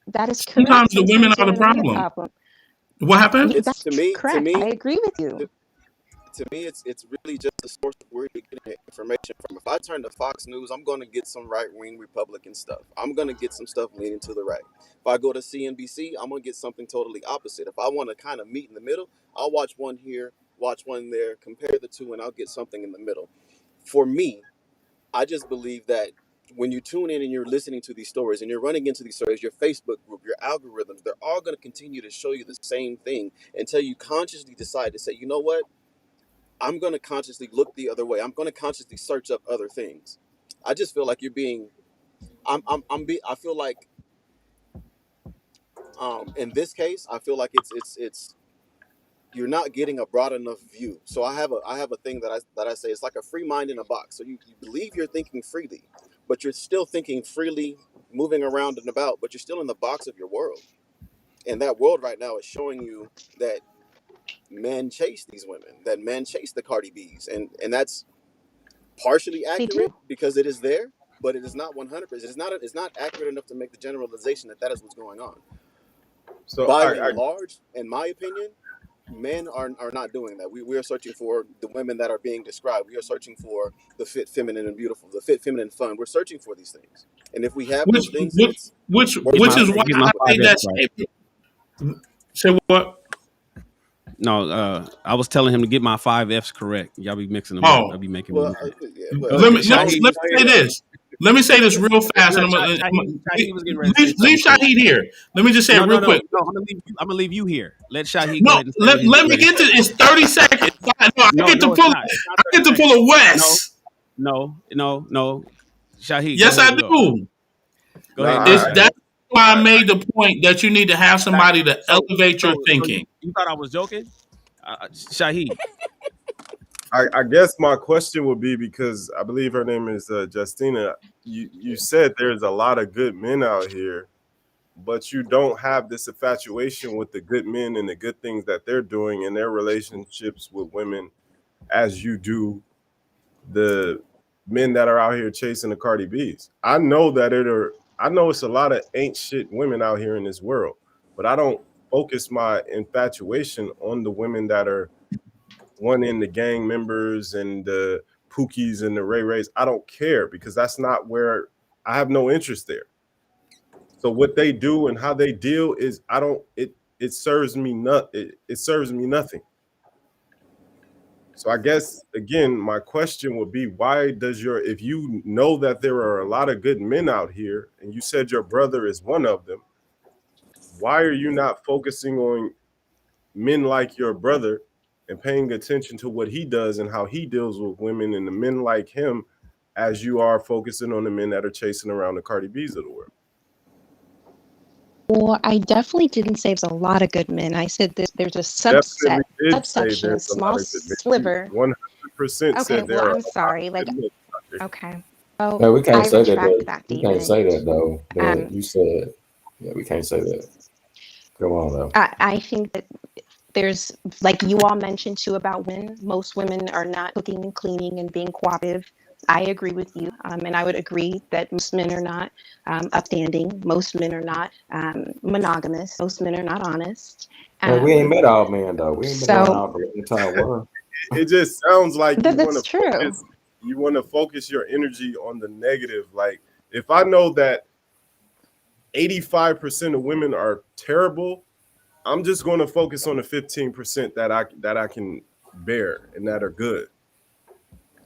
That is Sometimes correct. the women Sometimes are the women are the problem. problem. What happened? It's That's to correct. I me agree with you. it's really just the source of where you're getting information from. If I turn to Fox News, I'm going to get some right wing Republican stuff. I'm going to get some stuff leaning to the right. If I go to CNBC, I'm going to get something totally opposite. If I want to kind of meet in the middle, I'll watch one here, watch one there, compare the two, and I'll get something in the middle. For me, I just believe that when you tune in and you're listening to these stories and you're running into these stories, your Facebook group, your algorithms, they're all going to continue to show you the same thing until you consciously decide to say, you know what? I'm going to consciously look the other way. I'm going to consciously search up other things. I just feel like you're being, I feel like, in this case, I feel like it's, you're not getting a broad enough view. So I have a thing that I say, it's like a free mind in a box. So you believe you're thinking freely, but you're still thinking freely, moving around and about, but you're still in the box of your world. And that world right now is showing you that men chase these women, that men chase the Cardi B's, and that's partially They do. accurate because it is there, but it is not 100%. It's not accurate enough to make the generalization that that is what's going on. So By I and large, in my opinion, men are not doing that. We are searching for the women that are being described. We are searching for the fit, feminine, and beautiful, the fit, feminine, fun. We're searching for these things, and if we have Which those things, which it's which worth Get which my is pursuing. why get my I five made F's that right. statement. Say what? No, I was telling him to get my 5 F's correct. Y'all be mixing them up. Oh, I'll be making me Well, miss it. yeah, but let me let me, why Shaheed, would let you me say say that? this. Let me say this real fast, no, and Shaheed was getting ready to say leave something too. Shahid here. Let me just say No, it no, real no, quick. no. I'm gonna leave you here. Let Shaheed go No, ahead and say what let me ready to get to. say. It's 30 seconds. No, I No, get to no, it's pull. not. It's not I 30 get to pull seconds. a No, West. no. Shaheed, go Yes, ahead I and go. do. Go no, ahead and go, It's I Shaheed. that's why I I made the point that you need to have somebody to So, elevate your so thinking. you thought I was joking, Shaheed? I guess my question would be because I believe her name is Justina. You said there's a lot of good men out here, but you don't have this infatuation with the good men and the good things that they're doing in their relationships with women as you do the men that are out here chasing the Cardi B's. I know it's a lot of ain't shit women out here in this world, but I don't focus my infatuation on the women that are one in the gang members and the Pookies and the Ray Rays. I don't care because that's not where I have no interest there. So what they do and how they deal is I don't it serves me it serves me nothing. So I guess again, my question would be why does if you know that there are a lot of good men out here and you said your brother is one of them, why are you not focusing on men like your brother and paying attention to what he does and how he deals with women and the men like him as you are focusing on the men that are chasing around the Cardi B's of the world? Well, I definitely didn't say there's a lot of good men. I said there's a Definitely did say subsection, a there's a lot small of good men. You sliver. 100% Okay, said well, there are I'm a lot of sorry. Like, good men out there. okay. Well, No, we can't I say that. retract that We can't statement. say that though. That Um, you said. Yeah, we can't say that. Come on though. I think that there's, like you all mentioned too about women, most women are not cooking and cleaning and being cooperative. I agree with you. And I would agree that most men are not upstanding. Most men are not monogamous. Most men are not honest. Man, we ain't Um, met all men though. We ain't been around so all the entire world. It just sounds like that's true. you want to focus your energy on the negative. Like if I know that 85% of women are terrible, I'm just going to focus on the 15% that I can bear and that are good.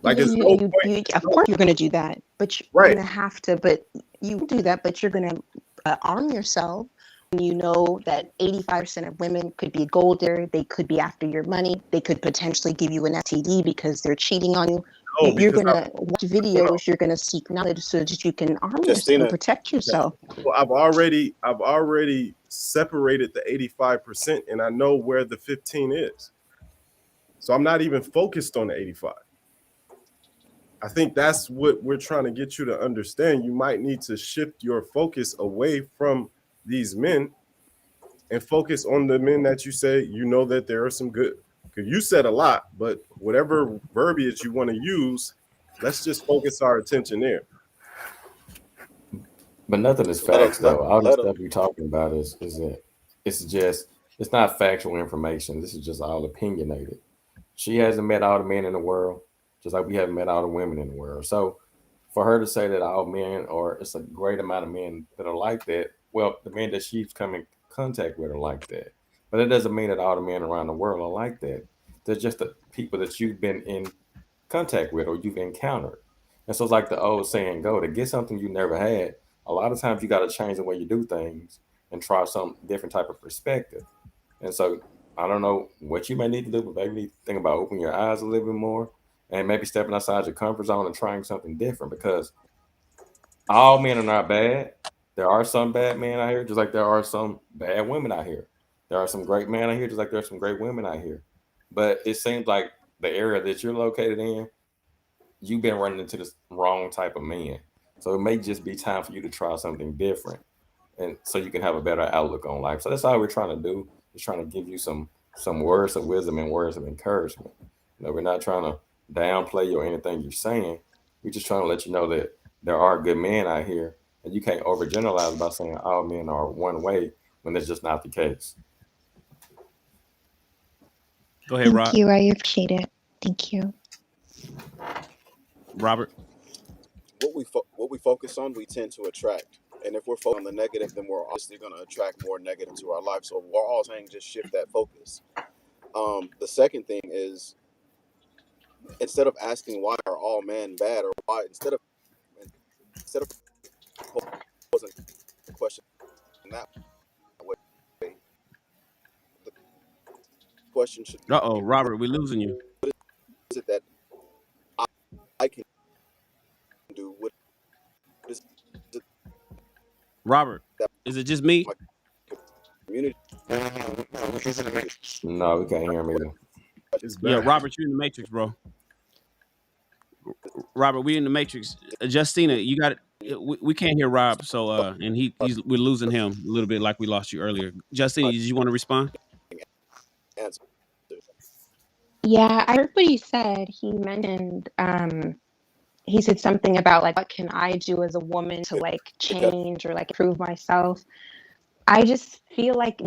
Like it's no point. Of course you're going to do that, but you're Right. going to have to, but you do that, but you're going to arm yourself when you know that 85% of women could be gold digger, they could be after your money, they could potentially give you an STD because they're cheating on you. No, You're because going to watch videos, you're going to seek knowledge so that you can arm yourself and Justina, protect yourself. I've already separated the 85% and I know where the 15 is. So I'm not even focused on the 85. I think that's what we're trying to get you to understand. You might need to shift your focus away from these men and focus on the men that you say you know that there are some good. Because you said a lot, but whatever verbiage you want to use, let's just focus our attention there. But nothing is let him facts though. All the let him. stuff you're talking about is it? It's just it's not factual information. This is just all opinionated. She hasn't met all the men in the world, just like we haven't met all the women in the world. So for her to say that all men or it's a great amount of men that are like that, well, the men that she's come in contact with are like that. But it doesn't mean that all the men around the world are like that. They're just the people that you've been in contact with or you've encountered. And so it's like the old saying go, to get something you never had, a lot of times you got to change the way you do things and try some different type of perspective. And so I don't know what you may need to do, but maybe you need to think about opening your eyes a little bit more and maybe stepping outside your comfort zone and trying something different because all men are not bad. There are some bad men out here, just like there are some bad women out here. There are some great men out here, just like there are some great women out here. But it seems like the area that you're located in, you've been running into the wrong type of man. So it may just be time for you to try something different, and so you can have a better outlook on life. So that's all we're trying to do. Is trying to give you some words of wisdom and words of encouragement. We're not trying to downplay you or anything you're saying. We're just trying to let you know that there are good men out here, and you can't overgeneralize by saying all men are one way when that's just not the case. Go ahead, Thank Rob. you. I appreciate it. Thank you. Robert. What we focus on, we tend to attract. And if we're focused on the negative, then we're obviously going to attract more negative to our life. So we're all saying just shift that focus. The second thing is, instead of asking why are all men bad, or why instead of posing the question that way, the question should Uh oh, be, what Robert, we're losing you. is it that I can do? What is it Robert, that is it just me? my community can No, we can't hear him either. It's Yeah, bad. Robert, you're in the matrix, bro. Robert, we in the matrix. Justina, you got it. We can't hear Rob, so and he's we're losing him a little bit, like we lost you earlier. Justina, did you want to respond? answer. Yeah, I heard what he said. He mentioned, he said something about like, what can I do as a woman to like Because change or like improve myself? I just feel like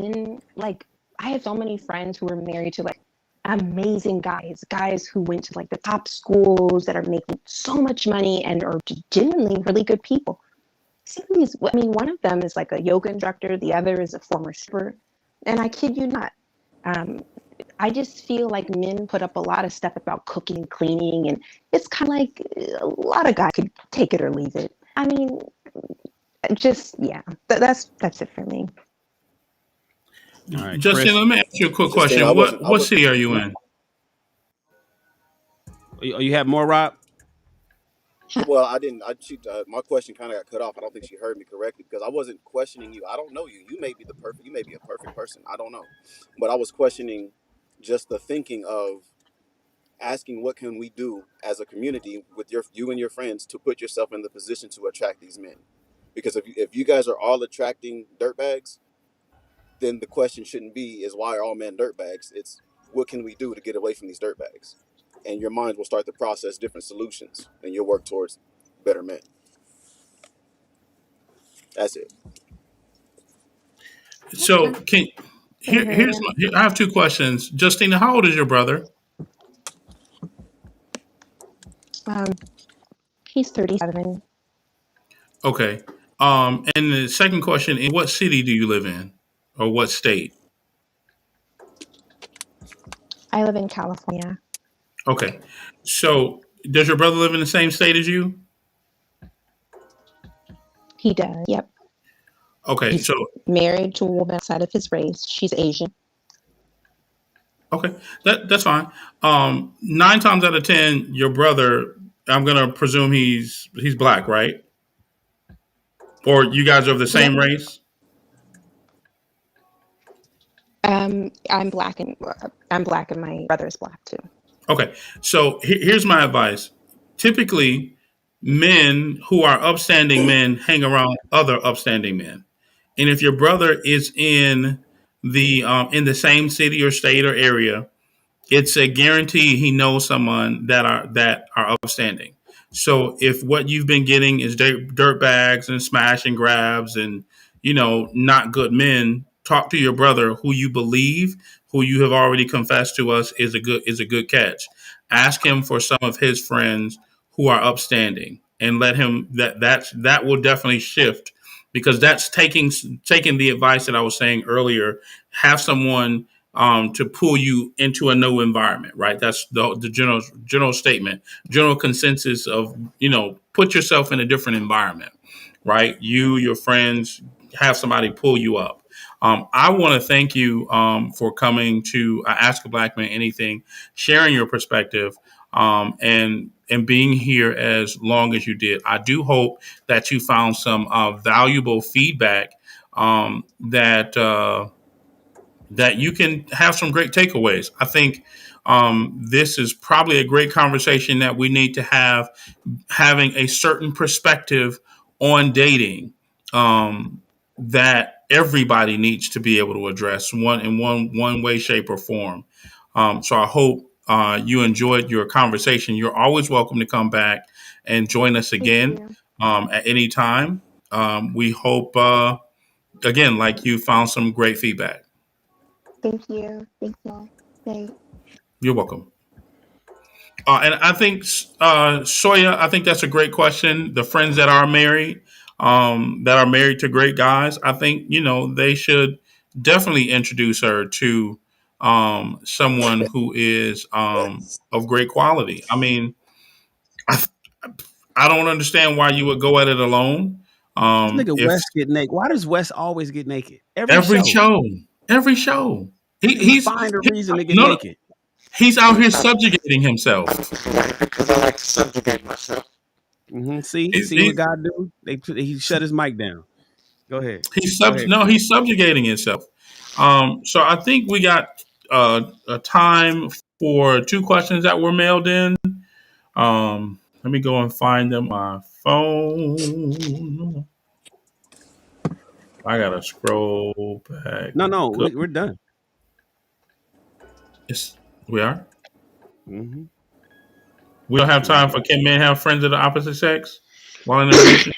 I have so many friends who are married to like amazing guys who went to like the top schools that are making so much money and are genuinely really good people. See these, I mean, one of them is like a yoga instructor, the other is a former stripper, and I kid you not. Um, I just feel like men put up a lot of stuff about cooking and cleaning, and it's kind of like a lot of guys could take it or leave it. I mean, just yeah, that's it for me. All right, Justin, Chris. let me ask you a quick Justine, I question. wasn't. What city are you in? You have more, Rob? Well, I didn't. My question kind of got cut off. I don't think she heard me correctly because I wasn't questioning you. I don't know you. You may be the perfect. You may be a perfect person. I don't know, but I was questioning just the thinking of asking what can we do as a community with you and your friends to put yourself in the position to attract these men. Because if you guys are all attracting dirtbags, then the question shouldn't be is why are all men dirtbags? It's what can we do to get away from these dirtbags? And your mind will start to process different solutions, and you'll work towards better men. That's it. So Okay. can Mm-hmm. I have two questions. Justina, how old is your brother? Um, he's 37. Okay. And the second question: in what city do you live in, or what state? I live in California. Okay. So does your brother live in the same state as you? He does. Yep. Okay, He's so married to a woman outside of his race. She's Asian. okay, that's fine. 9 times out of 10, your brother, I'm gonna presume he's black, right? Or you guys are of the Yep. same race? I'm black and my brother is black too. Okay, so here's my advice. Typically, men who are upstanding men hang around other upstanding men, and if your brother is in the same city or state or area, it's a guarantee he knows someone that are upstanding. So if what you've been getting is dirt bags and smash and grabs and not good men, talk to your brother who you believe, who you have already confessed to us is a good catch. Ask him for some of his friends who are upstanding and let him that will definitely shift because that's taking the advice that I was saying earlier. Have someone to pull you into a new environment, right? That's the general statement, general consensus of put yourself in a different environment, right? Your friends, have somebody pull you up. I want to thank you for coming to Ask a Black Man Anything, sharing your perspective, and being here as long as you did. I do hope that you found some valuable feedback that you can have some great takeaways. I think this is probably a great conversation that we need to have, having a certain perspective on dating that everybody needs to be able to address one way, shape, or form. So I hope you enjoyed your conversation. You're always welcome to come back and join us Thank again you. at any time. We hope, again, like you found some great feedback. Thank you. Thank you all. Bye. You're welcome. And I think, Soya, I think that's a great question. The friends that are married to great guys, I think, they should definitely introduce her to someone who is of great quality. I mean, I, I don't understand why you would go at it alone. This nigga If West get naked. Why does West always get naked? Every every show. show, every show, He find a reason to get no, naked. he's out here subjugating himself. Because I like to subjugate myself. See, He's, what God do? He shut his mic down. Go ahead. He's Go ahead. he's subjugating himself. So I think we got a time for 2 questions that were mailed in. Let me go and find them on my phone. I gotta scroll back. No, Good. we're done. Yes, we are. Mm-hmm. We don't have time for can men have friends of the opposite sex while in a relationship?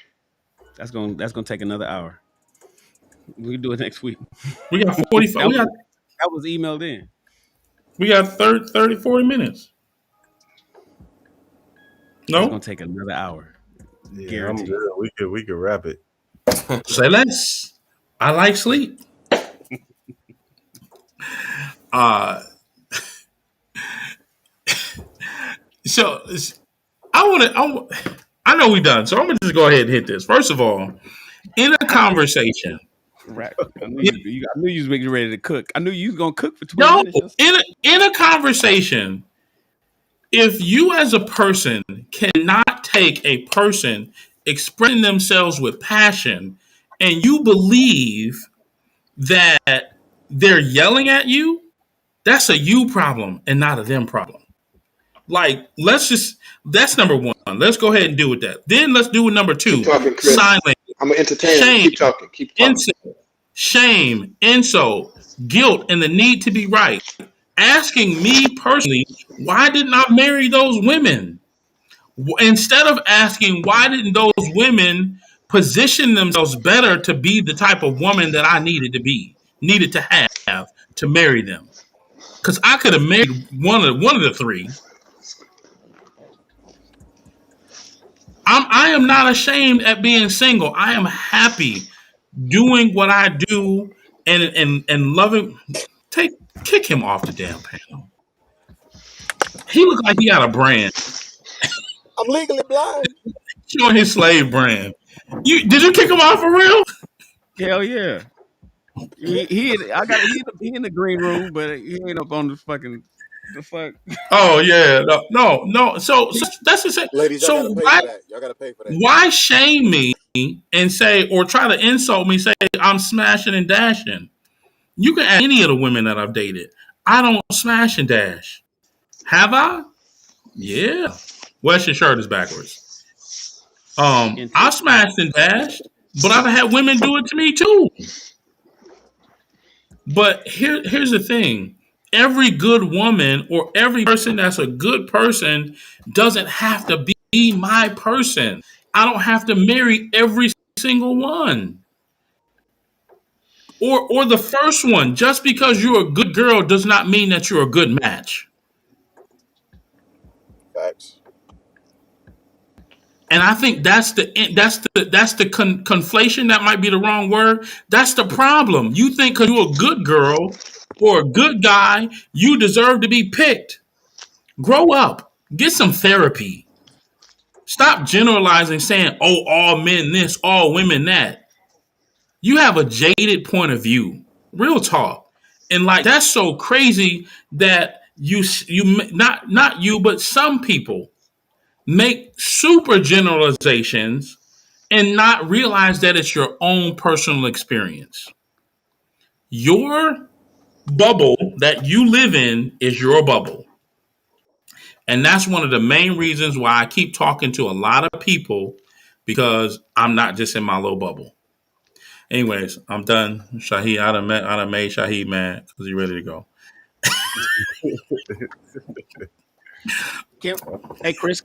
That's gonna take another hour. We can do it next week. We got 45. That was emailed in. We got 30, 40 minutes. That's gonna No? take another hour. Yeah, I'm Guaranteed. good. We could wrap it. Say less. I like sleep. Uh so I know we done, so I'm gonna just go ahead and hit this. First of all, in a conversation, Right. I knew you was making ready to cook. I knew you was gonna cook for 20 no, minutes. in a conversation, if you as a person cannot take a person expressing themselves with passion and you believe that they're yelling at you, that's a you problem and not a them problem. Like, that's number one. Let's go ahead and deal with that. Then let's do with number Keep 2, talking, sign Chris. language. I'm gonna entertain you. Shame, Keep talking. Keep talking. insult, shame, insult, guilt, and the need to be right. Asking me personally, why didn't I marry those women? Instead of asking, why didn't those women position themselves better to be the type of woman that I needed to have to marry them? Because I could have married one of the three. I am not ashamed at being single. I am happy doing what I do and loving. Kick him off the damn panel. He looked like he got a brand. I'm legally blind. Showing his slave brand. Did you kick him off for real? Hell yeah. He in the green room, but he ain't up on the fucking the fuck. Oh yeah, no. So that's the same. Ladies, y'all gotta So pay for that. Y'all gotta pay for that. why shame me and say or try to insult me? Say I'm smashing and dashing. You can ask any of the women that I've dated. I don't smash and dash. Have I? Yeah. Where's your shirt is backwards. I smashed and dashed, but I've had women do it to me too. But here's the thing. Every good woman or every person that's a good person doesn't have to be my person. I don't have to marry every single one. Or the first one. Just because you're a good girl does not mean that you're a good match. Facts. And I think that's the conflation. That might be the wrong word. That's the problem. You think because you're a good girl or a good guy, you deserve to be picked. Grow up. Get some therapy. Stop generalizing, saying, "Oh, all men this, all women that." You have a jaded point of view. Real talk, and like that's so crazy that you not you, but some people make super generalizations and not realize that it's your own personal experience. Your bubble that you live in is your bubble. And that's one of the main reasons why I keep talking to a lot of people because I'm not just in my little bubble. Anyways, I'm done. Shaheed, I done made Shaheed mad because he's ready to go. Can, hey Chris,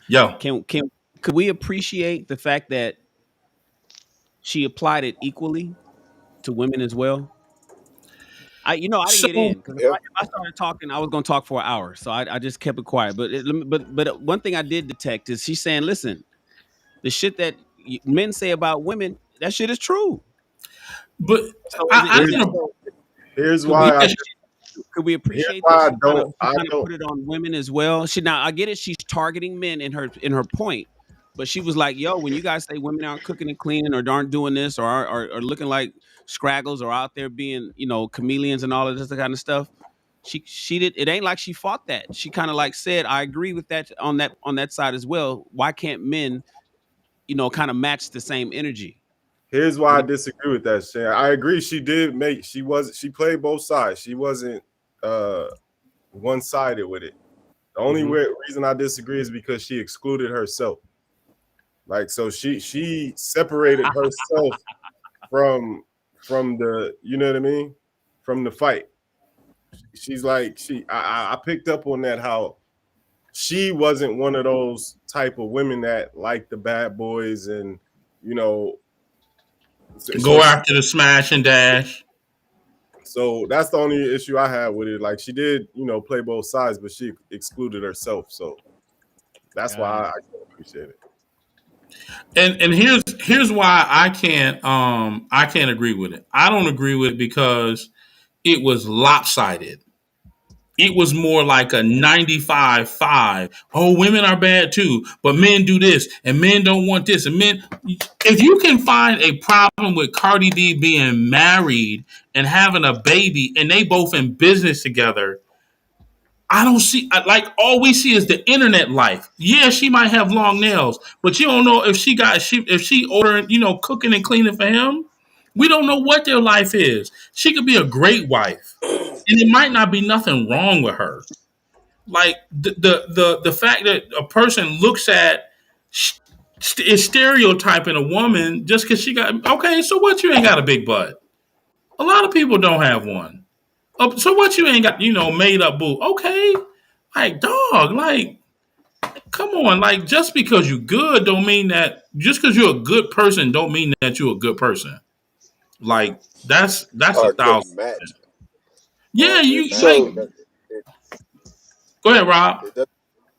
Yo, could we appreciate the fact that she applied it equally to women as well? I didn't so get in because If if I started talking, I was going to talk for an hour. So I just kept it quiet. But one thing I did detect is she's saying, listen, the shit that men say about women, that shit is true. but So I is it Here's don't. so? here's Could we why I could we here's appreciate that why she I kind of don't put it on women as well? Now I get it. She's targeting men in her point, but she was like, "Yo, when you guys say women aren't cooking and cleaning or aren't doing this or are looking like scraggles or out there being chameleons and all of this kind of stuff." She did it ain't like she fought that. She kind of like said, I agree with that on that side as well. Why can't men, kind of match the same energy? here's why What I do disagree with that, Shan. I agree she played both sides. She wasn't uh one-sided with it. The only you reason I disagree is because she excluded herself. Like so she separated herself from the you know what I mean? From the fight. She's like I picked up on that how she wasn't one of those type of women that like the bad boys and you know so Go after the smash and dash. that's the only issue I had with it. Like she did, play both sides, but she excluded herself. So that's why got it. I can't appreciate it. And here's why I can't agree with it. I don't agree with it because it was lopsided. It was more like a 95-5. Oh, women are bad too, but men do this and men don't want this. And men, if you can find a problem with Cardi B being married and having a baby and they both in business together, I don't see like all we see is the internet life. Yeah, she might have long nails, but you don't know if she ordering, cooking and cleaning for him. We don't know what their life is. She could be a great wife, and it might not be nothing wrong with her. Like the fact that a person looks at is stereotyping a woman just because she got okay. So what? You ain't got a big butt. A lot of people don't have one. So what? You ain't got made up boo. Okay, like dog. Like come on. Like just because you good don't mean that. Just because you're a good person don't mean that you're a good person. Like that's or a a good thousand. match, or Yeah, a good you match, like. So Go ahead, Rob. it does.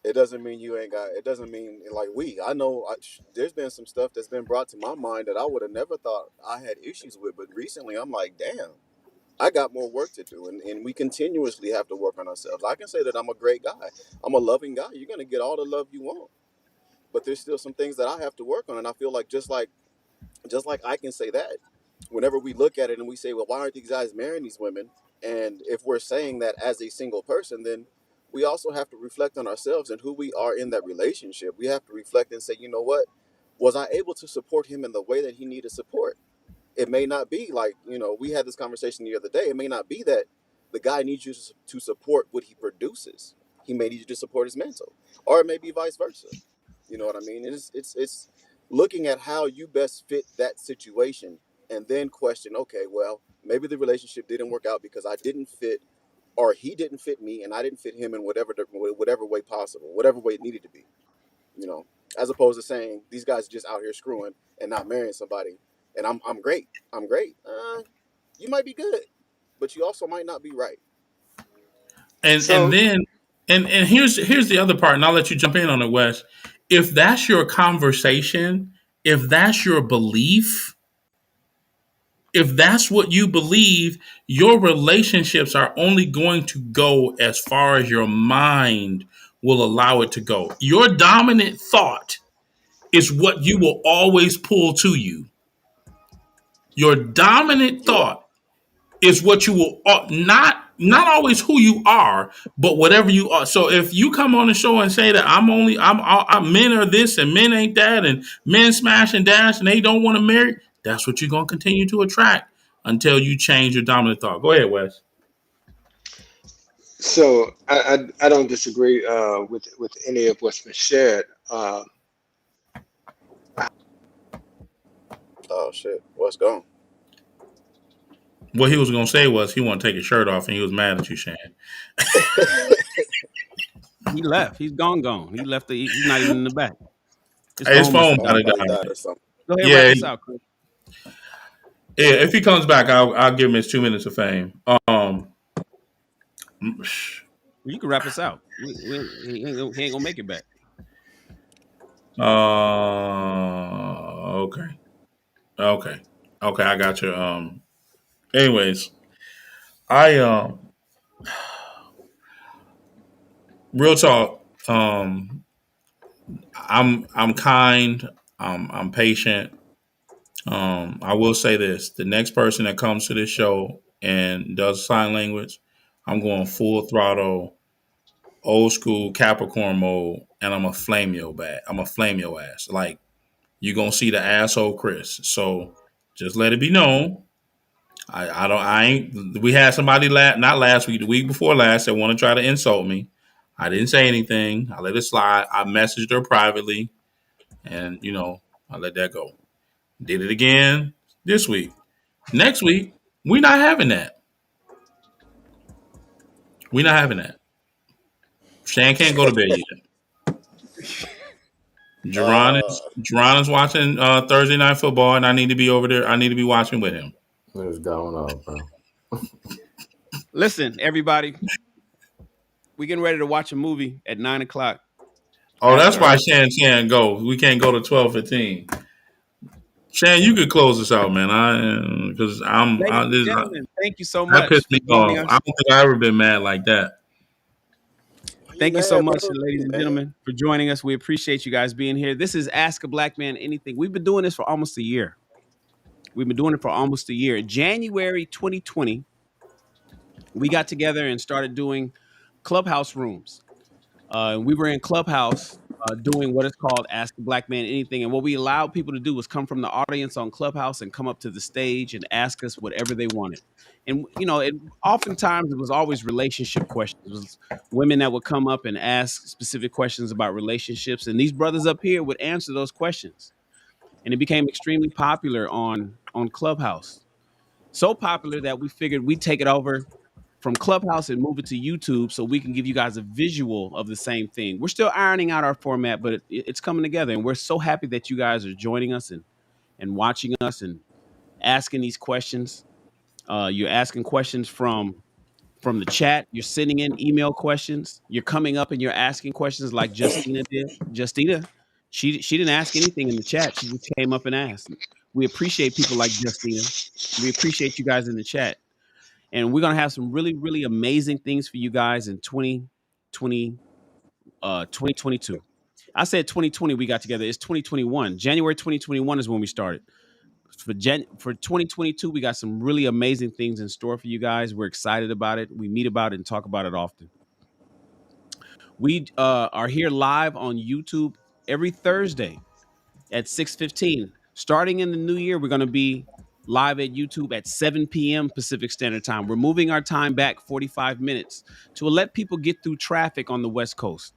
It doesn't mean you ain't got. It doesn't mean like we. I know. There's been some stuff that's been brought to my mind that I would have never thought I had issues with, but recently I'm like, damn, I got more work to do, and we continuously have to work on ourselves. I can say that I'm a great guy. I'm a loving guy. You're gonna get all the love you want, but there's still some things that I have to work on, and I feel like just like Just like I can say that. Whenever we look at it and we say, well, why aren't these guys marrying these women? And if we're saying that as a single person, then we also have to reflect on ourselves and who we are in that relationship. We have to reflect and say, you know what? Was I able to support him in the way that he needed support? It may not be like, we had this conversation the other day. It may not be that the guy needs you to support what he produces. He may need you to support his mental, or it may be vice versa. You know what I mean? It's looking at how you best fit that situation, and then question, okay, well, maybe the relationship didn't work out because I didn't fit, or he didn't fit me, and I didn't fit him in whatever way possible, whatever way it needed to be. You know, as opposed to saying these guys are just out here screwing and not marrying somebody, and I'm great. I'm great. You might be good, but you also might not be right. And So then and here's the other part, and I'll let you jump in on it, Wes. If that's your conversation, if that's your belief, if that's what you believe, your relationships are only going to go as far as your mind will allow it to go. Your dominant thought is what you will always pull to you. Your dominant You're right. thought is what you will not always who you are, but whatever you are. So if you come on the show and say that I'm men are this and men ain't that and men smash and dash and they don't want to marry, that's what you're gonna continue to attract until you change your dominant thought. Go ahead, Wes. so I don't disagree with any of what's been shared. Oh shit, what's gone? What he was gonna say was he want to take his shirt off and he was mad at you, Shane. He left. He's gone. He left. He's not even in the back. His Hey, his phone must phone have might died. have Probably died. died or something. Go ahead, wrap Yeah, us out, Chris. yeah. If he comes back, I'll give him his 2 minutes of fame. You can wrap us out. He ain't gonna make it back. Okay. Okay. Okay, I got you. Anyways, I real talk. I'm kind. I'm patient. I will say this: the next person that comes to this show and does sign language, I'm going full throttle, old school Capricorn mode, and I'm a flame your back. I'm a flame your ass. Like you gonna see the asshole Chris. So just let it be known. I ain't. We had somebody not last week, the week before last, that want to try to insult me. I didn't say anything. I let it slide. I messaged her privately, and I let that go. Did it again this week. Next week, we not having that. We not having that. Shan can't go to bed yet. uh, Jerron is watching Thursday night football, and I need to be over there. I need to be watching with him. What's going on, bro? Listen, everybody, we getting ready to watch a movie at 9 o'clock Oh, that's after why our Shan can't go. We can't go to 12:15. Shan, you could close this out, man. Because ladies and gentlemen. Thank you so that much pissed for me joining off. I us. don't think I ever been mad like that. why you Thank you so mad, much, bro? ladies Hey, and man. gentlemen, for joining us. We appreciate you guys being here. This is Ask a Black Man Anything. We've been doing this for almost a year. We've been doing it for almost a year. January 2020, we got together and started doing clubhouse rooms. We were in Clubhouse doing what is called Ask a Black Man Anything. And what we allowed people to do was come from the audience on Clubhouse and come up to the stage and ask us whatever they wanted. And, oftentimes it was always relationship questions. It was women that would come up and ask specific questions about relationships. And these brothers up here would answer those questions. And it became extremely popular on Clubhouse. So popular that we figured we'd take it over from Clubhouse and move it to YouTube so we can give you guys a visual of the same thing. We're still ironing out our format, but it's coming together. And we're so happy that you guys are joining us and watching us and asking these questions. You're asking questions from the chat. You're sending in email questions. You're coming up and you're asking questions like Justina did. Justina, she didn't ask anything in the chat. She just came up and asked. We appreciate people like Justina. We appreciate you guys in the chat. And we're gonna have some really, really amazing things for you guys in 2020, 2022. I said 2020 we got together. It's 2021. January 2021 is when we started. for 2022, we got some really amazing things in store for you guys. We're excited about it. We meet about it and talk about it often. We are here live on YouTube every Thursday at 6:15. Starting in the new year, we're going to be live at YouTube at 7 p.m. Pacific Standard Time. We're moving our time back 45 minutes to let people get through traffic on the West Coast.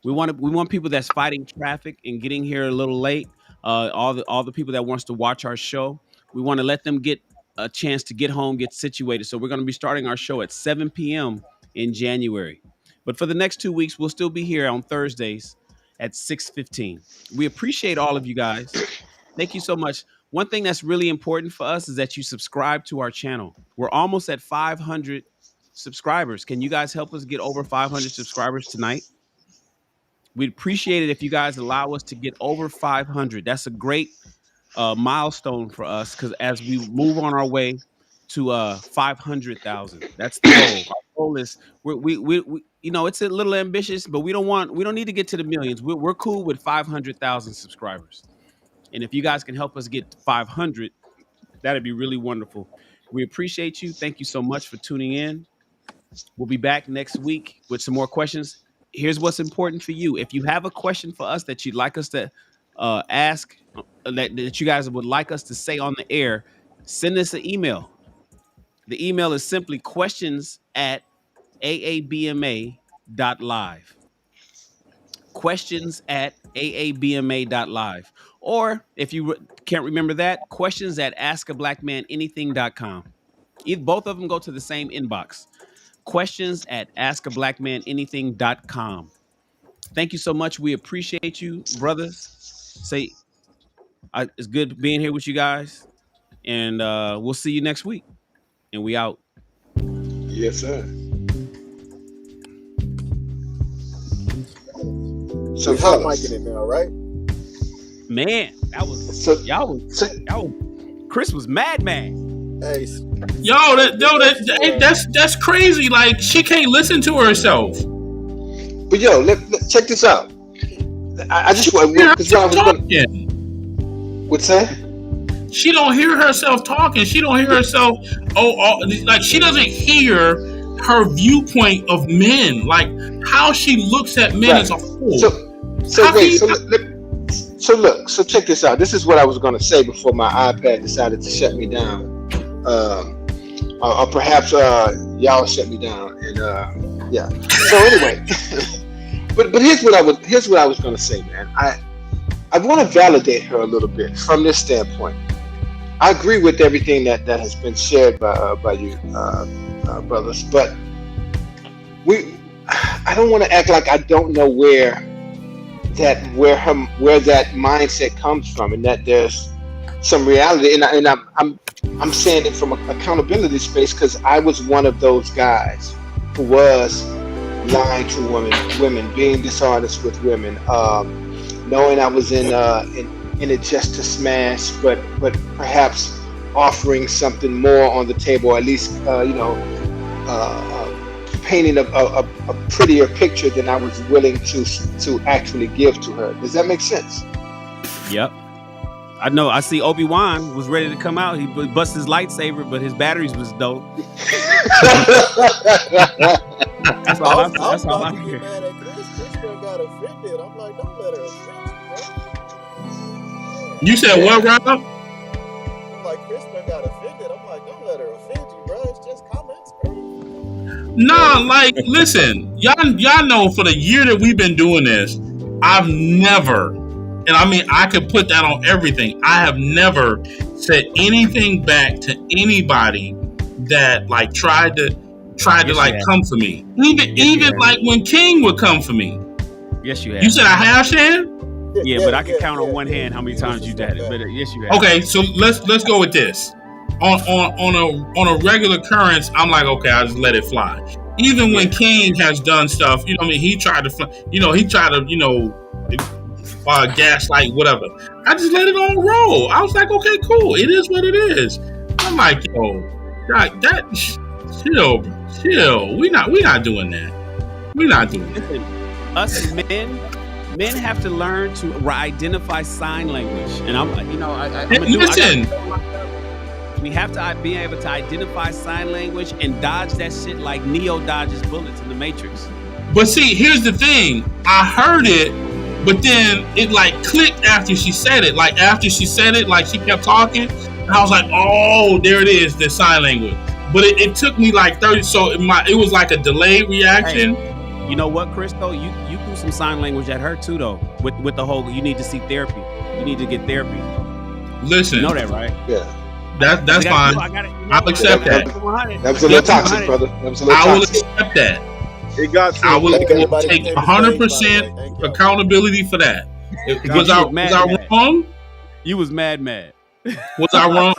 We want people that's fighting traffic and getting here a little late. All the people that wants to watch our show, we want to let them get a chance to get home, get situated. So we're going to be starting our show at 7 p.m. in January. But for the next 2 weeks, we'll still be here on Thursdays at 6:15. We appreciate all of you guys. Thank you so much. One thing that's really important for us is that you subscribe to our channel. We're almost at 500 subscribers. Can you guys help us get over 500 subscribers tonight? We'd appreciate it if you guys allow us to get over 500. That's a great milestone for us, because as we move on our way to 500,000, that's the goal. Our goal is we you know, it's a little ambitious, but we don't need to get to the millions. We're cool with 500,000 subscribers. And if you guys can help us get to 500, that'd be really wonderful. We appreciate you. Thank you so much for tuning in. We'll be back next week with some more questions. Here's what's important for you. If you have a question for us that you'd like us to ask, that you guys would like us to say on the air, send us an email. The email is simply questions@aabma.live. questions@aabma.live. Or if you can't remember that, questions@askablackmananything.com. Both of them go to the same inbox. questions@askablackmananything.com. Thank you so much. We appreciate you, brothers. It's good being here with you guys. And we'll see you next week. And we out. Yes, sir. So We hot micing it now, right? Man, Chris was mad. Hey, that's crazy. Like, she can't listen to herself. But check this out. I just want to. What's that? She don't hear herself talking. She don't hear herself. Like, she doesn't hear her viewpoint of men. Like, how she looks at men as a whole. So check this out. This is what I was going to say before my iPad decided to shut me down. Or perhaps y'all shut me down. And yeah. So anyway, but here's what I was going to say, man. I want to validate her a little bit from this standpoint. I agree with everything that has been shared by you, brothers. But I don't want to act like I don't know where that mindset comes from, and that there's some reality. And I'm saying it from an accountability space, because I was one of those guys who was lying to women, being dishonest with women, knowing I was in it just to smash, but perhaps offering something more on the table, or at least painting a prettier picture than I was willing to actually give to her. Does that make sense? Yep. I know. I see Obi-Wan was ready to come out. He bust his lightsaber, but his batteries was dope. That's all I hear. Mad at Chris got offended. I'm like, don't let her offend you, bro. You said what, Rob? I'm like, Chris got offended. I'm like, don't let her offend you, bro. It's just comments, bro. Nah, like, listen, y'all know, for the year that we've been doing this, I've never, and I mean, I could put that on everything, I have never said anything back to anybody that like tried to like come for me. Even like when King would come for me. Yes, you have. You said I have, Shan? Yeah, but I can count on one hand how many times you did it. But yes, you have. Okay, so let's go with this. On a regular occurrence, I'm like, okay, I'll just let it fly. Even when King has done stuff, you know what I mean, he tried to gaslight, whatever. I just let it all roll. I was like, okay, cool. It is what it is. I'm like, yo, chill. We not doing that. We're not doing that. Us men, Men have to learn to identify sign language, and I'm gonna do. Listen, We have to be able to identify sign language and dodge that shit like Neo dodges bullets in the Matrix. but see, here's the thing. I heard it, but then it like clicked after she said it. Like after she said it, like she kept talking, and I was like, oh, there it is, the sign language. But it took me like 30. So it was like a delayed reaction. Hey, you know what, Chris? Though you do some sign language at her too, though. With the whole, you need to seek therapy. You need to get therapy. Listen, You know that, right? Yeah. That's fine. I'll accept that. That was a little toxic, brother. That was a little I will toxic. accept that. It got to I will Thank everybody take who came to stage, by the way. 100% Thank y'all. accountability for that. You Was was mad. I wrong? You was mad. Was I wrong?